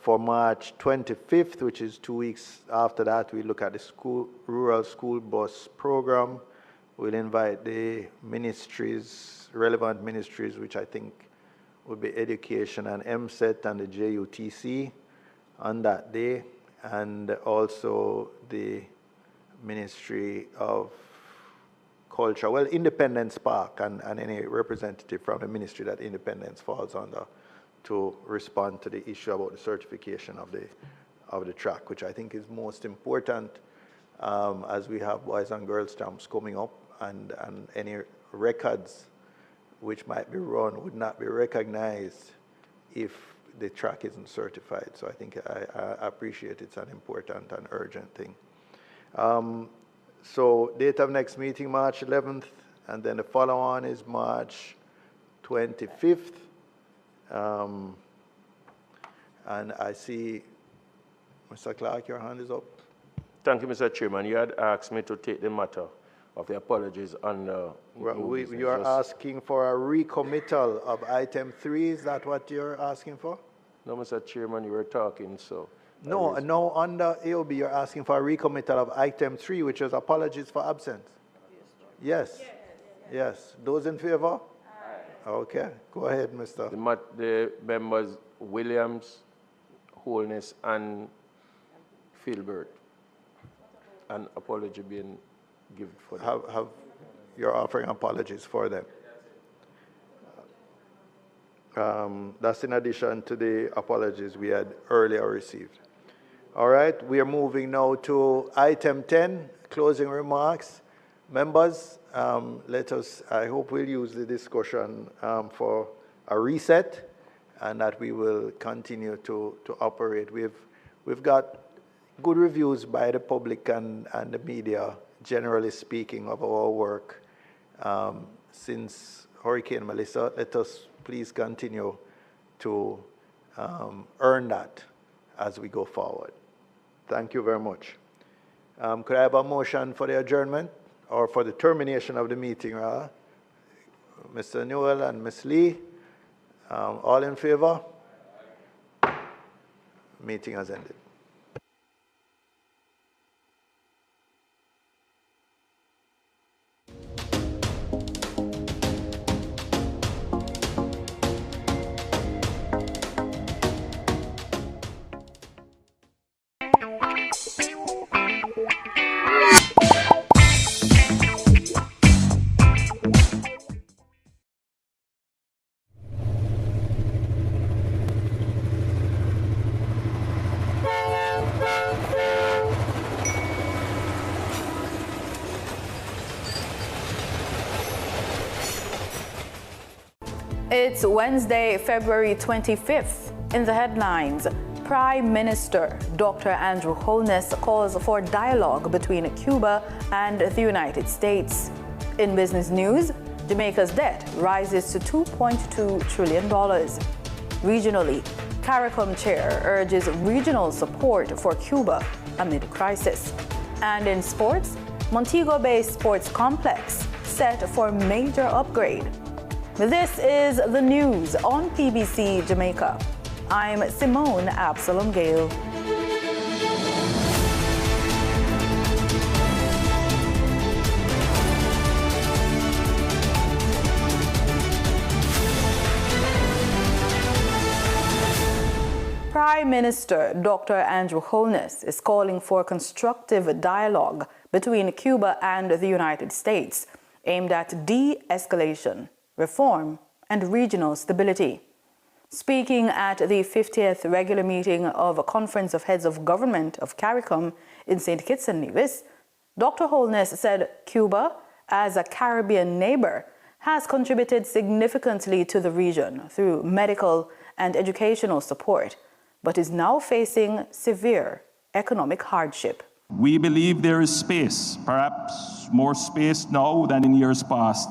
For March 25th, which is 2 weeks after that, we look at the rural school bus program. We'll invite the ministries, relevant ministries, which I think would be Education and MSET and the JUTC on that day, and also the Ministry of Culture, well, Independence Park, and any representative from the ministry that Independence falls under, to respond to the issue about the certification of the track, which I think is most important, as we have boys and girls camps coming up, and any records which might be run would not be recognized if the track isn't certified. So I think I appreciate it's an important and urgent thing. So date of next meeting, March 11th, and then the follow-on is March 25th. And I see, Mr. Clark, your hand is up. Thank you, Mr. Chairman. You had asked me to take the matter of the apologies on well, you are asking for a recommittal of item 3. Is that what you're asking for? No, Mr. Chairman, you were talking, so. No, under AOB, you're asking for a recommittal of item 3, which is apologies for absence. Yes. Those in favor? Okay, go ahead, Mr. The members Williams, Holness, and Filbert. An apology being given for them. You're offering apologies for them. That's in addition to the apologies we had earlier received. All right, we are moving now to item 10, closing remarks. Members, I hope we'll use the discussion for a reset and that we will continue to operate. We've got good reviews by the public and the media, generally speaking, of our work since Hurricane Melissa. Let us please continue to earn that as we go forward. Thank you very much. Could I have a motion for the adjournment or for the termination of the meeting, rather? Mr. Newell and Ms. Lee, all in favor? Meeting has ended. It's Wednesday, February 25th. In the headlines, Prime Minister Dr. Andrew Holness calls for dialogue between Cuba and the United States. In business news, Jamaica's debt rises to $2.2 trillion. Regionally, CARICOM chair urges regional support for Cuba amid crisis. And in sports, Montego Bay Sports Complex set for major upgrade. This is the news on PBC Jamaica. I'm Simone Absalom Gale. Prime Minister Dr. Andrew Holness is calling for constructive dialogue between Cuba and the United States aimed at de-escalation, reform, and regional stability. Speaking at the 50th regular meeting of a Conference of Heads of Government of CARICOM in St. Kitts and Nevis, Dr. Holness said Cuba, as a Caribbean neighbor, has contributed significantly to the region through medical and educational support, but is now facing severe economic hardship. We believe there is space, perhaps more space now than in years past,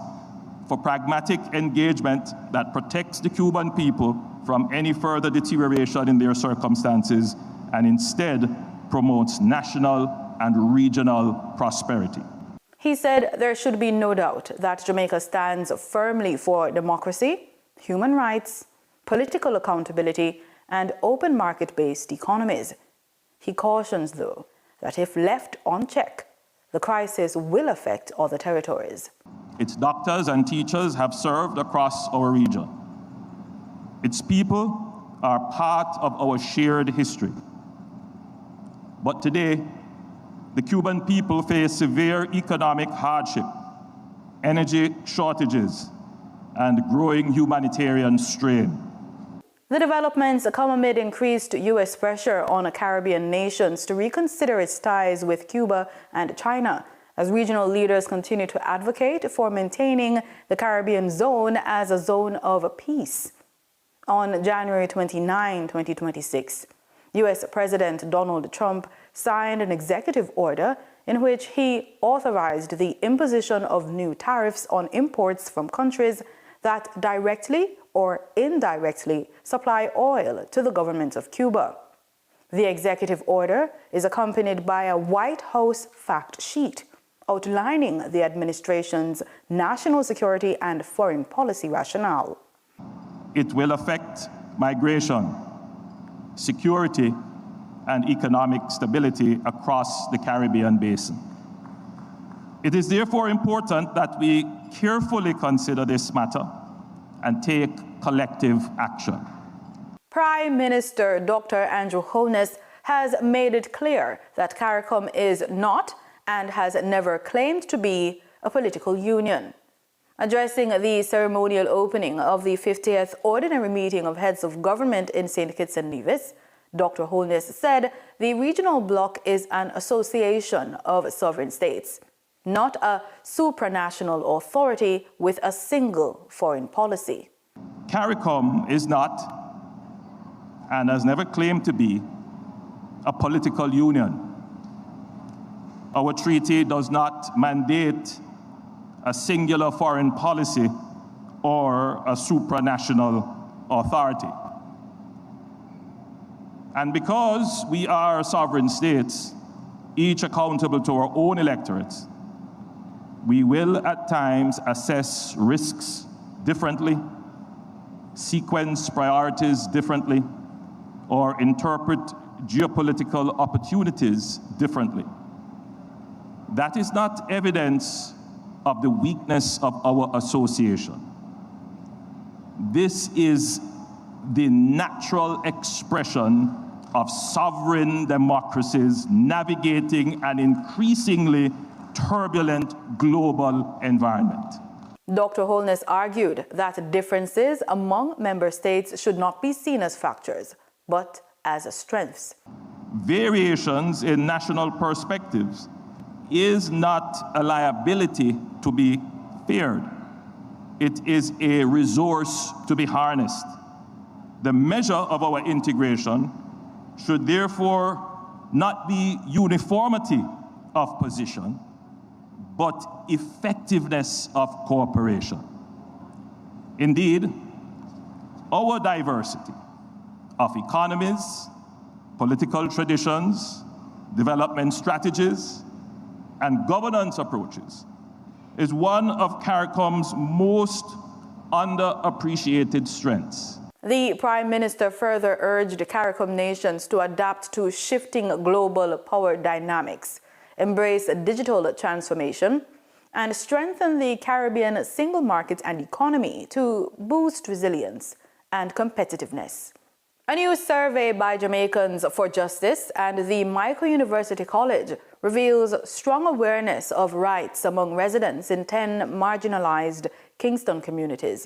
for pragmatic engagement that protects the Cuban people from any further deterioration in their circumstances and instead promotes national and regional prosperity. He said there should be no doubt that Jamaica stands firmly for democracy, human rights, political accountability, and open market-based economies. He cautions, though, that if left unchecked, the crisis will affect other territories. Its doctors and teachers have served across our region. Its people are part of our shared history. But today, the Cuban people face severe economic hardship, energy shortages, and growing humanitarian strain. The developments come amid increased U.S. pressure on Caribbean nations to reconsider its ties with Cuba and China, as regional leaders continue to advocate for maintaining the Caribbean zone as a zone of peace. On January 29, 2026, U.S. President Donald Trump signed an executive order in which he authorized the imposition of new tariffs on imports from countries that directly or indirectly supply oil to the government of Cuba. The executive order is accompanied by a White House fact sheet outlining the administration's national security and foreign policy rationale. It will affect migration, security, and economic stability across the Caribbean basin. It is therefore important that we carefully consider this matter and take collective action. Prime Minister Dr. Andrew Holness has made it clear that CARICOM is not and has never claimed to be a political union. Addressing the ceremonial opening of the 50th Ordinary Meeting of Heads of Government in St. Kitts and Nevis, Dr. Holness said the regional bloc is an association of sovereign states, not a supranational authority with a single foreign policy. CARICOM is not and has never claimed to be a political union. Our treaty does not mandate a singular foreign policy or a supranational authority. And because we are sovereign states, each accountable to our own electorates, we will at times assess risks differently, sequence priorities differently, or interpret geopolitical opportunities differently. That is not evidence of the weakness of our association. This is the natural expression of sovereign democracies navigating an increasingly turbulent global environment. Dr. Holness argued that differences among member states should not be seen as factors, but as strengths. Variations in national perspectives is not a liability to be feared. It is a resource to be harnessed. The measure of our integration should therefore not be uniformity of position, but effectiveness of cooperation. Indeed, our diversity of economies, political traditions, development strategies, and governance approaches is one of CARICOM's most underappreciated strengths. The Prime Minister further urged CARICOM nations to adapt to shifting global power dynamics, embrace digital transformation, and strengthen the Caribbean single market and economy to boost resilience and competitiveness. A new survey by Jamaicans for Justice and the Michael University College reveals strong awareness of rights among residents in 10 marginalized Kingston communities,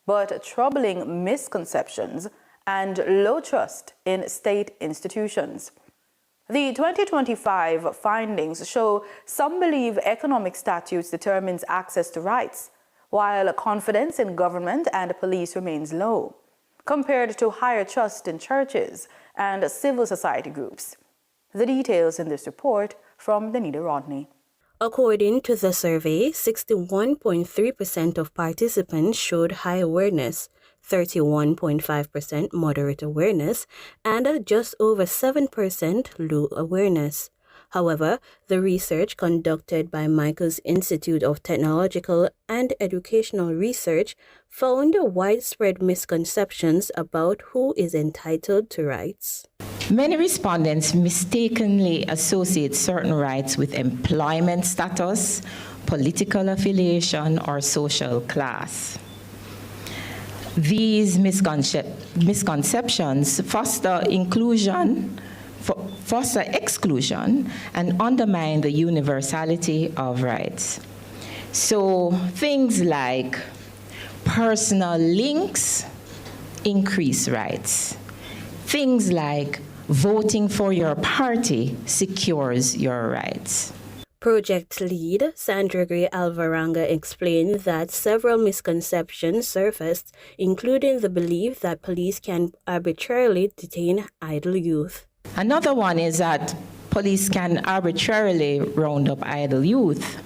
but troubling misconceptions and low trust in state institutions. The 2025 findings show some believe economic statutes determines access to rights, while confidence in government and police remains low, compared to higher trust in churches and civil society groups. The details in this report from Danita Rodney. According to the survey, 61.3% of participants showed high awareness, 31.5% moderate awareness, and just over 7% low awareness. However, the research conducted by Michael's Institute of Technological and Educational Research found widespread misconceptions about who is entitled to rights. Many respondents mistakenly associate certain rights with employment status, political affiliation, or social class. These misconceptions foster exclusion, and undermine the universality of rights. So things like personal links increase rights. Things like voting for your party secures your rights. Project lead Sandra Gray Alvaranga explained that several misconceptions surfaced, including the belief that police can arbitrarily detain idle youth. Another one is that police can arbitrarily round up idle youth.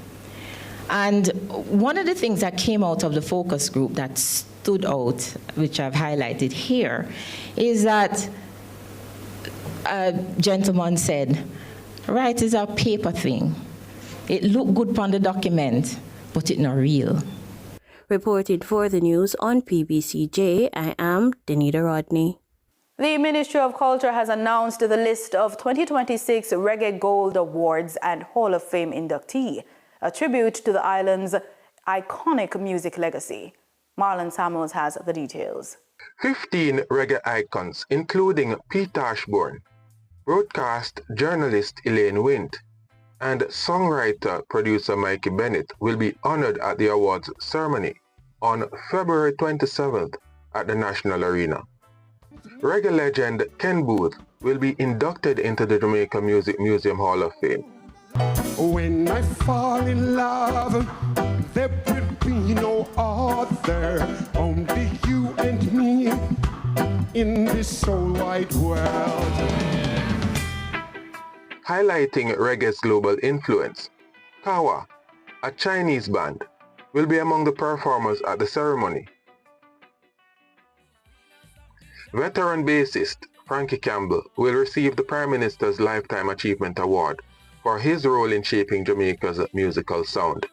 And one of the things that came out of the focus group that stood out, which I've highlighted here, is that a gentleman said, right is a paper thing. It look good on the document, but it's not real. Reported for the news on PBCJ, I am Danita Rodney. The Ministry of Culture has announced the list of 2026 Reggae Gold Awards and Hall of Fame inductee, a tribute to the island's iconic music legacy. Marlon Samuels has the details. 15 reggae icons, including Pete Ashbourne, broadcast journalist Elaine Wint, and songwriter-producer Mikey Bennett will be honored at the awards ceremony on February 27th at the National Arena. Reggae legend Ken Booth will be inducted into the Jamaica Music Museum Hall of Fame. When I fall in love, there will be no other, only you and me in this so wide world. Highlighting reggae's global influence, Kawa, a Chinese band, will be among the performers at the ceremony. Veteran bassist Frankie Campbell will receive the Prime Minister's Lifetime Achievement Award for his role in shaping Jamaica's musical sound.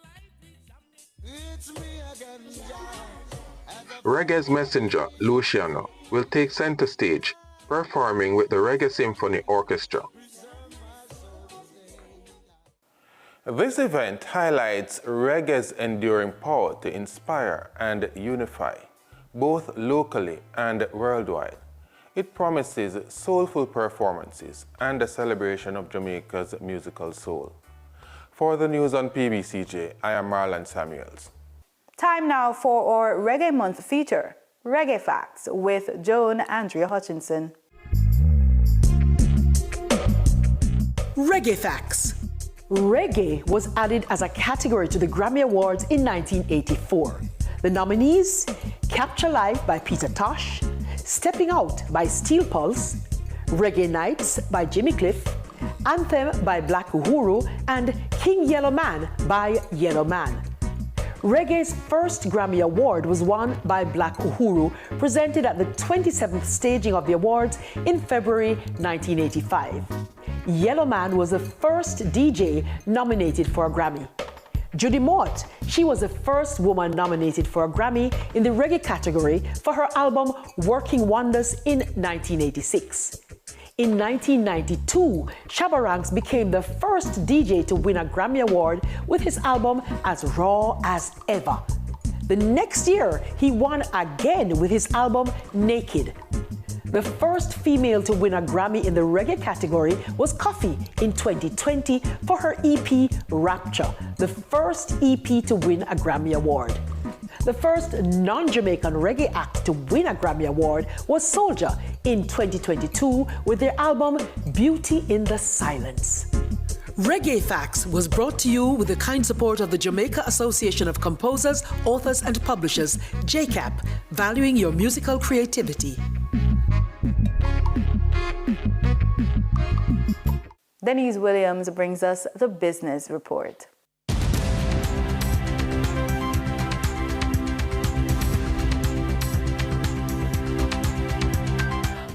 Reggae's messenger, Luciano, will take center stage, performing with the Reggae Symphony Orchestra. This event highlights reggae's enduring power to inspire and unify, both locally and worldwide. It promises soulful performances and a celebration of Jamaica's musical soul. For the news on PBCJ, I am Marlon Samuels. Time now for our Reggae Month feature, Reggae Facts, with Joan Andrea Hutchinson. Reggae Facts. Reggae was added as a category to the Grammy Awards in 1984. The nominees: Capture Life by Peter Tosh, Stepping Out by Steel Pulse, Reggae Nights by Jimmy Cliff, Anthem by Black Uhuru, and King Yellow Man by Yellow Man. Reggae's first Grammy Award was won by Black Uhuru, presented at the 27th staging of the awards in February 1985. Yellow Man was the first DJ nominated for a Grammy. Judy Mott, she was the first woman nominated for a Grammy in the reggae category for her album Working Wonders in 1986. In 1992, Shabba Ranks became the first DJ to win a Grammy Award with his album As Raw as Ever. The next year, he won again with his album Naked. The first female to win a Grammy in the reggae category was Coffee in 2020 for her EP Rapture, the first EP to win a Grammy Award. The first non-Jamaican reggae act to win a Grammy Award was Soulja in 2022 with their album Beauty in the Silence. Reggae Facts was brought to you with the kind support of the Jamaica Association of Composers, Authors and Publishers, JCAP, valuing your musical creativity. Denise Williams brings us the business report.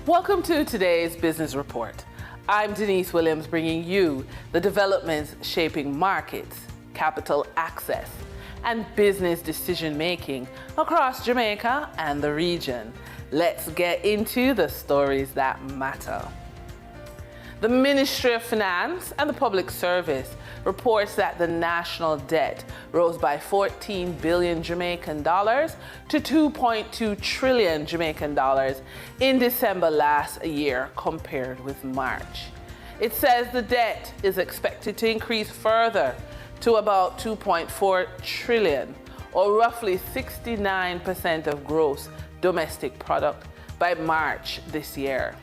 Welcome to today's business report. I'm Denise Williams, bringing you the developments shaping markets, capital access, and business decision-making across Jamaica and the region. Let's get into the stories that matter. The Ministry of Finance and the Public Service reports that the national debt rose by 14 billion Jamaican dollars to 2.2 trillion Jamaican dollars in December last year compared with March. It says the debt is expected to increase further to about 2.4 trillion, or roughly 69% of gross domestic product by March this year.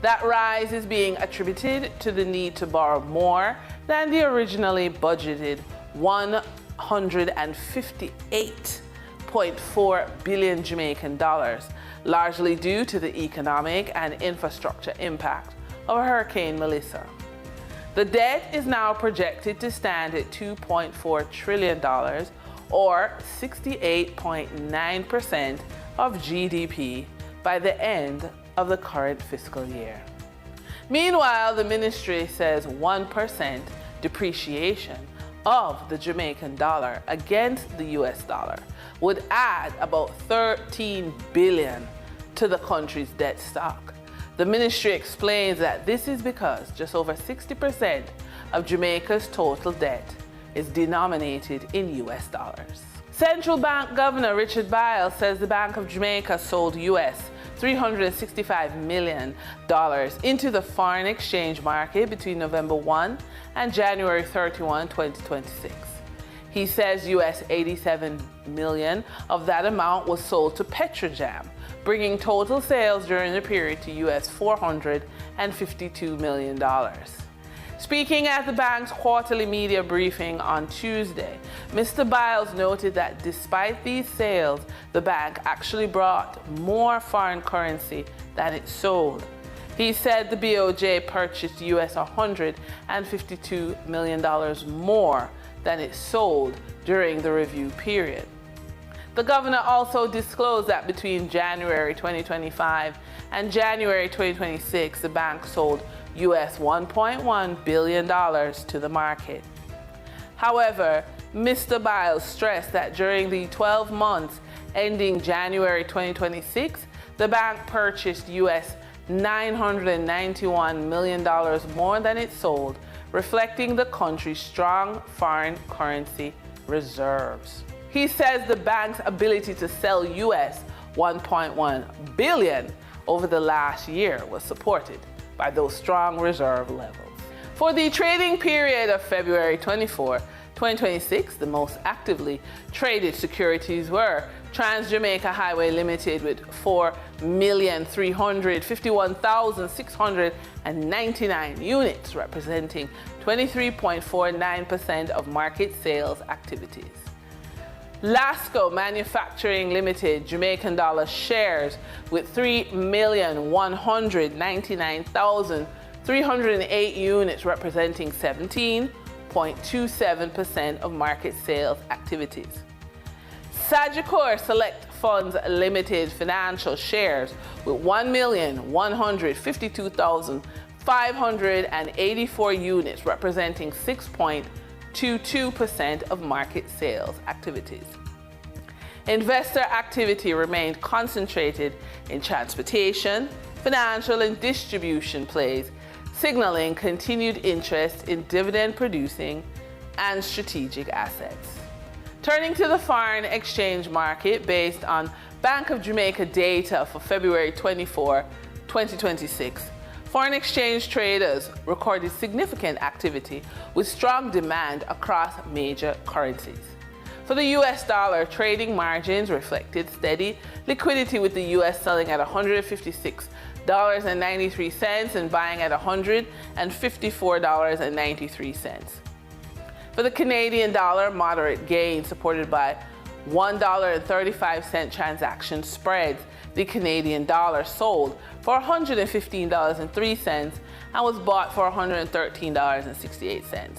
That rise is being attributed to the need to borrow more than the originally budgeted 158.4 billion Jamaican dollars, largely due to the economic and infrastructure impact of Hurricane Melissa. The debt is now projected to stand at $2.4 trillion, or 68.9% of GDP by the end of the current fiscal year. Meanwhile, the ministry says 1% depreciation of the Jamaican dollar against the US dollar would add about 13 billion to the country's debt stock. The ministry explains that this is because just over 60% of Jamaica's total debt is denominated in US dollars. Central Bank Governor Richard Biles says the Bank of Jamaica sold U.S. $365 million into the foreign exchange market between November 1 and January 31, 2026. He says U.S. $87 million of that amount was sold to Petrojam, bringing total sales during the period to U.S. $452 million. Speaking at the bank's quarterly media briefing on Tuesday, Mr. Biles noted that despite these sales, the bank actually brought more foreign currency than it sold. He said the BOJ purchased U.S. $152 million more than it sold during the review period. The governor also disclosed that between January 2025 and January 2026, the bank sold U.S. $1.1 billion to the market. However, Mr. Biles stressed that during the 12 months ending January 2026, the bank purchased U.S. $991 million more than it sold, reflecting the country's strong foreign currency reserves. He says the bank's ability to sell U.S. $1.1 billion over the last year was supported by those strong reserve levels. For the trading period of February 24, 2026, the most actively traded securities were Trans-Jamaica Highway Limited with 4,351,699 units, representing 23.49% of market sales activities. Lasco Manufacturing Limited Jamaican dollar shares with 3,199,308 units, representing 17.27% of market sales activities. Sagicor Select Funds Limited financial shares with 1,152,584 units, representing 6.22% of market sales activities. Investor activity remained concentrated in transportation, financial, and distribution plays, signaling continued interest in dividend-producing and strategic assets. Turning to the foreign exchange market based on Bank of Jamaica data for February 24, 2026, foreign exchange traders recorded significant activity with strong demand across major currencies. For the US dollar, trading margins reflected steady liquidity, with the US selling at $156.93 and buying at $154.93. For the Canadian dollar, moderate gains supported by $1.35 transaction spreads. The Canadian dollar sold for $115.03 and was bought for $113.68.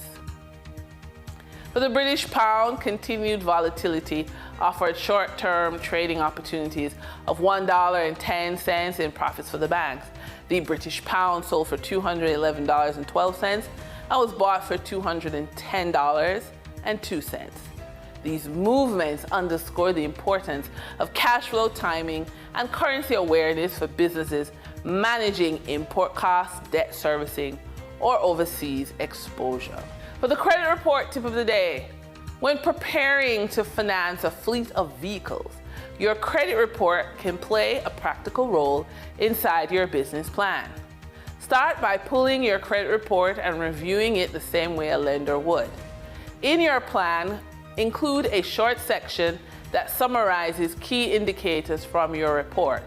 For the British pound, continued volatility offered short-term trading opportunities of $1.10 in profits for the banks. The British pound sold for $211.12 and was bought for $210.02. These movements underscore the importance of cash flow timing and currency awareness for businesses managing import costs, debt servicing, or overseas exposure. For the credit report tip of the day, when preparing to finance a fleet of vehicles, your credit report can play a practical role inside your business plan. Start by pulling your credit report and reviewing it the same way a lender would. In your plan, include a short section that summarizes key indicators from your report,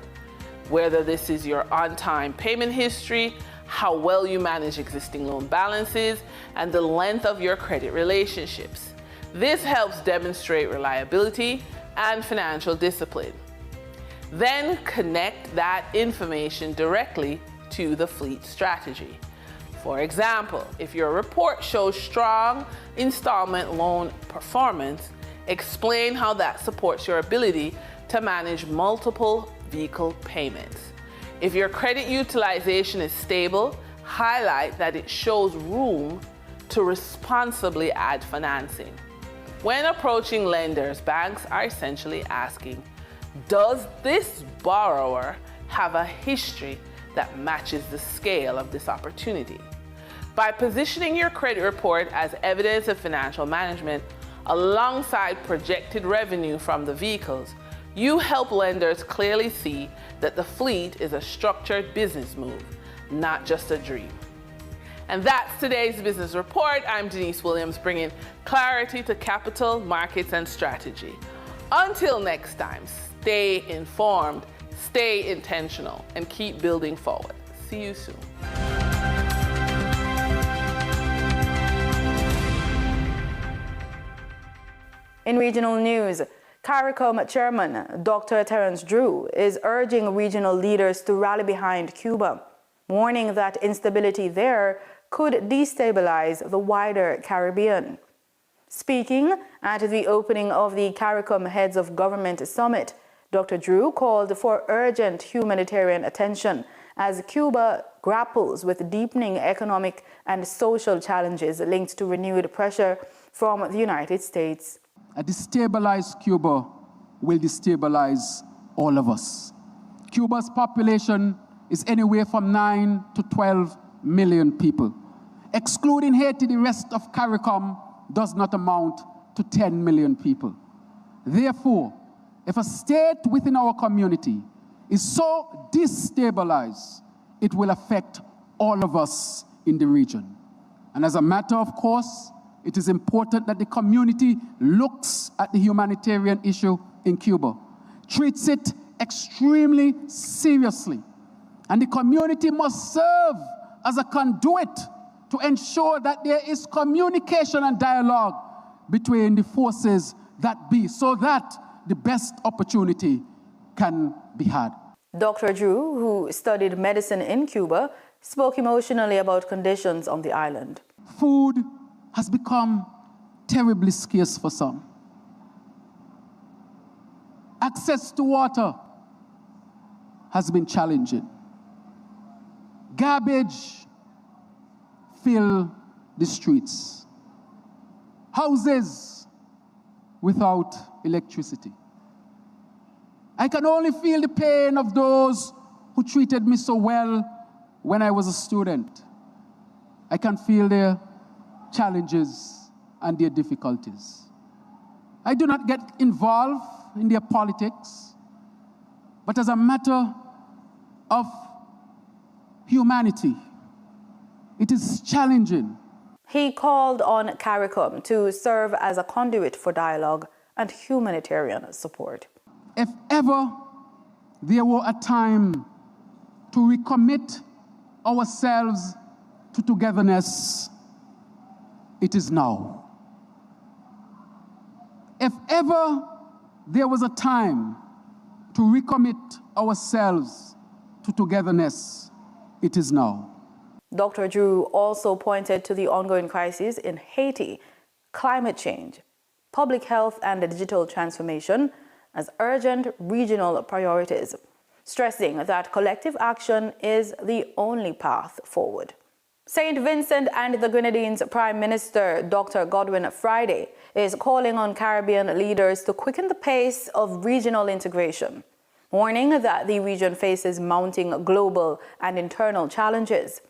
whether this is your on-time payment history, how well you manage existing loan balances, and the length of your credit relationships. This helps demonstrate reliability and financial discipline. Then connect that information directly to the fleet strategy. For example, if your report shows strong installment loan performance, explain how that supports your ability to manage multiple vehicle payments. If your credit utilization is stable, highlight that it shows room to responsibly add financing. When approaching lenders, banks are essentially asking, does this borrower have a history that matches the scale of this opportunity? By positioning your credit report as evidence of financial management, alongside projected revenue from the vehicles, you help lenders clearly see that the fleet is a structured business move, not just a dream. And that's today's business report. I'm Denise Williams, bringing clarity to capital, markets, and strategy. Until next time, stay informed, stay intentional, and keep building forward. See you soon. In regional news, CARICOM Chairman Dr. Terence Drew is urging regional leaders to rally behind Cuba, warning that instability there could destabilize the wider Caribbean. Speaking at the opening of the CARICOM Heads of Government Summit, Dr. Drew called for urgent humanitarian attention as Cuba grapples with deepening economic and social challenges linked to renewed pressure from the United States. A destabilized Cuba will destabilize all of us. Cuba's population is anywhere from 9 to 12 million people. Excluding Haiti, the rest of CARICOM does not amount to 10 million people. Therefore, if a state within our community is so destabilized, it will affect all of us in the region. And as a matter of course, it is important that the community looks at the humanitarian issue in Cuba, treats it extremely seriously, and the community must serve as a conduit to ensure that there is communication and dialogue between the forces that be, so that the best opportunity can be had. Dr. Drew, who studied medicine in Cuba, spoke emotionally about conditions on the island. Food has become terribly scarce for some. Access to water has been challenging. Garbage fill the streets. Houses without electricity. I can only feel the pain of those who treated me so well when I was a student. I can feel their challenges and their difficulties. I do not get involved in their politics, but as a matter of humanity, it is challenging. He called on CARICOM to serve as a conduit for dialogue and humanitarian support. If ever there were a time to recommit ourselves to togetherness, it is now. If ever there was a time to recommit ourselves to togetherness, it is now. Dr. Drew also pointed to the ongoing crises in Haiti, climate change, public health, and digital transformation as urgent regional priorities, stressing that collective action is the only path forward. St. Vincent and the Grenadines Prime Minister Dr. Godwin Friday is calling on Caribbean leaders to quicken the pace of regional integration, warning that the region faces mounting global and internal challenges.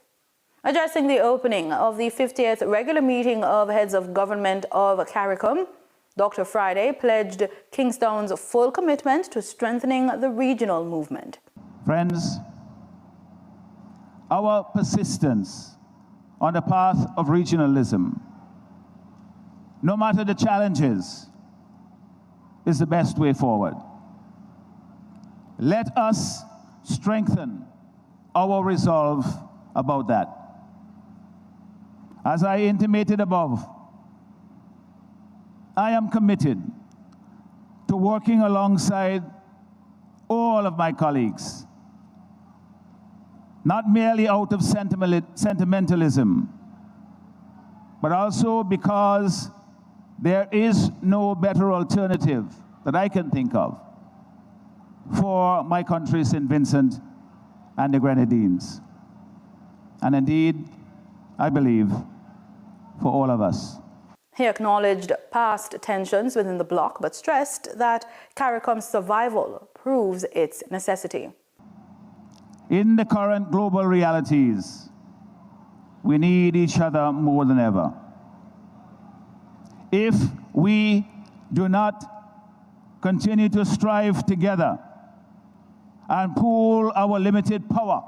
Addressing the opening of the 50th regular meeting of heads of government of CARICOM, Dr. Friday pledged Kingstown's full commitment to strengthening the regional movement. Friends, our persistence on the path of regionalism, no matter the challenges, is the best way forward. Let us strengthen our resolve about that. As I intimated above, I am committed to working alongside all of my colleagues, not merely out of sentimentalism, but also because there is no better alternative that I can think of for my country, St. Vincent and the Grenadines. And indeed, I believe, for all of us. He acknowledged past tensions within the bloc, but stressed that CARICOM's survival proves its necessity. In the current global realities, we need each other more than ever. if we do not continue to strive together and pool our limited power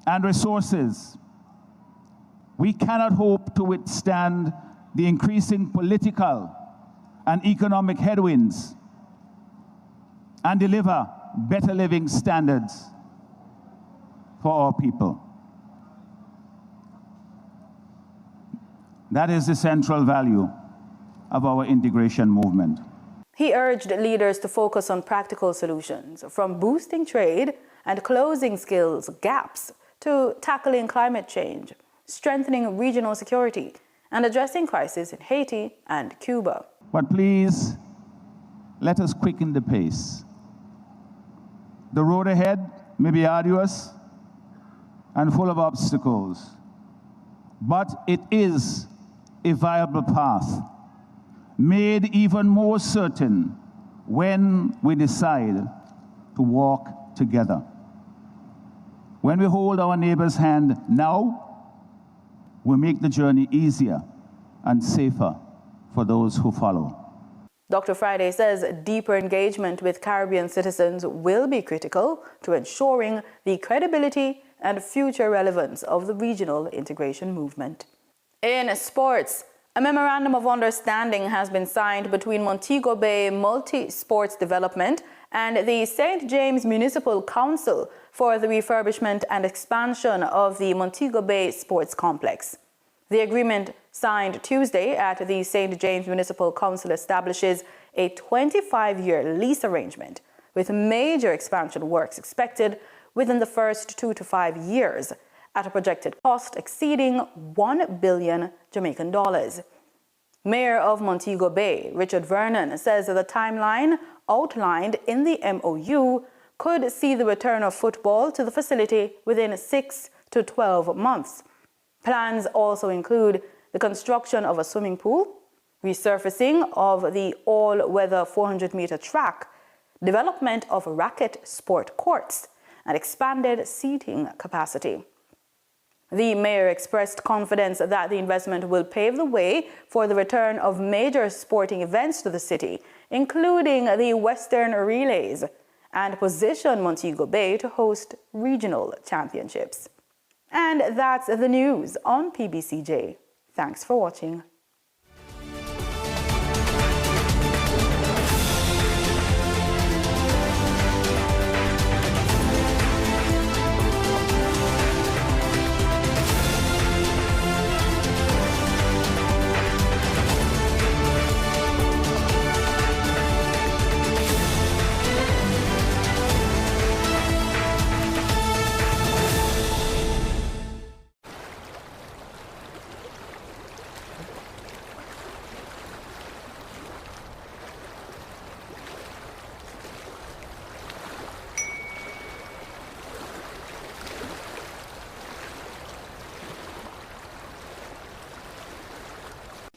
and resources, we cannot hope to withstand the increasing political and economic headwinds and deliver better living standards for our people. That is the central value of our integration movement. He urged leaders to focus on practical solutions, from boosting trade and closing skills gaps to tackling climate change, strengthening regional security, and addressing crises in Haiti and Cuba. But please, let us quicken the pace. The road ahead may be arduous and full of obstacles, but it is a viable path, made even more certain when we decide to walk together. When we hold our neighbor's hand now, we make the journey easier and safer for those who follow. Dr. Friday says deeper engagement with Caribbean citizens will be critical to ensuring the credibility and future relevance of the regional integration movement. In sports, a memorandum of understanding has been signed between Montego Bay Multi-Sports Development and the St. James Municipal Council for the refurbishment and expansion of the Montego Bay Sports Complex. The agreement, signed Tuesday at the St. James Municipal Council, establishes a 25-year lease arrangement with major expansion works expected within the first 2 to 5 years at a projected cost exceeding $1 billion Jamaican dollars. Mayor of Montego Bay, Richard Vernon, says that the timeline outlined in the MOU could see the return of football to the facility within 6 to 12 months. Plans also include the construction of a swimming pool, resurfacing of the all-weather 400-meter track, development of racket sport courts, and expanded seating capacity. The mayor expressed confidence that the investment will pave the way for the return of major sporting events to the city, including the Western Relays, and position Montego Bay to host regional championships. And that's the news on PBCJ. Thanks for watching.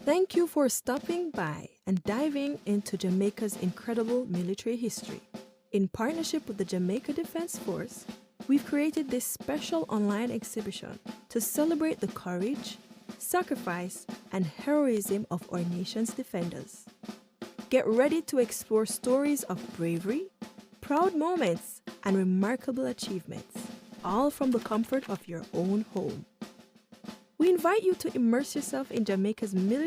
Thank you for stopping by and diving into Jamaica's incredible military history. In partnership with the Jamaica Defense Force, we've created this special online exhibition to celebrate the courage, sacrifice, and heroism of our nation's defenders. Get ready to explore stories of bravery, proud moments, and remarkable achievements, all from the comfort of your own home. We invite you to immerse yourself in Jamaica's military